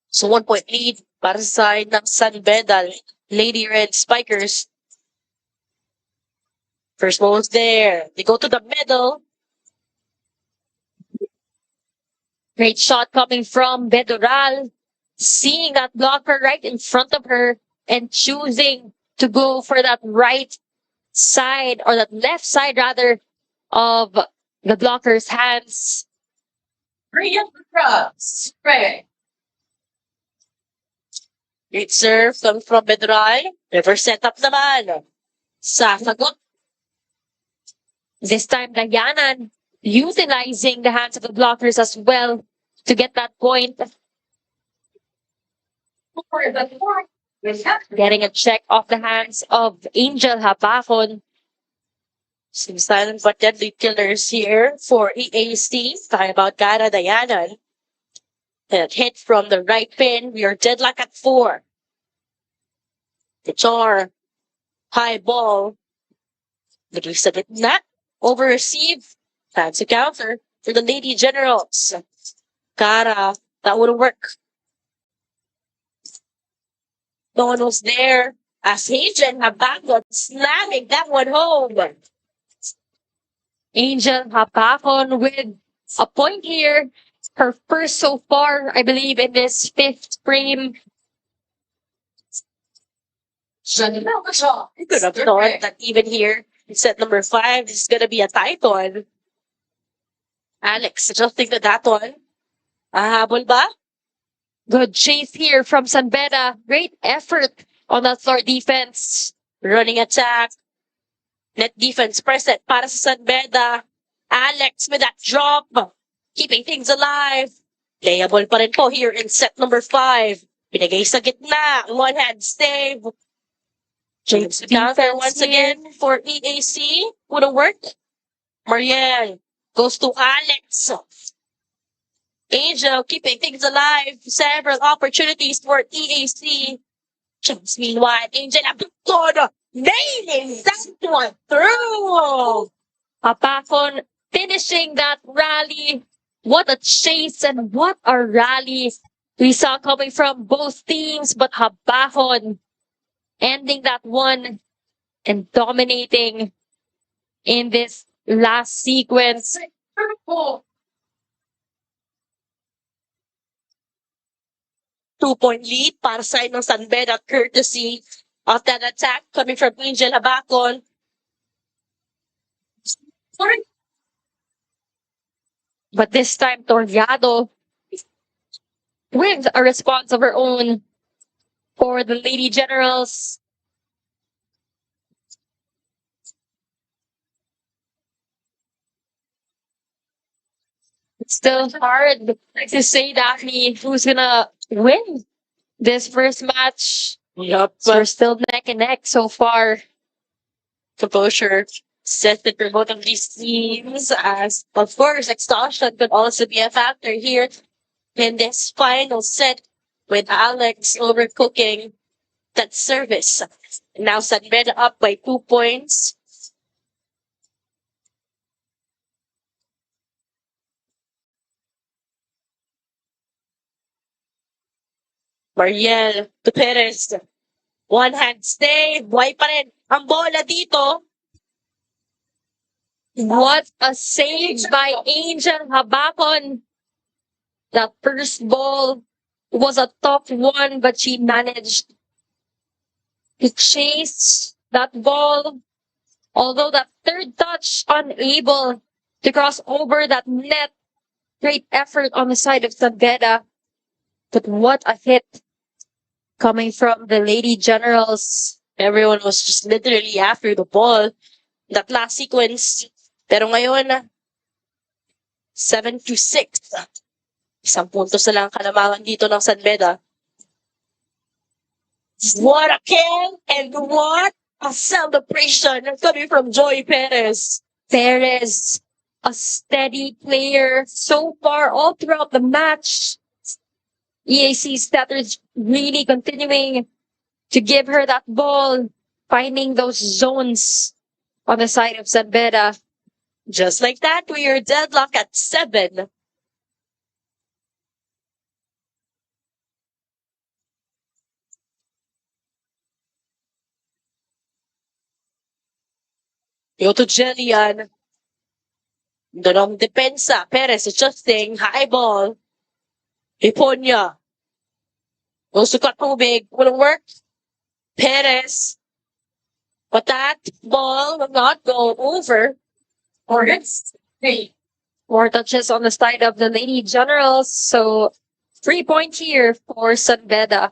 So 1 point lead para sa side ng San Beda. Lady Red Spikers. First ball is there. They go to the middle. Great shot coming from Bedoral. Seeing that blocker right in front of her and choosing to go for that right side or that left side rather of the blocker's hands. Great spray. Great serve coming from Bedoral. Reverse setup naman. Sasagot. This time, Dayanan utilizing the hands of the blockers as well to get that point. Getting a check off the hands of Angel Habakon. Some silent but deadly killers here for EAC. Talking about Cara Dayanan. That hit from the right pin. We are deadlock at 4. Guitar. High ball. Naglis a bit na. Over receive. Fancy counter for the Lady Generals. Cara, that wouldn't work. No one was there. As Hajan Habakon slamming that one home. Angel Habakon with a point here. Her first so far, I believe, in this 5th frame. You could have thought that even here, in set number 5, this is going to be a tight one. Alex, adjusting to that one. Habol ba? Good chase here from San Beda. Great effort on that floor defense. Running attack. Net defense present para sa San Beda. Alex with that drop. Keeping things alive. Playable pa rin po here in set number 5. Pinagay sa gitna. One hand save. James counter once again for EAC. Wouldn't work. Mariel goes to Alex. Angel keeping things alive. Several opportunities for EAC. Just meanwhile, Angel Abdul nailing that one through. Apakon finishing that rally. What a chase and what a rally we saw coming from both teams, but Habahon ending that one and dominating in this last sequence. 2-point lead para sa ng San Beda courtesy of that attack coming from Angel Habacon. But this time, Torriado with a response of her own for the Lady Generals. It's still hard to say, Daphne, who's gonna win this first match. Yup. So we're still neck and neck so far. Composure set that for both of these teams, as of course exhaustion could also be a factor here in this final set, with Alex overcooking that service. Now San Beda up by 2 points. Mariel to Perez. One hand stay. Buhay pa rin ang bola dito. What a save by Angel Habacon. That first ball was a tough one, but she managed to chase that ball. Although that third touch unable to cross over that net. Great effort on the side of San Beda. But what a hit coming from the Lady Generals. Everyone was just literally after the ball. That last sequence. Pero ngayon, 7-6. Isang puntos na lang kalamangan dito ng San Beda. What a kill and what a celebration coming from Joy Perez. Perez, a steady player so far all throughout the match. EAC starters really continuing to give her that ball, finding those zones on the side of San Beda. Just like that, we are deadlocked at 7. Yoto Jelian. Doon ang depensa. Perez adjusting. High ball. Iponya. Sukat tubig. Walang work. Perez. But that ball will not go over. Or it's 3. More touches on the side of the Lady Generals. So 3 points here for San Beda.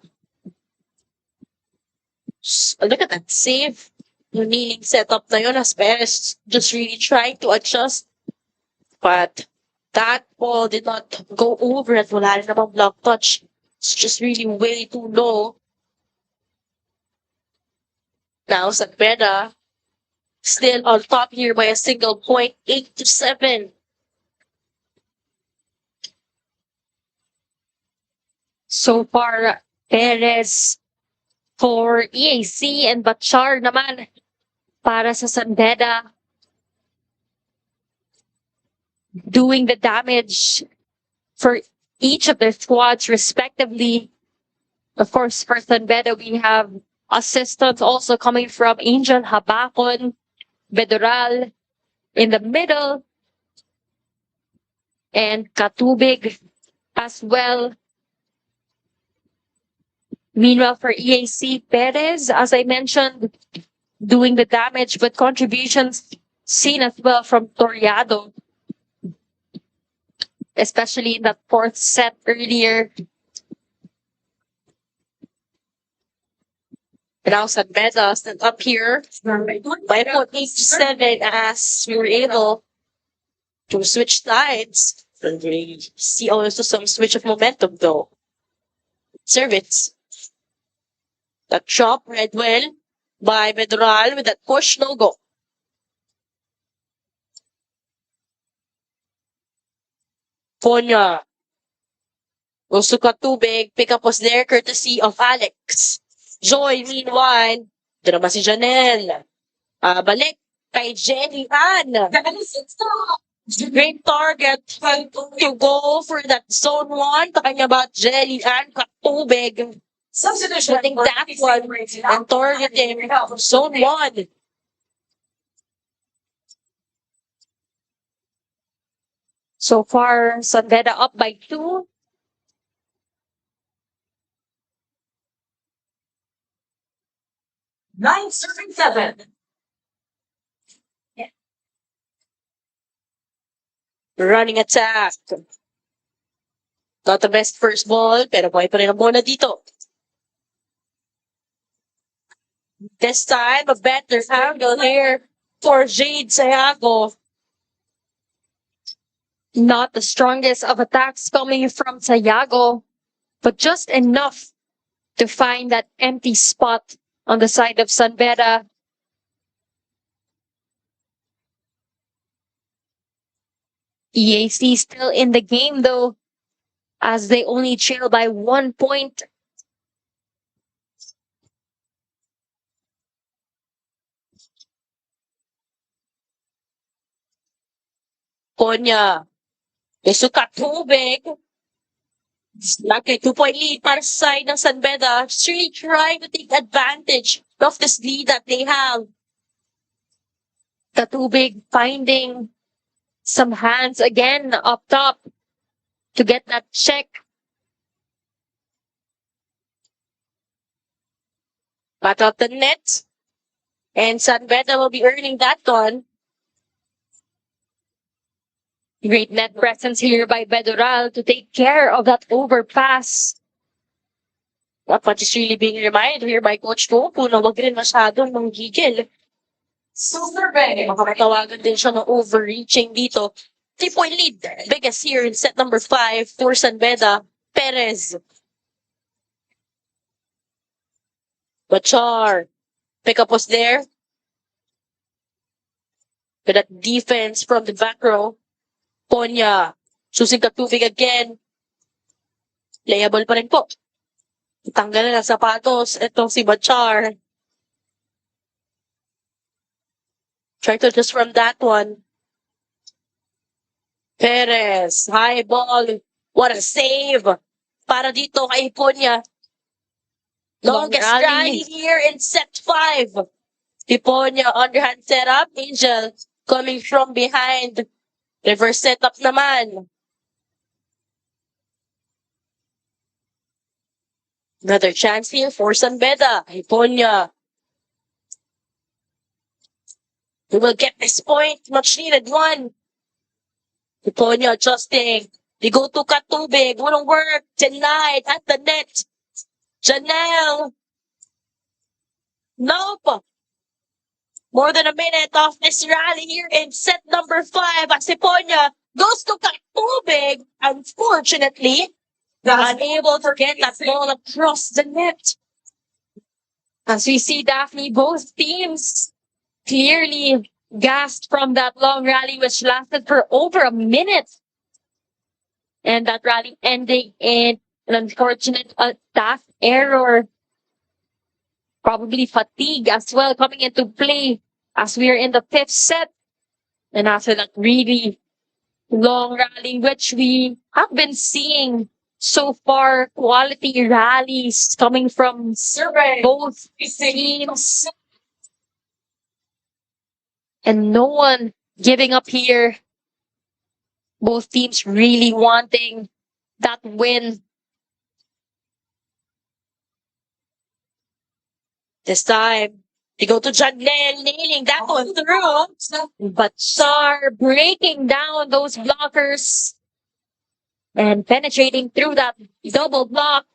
Look at that save. Yung kneeling setup na yun as Perez just really trying to adjust. But that ball did not go over at wala rin namang block touch. It's just really way too low. Now San Beda still on top here by a single point, 8-7. So far, Perez for EAC and Bachar naman para sa San Beda. Doing the damage for each of their squads respectively. Of course, for San Beda, we have assistance also coming from Angel Habacon, Bedoral in the middle, and Katubig as well. Meanwhile, for EAC, Perez, as I mentioned, doing the damage, but contributions seen as well from Torriado, especially in that fourth set earlier. And now San Beda stand up here by 8-7 as we were able to switch sides. And we see also some switch of momentum though. Service. That chop read well by Bedral with that push, no go. Ponya. Gusto ka tubig. Pick up was there courtesy of Alex. Joy, meanwhile. Ito naman si Janelle. Balik kay Jenny Ann. Great target to go for that zone 1. Kanya ba Jelly Ann katubig. Putting that one and targeting zone 1. So far, San Beda up by 2. Nine serving 7. Running attack. Not the best first ball, pero buhay pa rin ang bola dito. This time, a better angle here for Jade Sayago. Not the strongest of attacks coming from Sayago, but just enough to find that empty spot on the side of San Beda. EAC still in the game though, as they only trail by 1 point. Konya, sukat tubig. Laki 2-point lead para sa side ng San Beda. Really trying to take advantage of this lead that they have. Katubig finding some hands again up top to get that check. Back up the net. And San Beda will be earning that one. Great net presence here by Bedoral to take care of that overpass. That much is really being reminded here by Coach Topo na wag rin masyadong manggigil. Super big. Makatawagan din siya ng overreaching dito. 3-point lead. Biggest here in set number 5 for San Beda. Perez. Bachar. Pickup was there. But that defense from the back row. Ponya. Choosing Katubig again. Playable pa rin po. Tanggal na ng sapatos. Itong si Bachar. Try to just from that one. Perez. High ball. What a save. Para dito kay Ponya. Longest rally here in set 5. Ponya underhand setup. Angel coming from behind. Reverse setup naman. Another chance here for San Beda. Ponya. We will get this point. Much needed one. Ponya adjusting. They go to Katubig. Wouldn't work. Denied at the net. Janelle. Nope. More than a minute of this rally here in set number 5. As Ponya goes to Katubig. Unfortunately, unable to get that ball across the net. As we see, Daphne, both teams clearly gassed from that long rally, which lasted for over a minute. And that rally ending in an unfortunate task error. Probably fatigue as well coming into play as we are in the 5th set. And after that really long rally, which we have been seeing so far, quality rallies coming from both teams. And no one giving up here. Both teams really wanting that win. This time, they go to Janelle, nailing that one through. But Sar breaking down those blockers and penetrating through that double block.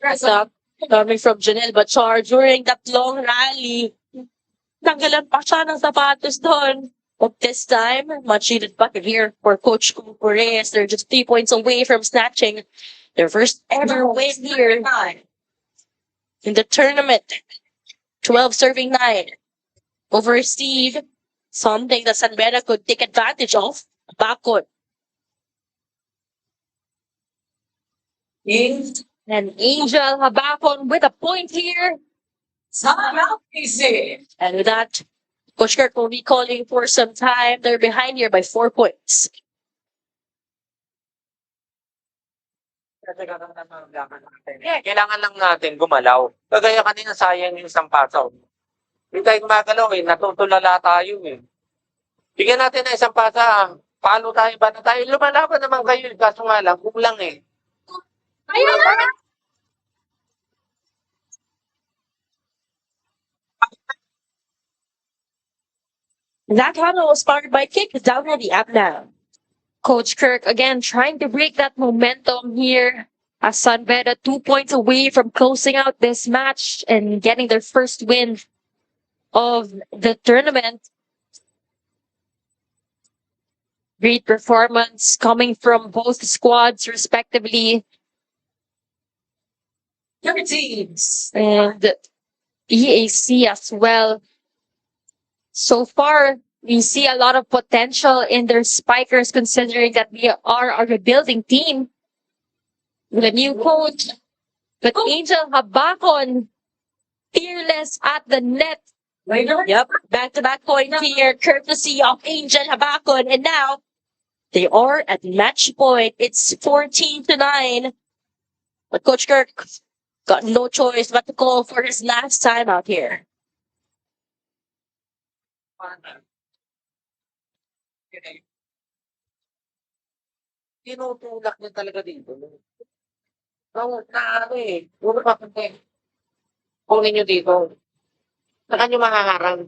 Press up coming from Janelle Bachar during that long rally. Tanggalan pa siya ng sapatos doon. But this time, much needed bucket here for Coach Reyes. They're just 3 points away from snatching their first ever win here in the tournament. 12 serving 9 over Steve. Something that San Beda could take advantage of. Backcourt. And Angel Habakon with a point here. Easy. And with that, Coach Kirk will be calling for some time. They're behind here by 4 points. Yeah, kailangan lang natin gumalaw. Kagaya kanina sayang yung isang pasaw. Hindi tayo gumagalaw eh, natutulala tayo eh. Bigyan natin ng isang pasa, paano tayo, ba na tayo? Lumalaban naman kayo, kaso nga lang, kulang eh. That huddle was powered by Kick. Download the app now. Coach Kirk again trying to break that momentum here. As San Beda 2 points away from closing out this match and getting their first win of the tournament. Great performance coming from both squads respectively. Your teams. And EAC as well. So far, we see a lot of potential in their spikers considering that we are a rebuilding team with a new coach. But Angel Habakon, fearless at the net. Yep, back-to-back point here, courtesy of Angel Habakon. And now, they are at match point. It's 14-9. But Coach Kirk got no choice but to call for his last time out here. Tinutulak niya talaga dito. Ano eh, puro papunti. Kunin nyo dito. Saka nyo mahaharang.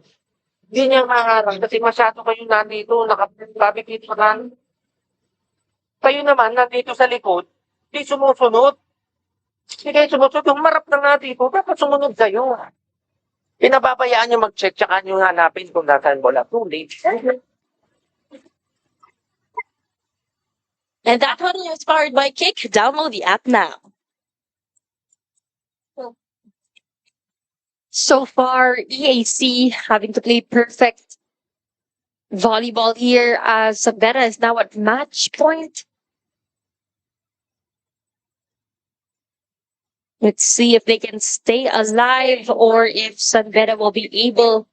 Hindi niya mahaharang kasi masyado kayo nandito, nakababik dito sa kanan. Kayo naman, nandito sa likod, di sumusunod. Hindi kayo sumusunod, humarap na nga dito, dapat sumunod sa'yo. Pinababayaan nyo mag-check, tsaka nyo hanapin kung nasaan bola. Too late. And that one is powered by Kick. Download the app now. So far, EAC having to play perfect volleyball here as San Beda is now at match point. Let's see if they can stay alive or if San Beda will be able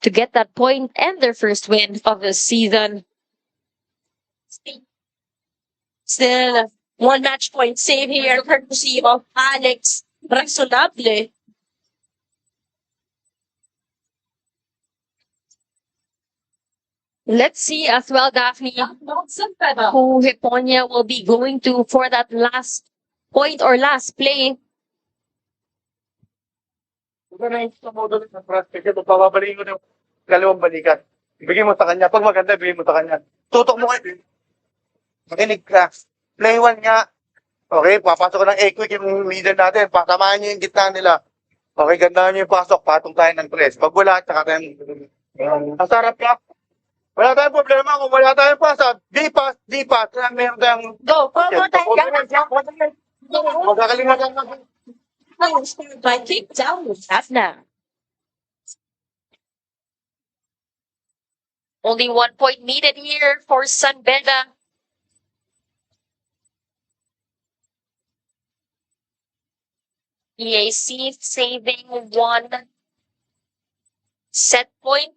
to get that point and their first win of the season. Still, one match point save here, courtesy of Alex Razonable. Let's see as well, Daphne, who Hiponia will be going to for that last point or last play. Kung na yung model ng prospect, ito, pababalikin ko ng dalawang balikan. Ibigay mo sa kanya. Pag maganda, ibigay mo sa kanya. Tutok mo kayo. Makinig ka. Play one nga. Okay, papasok ko ng A-quick yung leader natin. Pasamahan nyo yung gitna nila. Okay, gandahan nyo yung pasok. Patong tayo ng press. Pag wala, tsaka tayo. Ang sarap ka. Wala tayong problema kung wala tayong pasa. Di pass. Kaya meron tayong... Go, go tayo. Magkakalimutan na. By Kick, download that now. Only 1 point needed here for San Beda. EAC saving 1 set point.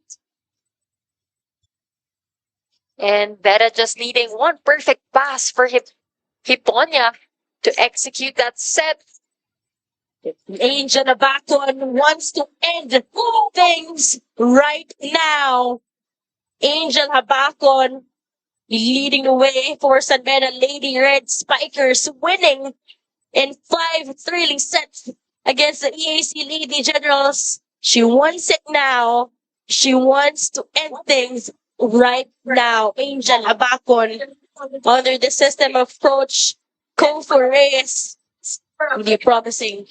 And Beda just needing 1 perfect pass for Hiponia to execute that set. Angel Habakon wants to end things right now. Angel Habakon leading the way for San Beda Lady Red Spikers, winning in 5 thrilling sets against the EAC Lady Generals. She wants it now. She wants to end things right now. Angel Habakon under the system approach. Kofu Reyes, really promising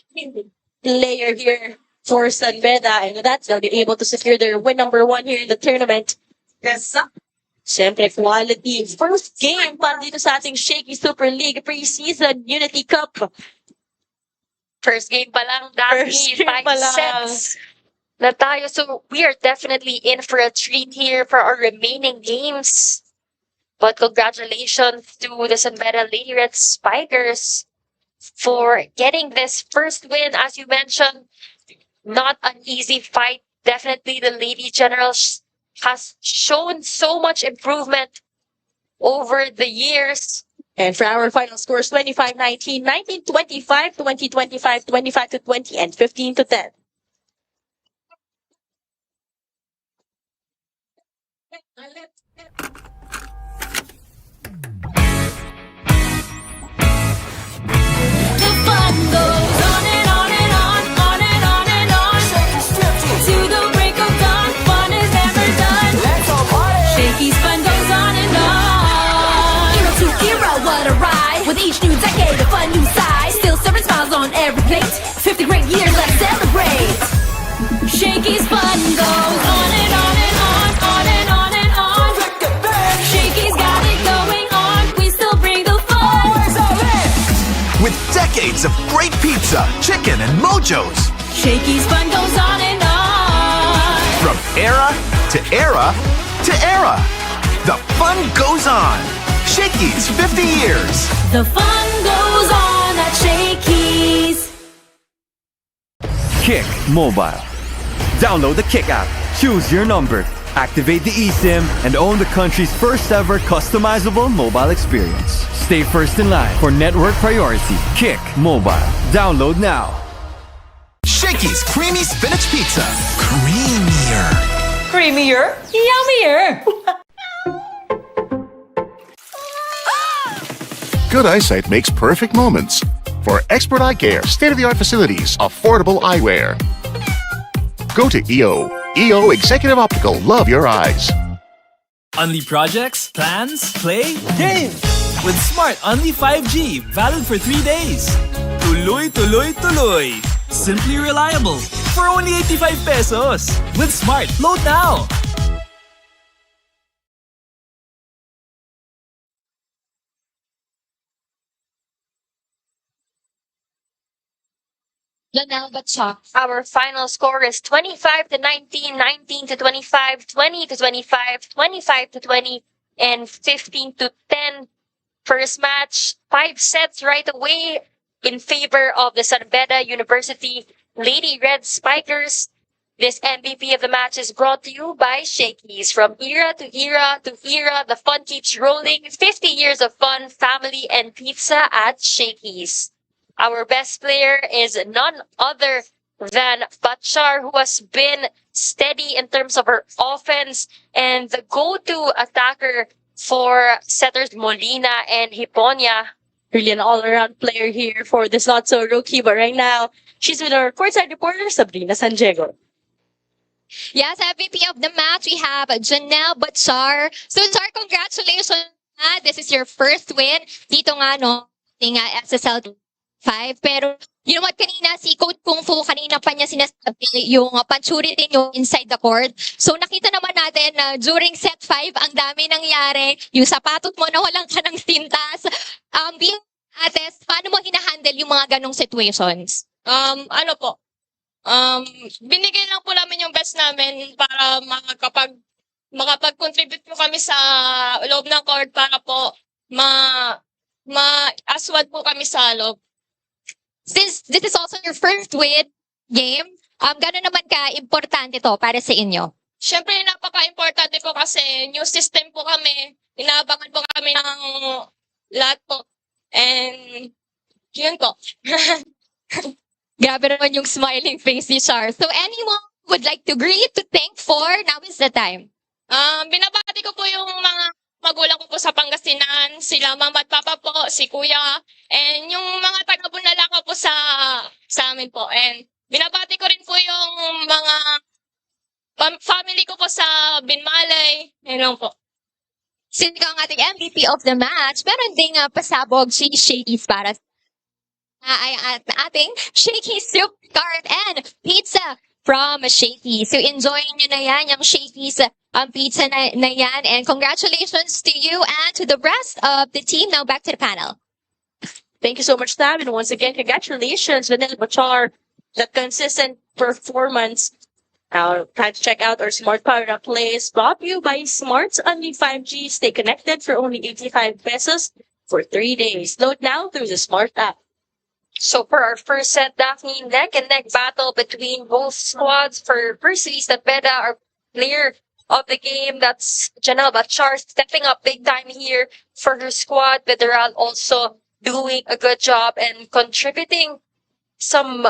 player here for San Beda. And with that, they'll be able to secure their win number 1 here in the tournament. Yes, Siyempre, quality. First game para dito sa ating Shakey Super League Preseason Unity Cup. First game pa lang, Daphne. 5 sets na tayo. So, we are definitely in for a treat here for our remaining games. But congratulations to the San Beda Lady Red Spikers for getting this first win. As you mentioned, not an easy fight. Definitely the Lady Generals has shown so much improvement over the years. And for our final scores, 25-19, 19-25, 20-25, 25-20, and 15-10. The fun goes on and on and on, on and on and on. To the break of dawn, fun is never done. Let's all party. Shakey's fun goes on and on. Era to era, what a ride. With each new decade, a fun new side. Still serving smiles on every plate. 50 great years, let's celebrate. Shakey's fun goes on and on and on, on and on and on. Shakey's got it going on. We still bring the fun. With decades of great pizza, chicken, and mojos. Shakey's fun goes on and on. From era to era to era. The fun goes on. Shakey's 50 years. The fun goes on at Shakey's. Kick Mobile. Download the Kick app, choose your number, activate the eSIM, and own the country's first ever customizable mobile experience. Stay first in line for network priority. Kick Mobile. Download now. Shakey's Creamy Spinach Pizza. Creamier. Creamier, yummier. Good eyesight makes perfect moments. For expert eye care, state-of-the-art facilities, affordable eyewear. Go to EO. EO Executive Optical. Love your eyes. Unli projects, plans, play, game! With Smart Unli 5G, valid for 3 days. Tuloy, tuloy, tuloy. Simply reliable. For only 85 pesos. With Smart, load now! Janelle Batchak. Our final score is 25-19, 19-25, 20-25, 25-20, and 15-10. First match, 5 sets right away in favor of the San Beda University Lady Red Spikers. This MVP of the match is brought to you by Shakey's. From era to era to era, the fun keeps rolling. 50 years of fun, family, and pizza at Shakey's. Our best player is none other than Batchar, who has been steady in terms of her offense and the go-to attacker for setters Molina and Hiponia. Really an all-around player here for this not-so-rookie, but right now, she's with our courtside reporter, Sabrina San Diego. Yes, MVP of the match, we have Janelle Batchar. So, Char, congratulations. This is your first win. Dito nga, no, nga SSL 5. Pero, you know what, kanina, si Coach Kung Fu, kanina pa niya sinasabi yung pansuri din yung inside the court. So, nakita naman natin na during set 5, ang dami nangyari. Yung sapatot mo na walang ka ng tintas. Being Ates, paano mo hinahandle yung mga ganong situations? Ano po, binigay lang po namin yung best namin para makapag-contribute po kami sa loob ng court para po ma-aswad po kami sa loob. Since this is also your first win game, gano'n naman ka-importante to para sa inyo? Siyempre, napaka-importante po kasi new system po kami. Inaabangan po kami ng lahat po. And, yun po. Grabe naman yung smiling face ni Char. So anyone would like to greet, to thank for, now is the time. Binabati ko po yung mga magulang ko po sa Pangasinan, sila mama at papa po, si kuya, and yung mga taga-Bunalaka po sa amin po. And binabati ko rin po yung mga family ko po sa Binmalay. Yun lang po. Since ikaw ang ating MVP of the match, meron ding pasabog si Shakey's para ay ating Shakey soup card and pizza from Shakey. So enjoy nyo na yan, yung Shakey's pizza na yan. And congratulations to you and to the rest of the team. Now back to the panel. Thank you so much, Tab. And once again, congratulations, Janelle Batchar. That consistent performance. Now, time to check out our Smart Power Up plays brought to you by Smart's Unli 5G. Stay connected for only 85 pesos for 3 days. Load now through the Smart app. So for our first set, Daphne, neck and neck battle between both squads. For Preseason, Beda, our player of the game, that's Janelle Bachar stepping up big time here for her squad. Federal also doing a good job and contributing some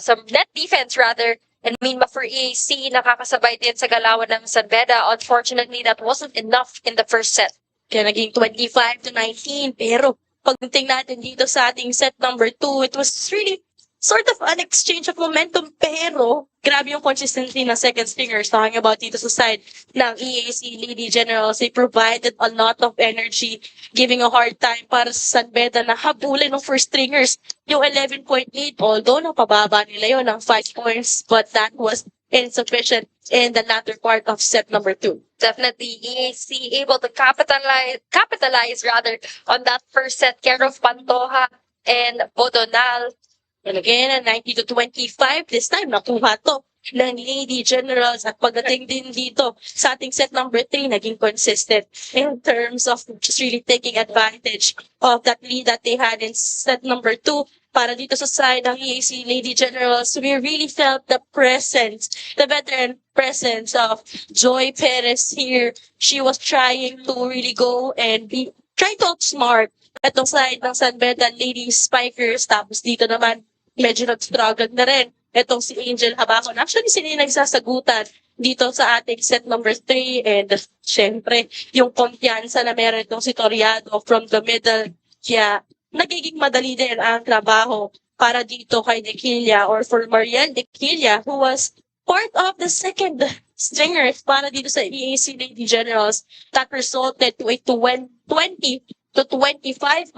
some net defense rather. And meanwhile for EAC, nakakasabay din sa galawan ng San Beda. Unfortunately, that wasn't enough in the first set. Kaya naging 25-19. Pero pagdating natin dito sa ating set number 2, it was really sort of an exchange of momentum. Pero grabe yung consistency ng second stringers. Talking about dito sa side ng EAC Lady Generals, they provided a lot of energy, giving a hard time para sa San Beda na habulin ng first stringers. Yung 11.8, although napababa nila yun ng 5 points, but that was insufficient in the latter part of set number 2. Definitely EAC able to capitalize rather on that first set. Care of Pantoja and Bodonal. And again, 90-25, this time nakuha to ng Lady Generals. At pagdating din dito sa ating set number 3, naging consistent in terms of just really taking advantage of that lead that they had in set number 2. Para dito sa side ng EAC Lady Generals, we really felt the presence, the veteran presence of Joy Perez here. She was trying to really go and try to outsmart itong side ng San Beda Lady Spikers. Tapos dito naman, medyo nag-struggle na rin itong si Angel Habacon. Actually, sila yung nagsasagutan dito sa ating set number 3. And syempre, yung kumpiyansa na meron itong si Toriado from the middle. Kaya nagiging madali din ang trabaho para dito kay Dequilla or for Mariel Dequilla, who was part of the second stringers para dito sa EAC Lady Generals. That resulted to a 20-25.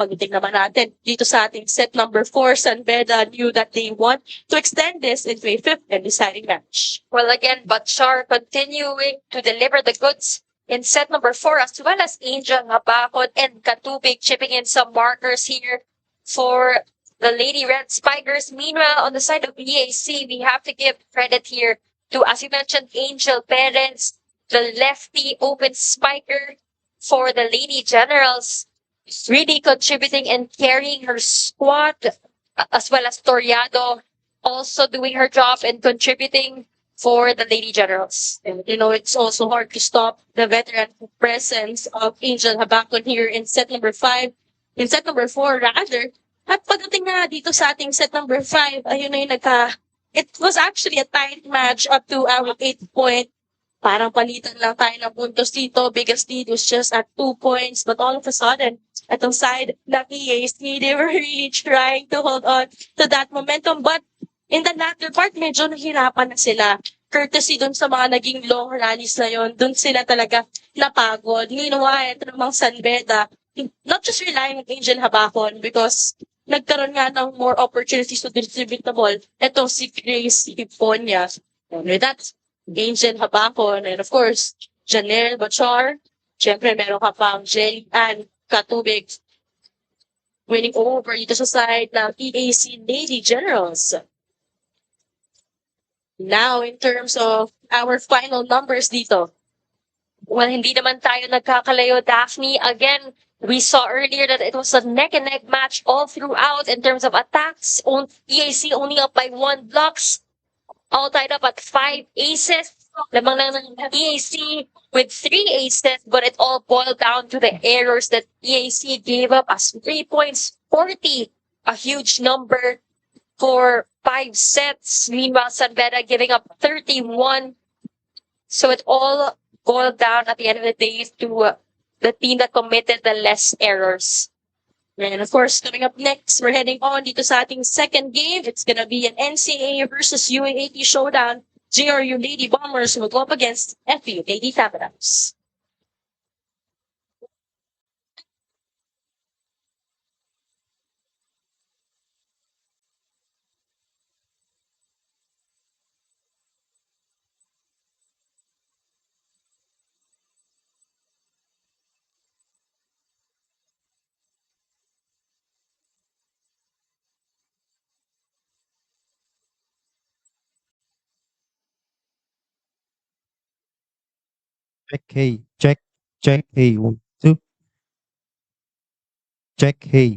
Pagdating naman natin dito sa ating set number 4, San Beda knew that they want to extend this into a 5th and deciding match. Well, again, Bachar continuing to deliver the goods in set number 4, as well as Angel Habacon and Katubig chipping in some markers here for the Lady Red Spikers. Meanwhile, on the side of EAC, we have to give credit here to, as you mentioned, Angel Perez, the lefty open spiker for the Lady Generals, really contributing and carrying her squad, as well as Toriado also doing her job and contributing for the Lady Generals. And, it's also hard to stop the veteran presence of Angel Habacon here in set number 5. In set number 4, rather. At pagdating na dito sa ating set number 5, ayun na yung it was actually a tight match up to our 8 point. Parang palitan lang tayo ng puntos dito. Biggest lead was just at 2 points. But all of a sudden, atong side ng EAC, they were really trying to hold on to that momentum. But in the latter part, medyo nahirapan na sila. Courtesy dun sa mga naging long rallies na yun, dun sila talaga napagod. Meanwhile, ito namang San Beda, not just relying on Angel Habacon because nagkaroon nga ng more opportunities to distribute the ball. Ito si Grace Hiponia. And with that, Angel Habacon, and of course, Janelle Bachar. Siyempre, meron ka pang Jelly and Katubig winning over dito sa side ng EAC Lady Generals. Now, in terms of our final numbers dito. Well, hindi naman tayo nagkakalayo, Daphne. Again, we saw earlier that it was a neck-and-neck match all throughout in terms of attacks. EAC only up by 1 blocks. All tied up at 5 aces. Lamang lang ng EAC with 3 aces, but it all boiled down to the errors that EAC gave up as 3 points, 40. A huge number for 5 sets. Meanwhile, San Beda giving up 31. So it all boiled down at the end of the day to the team that committed the less errors. And of course, coming up next, we're heading on dito sa ating second game. It's gonna be an NCAA versus UAAP showdown. GRU Lady Bombers will go up against FU Lady Tabernacles. Check, hey, check, hey, 1, 2. Check, hey.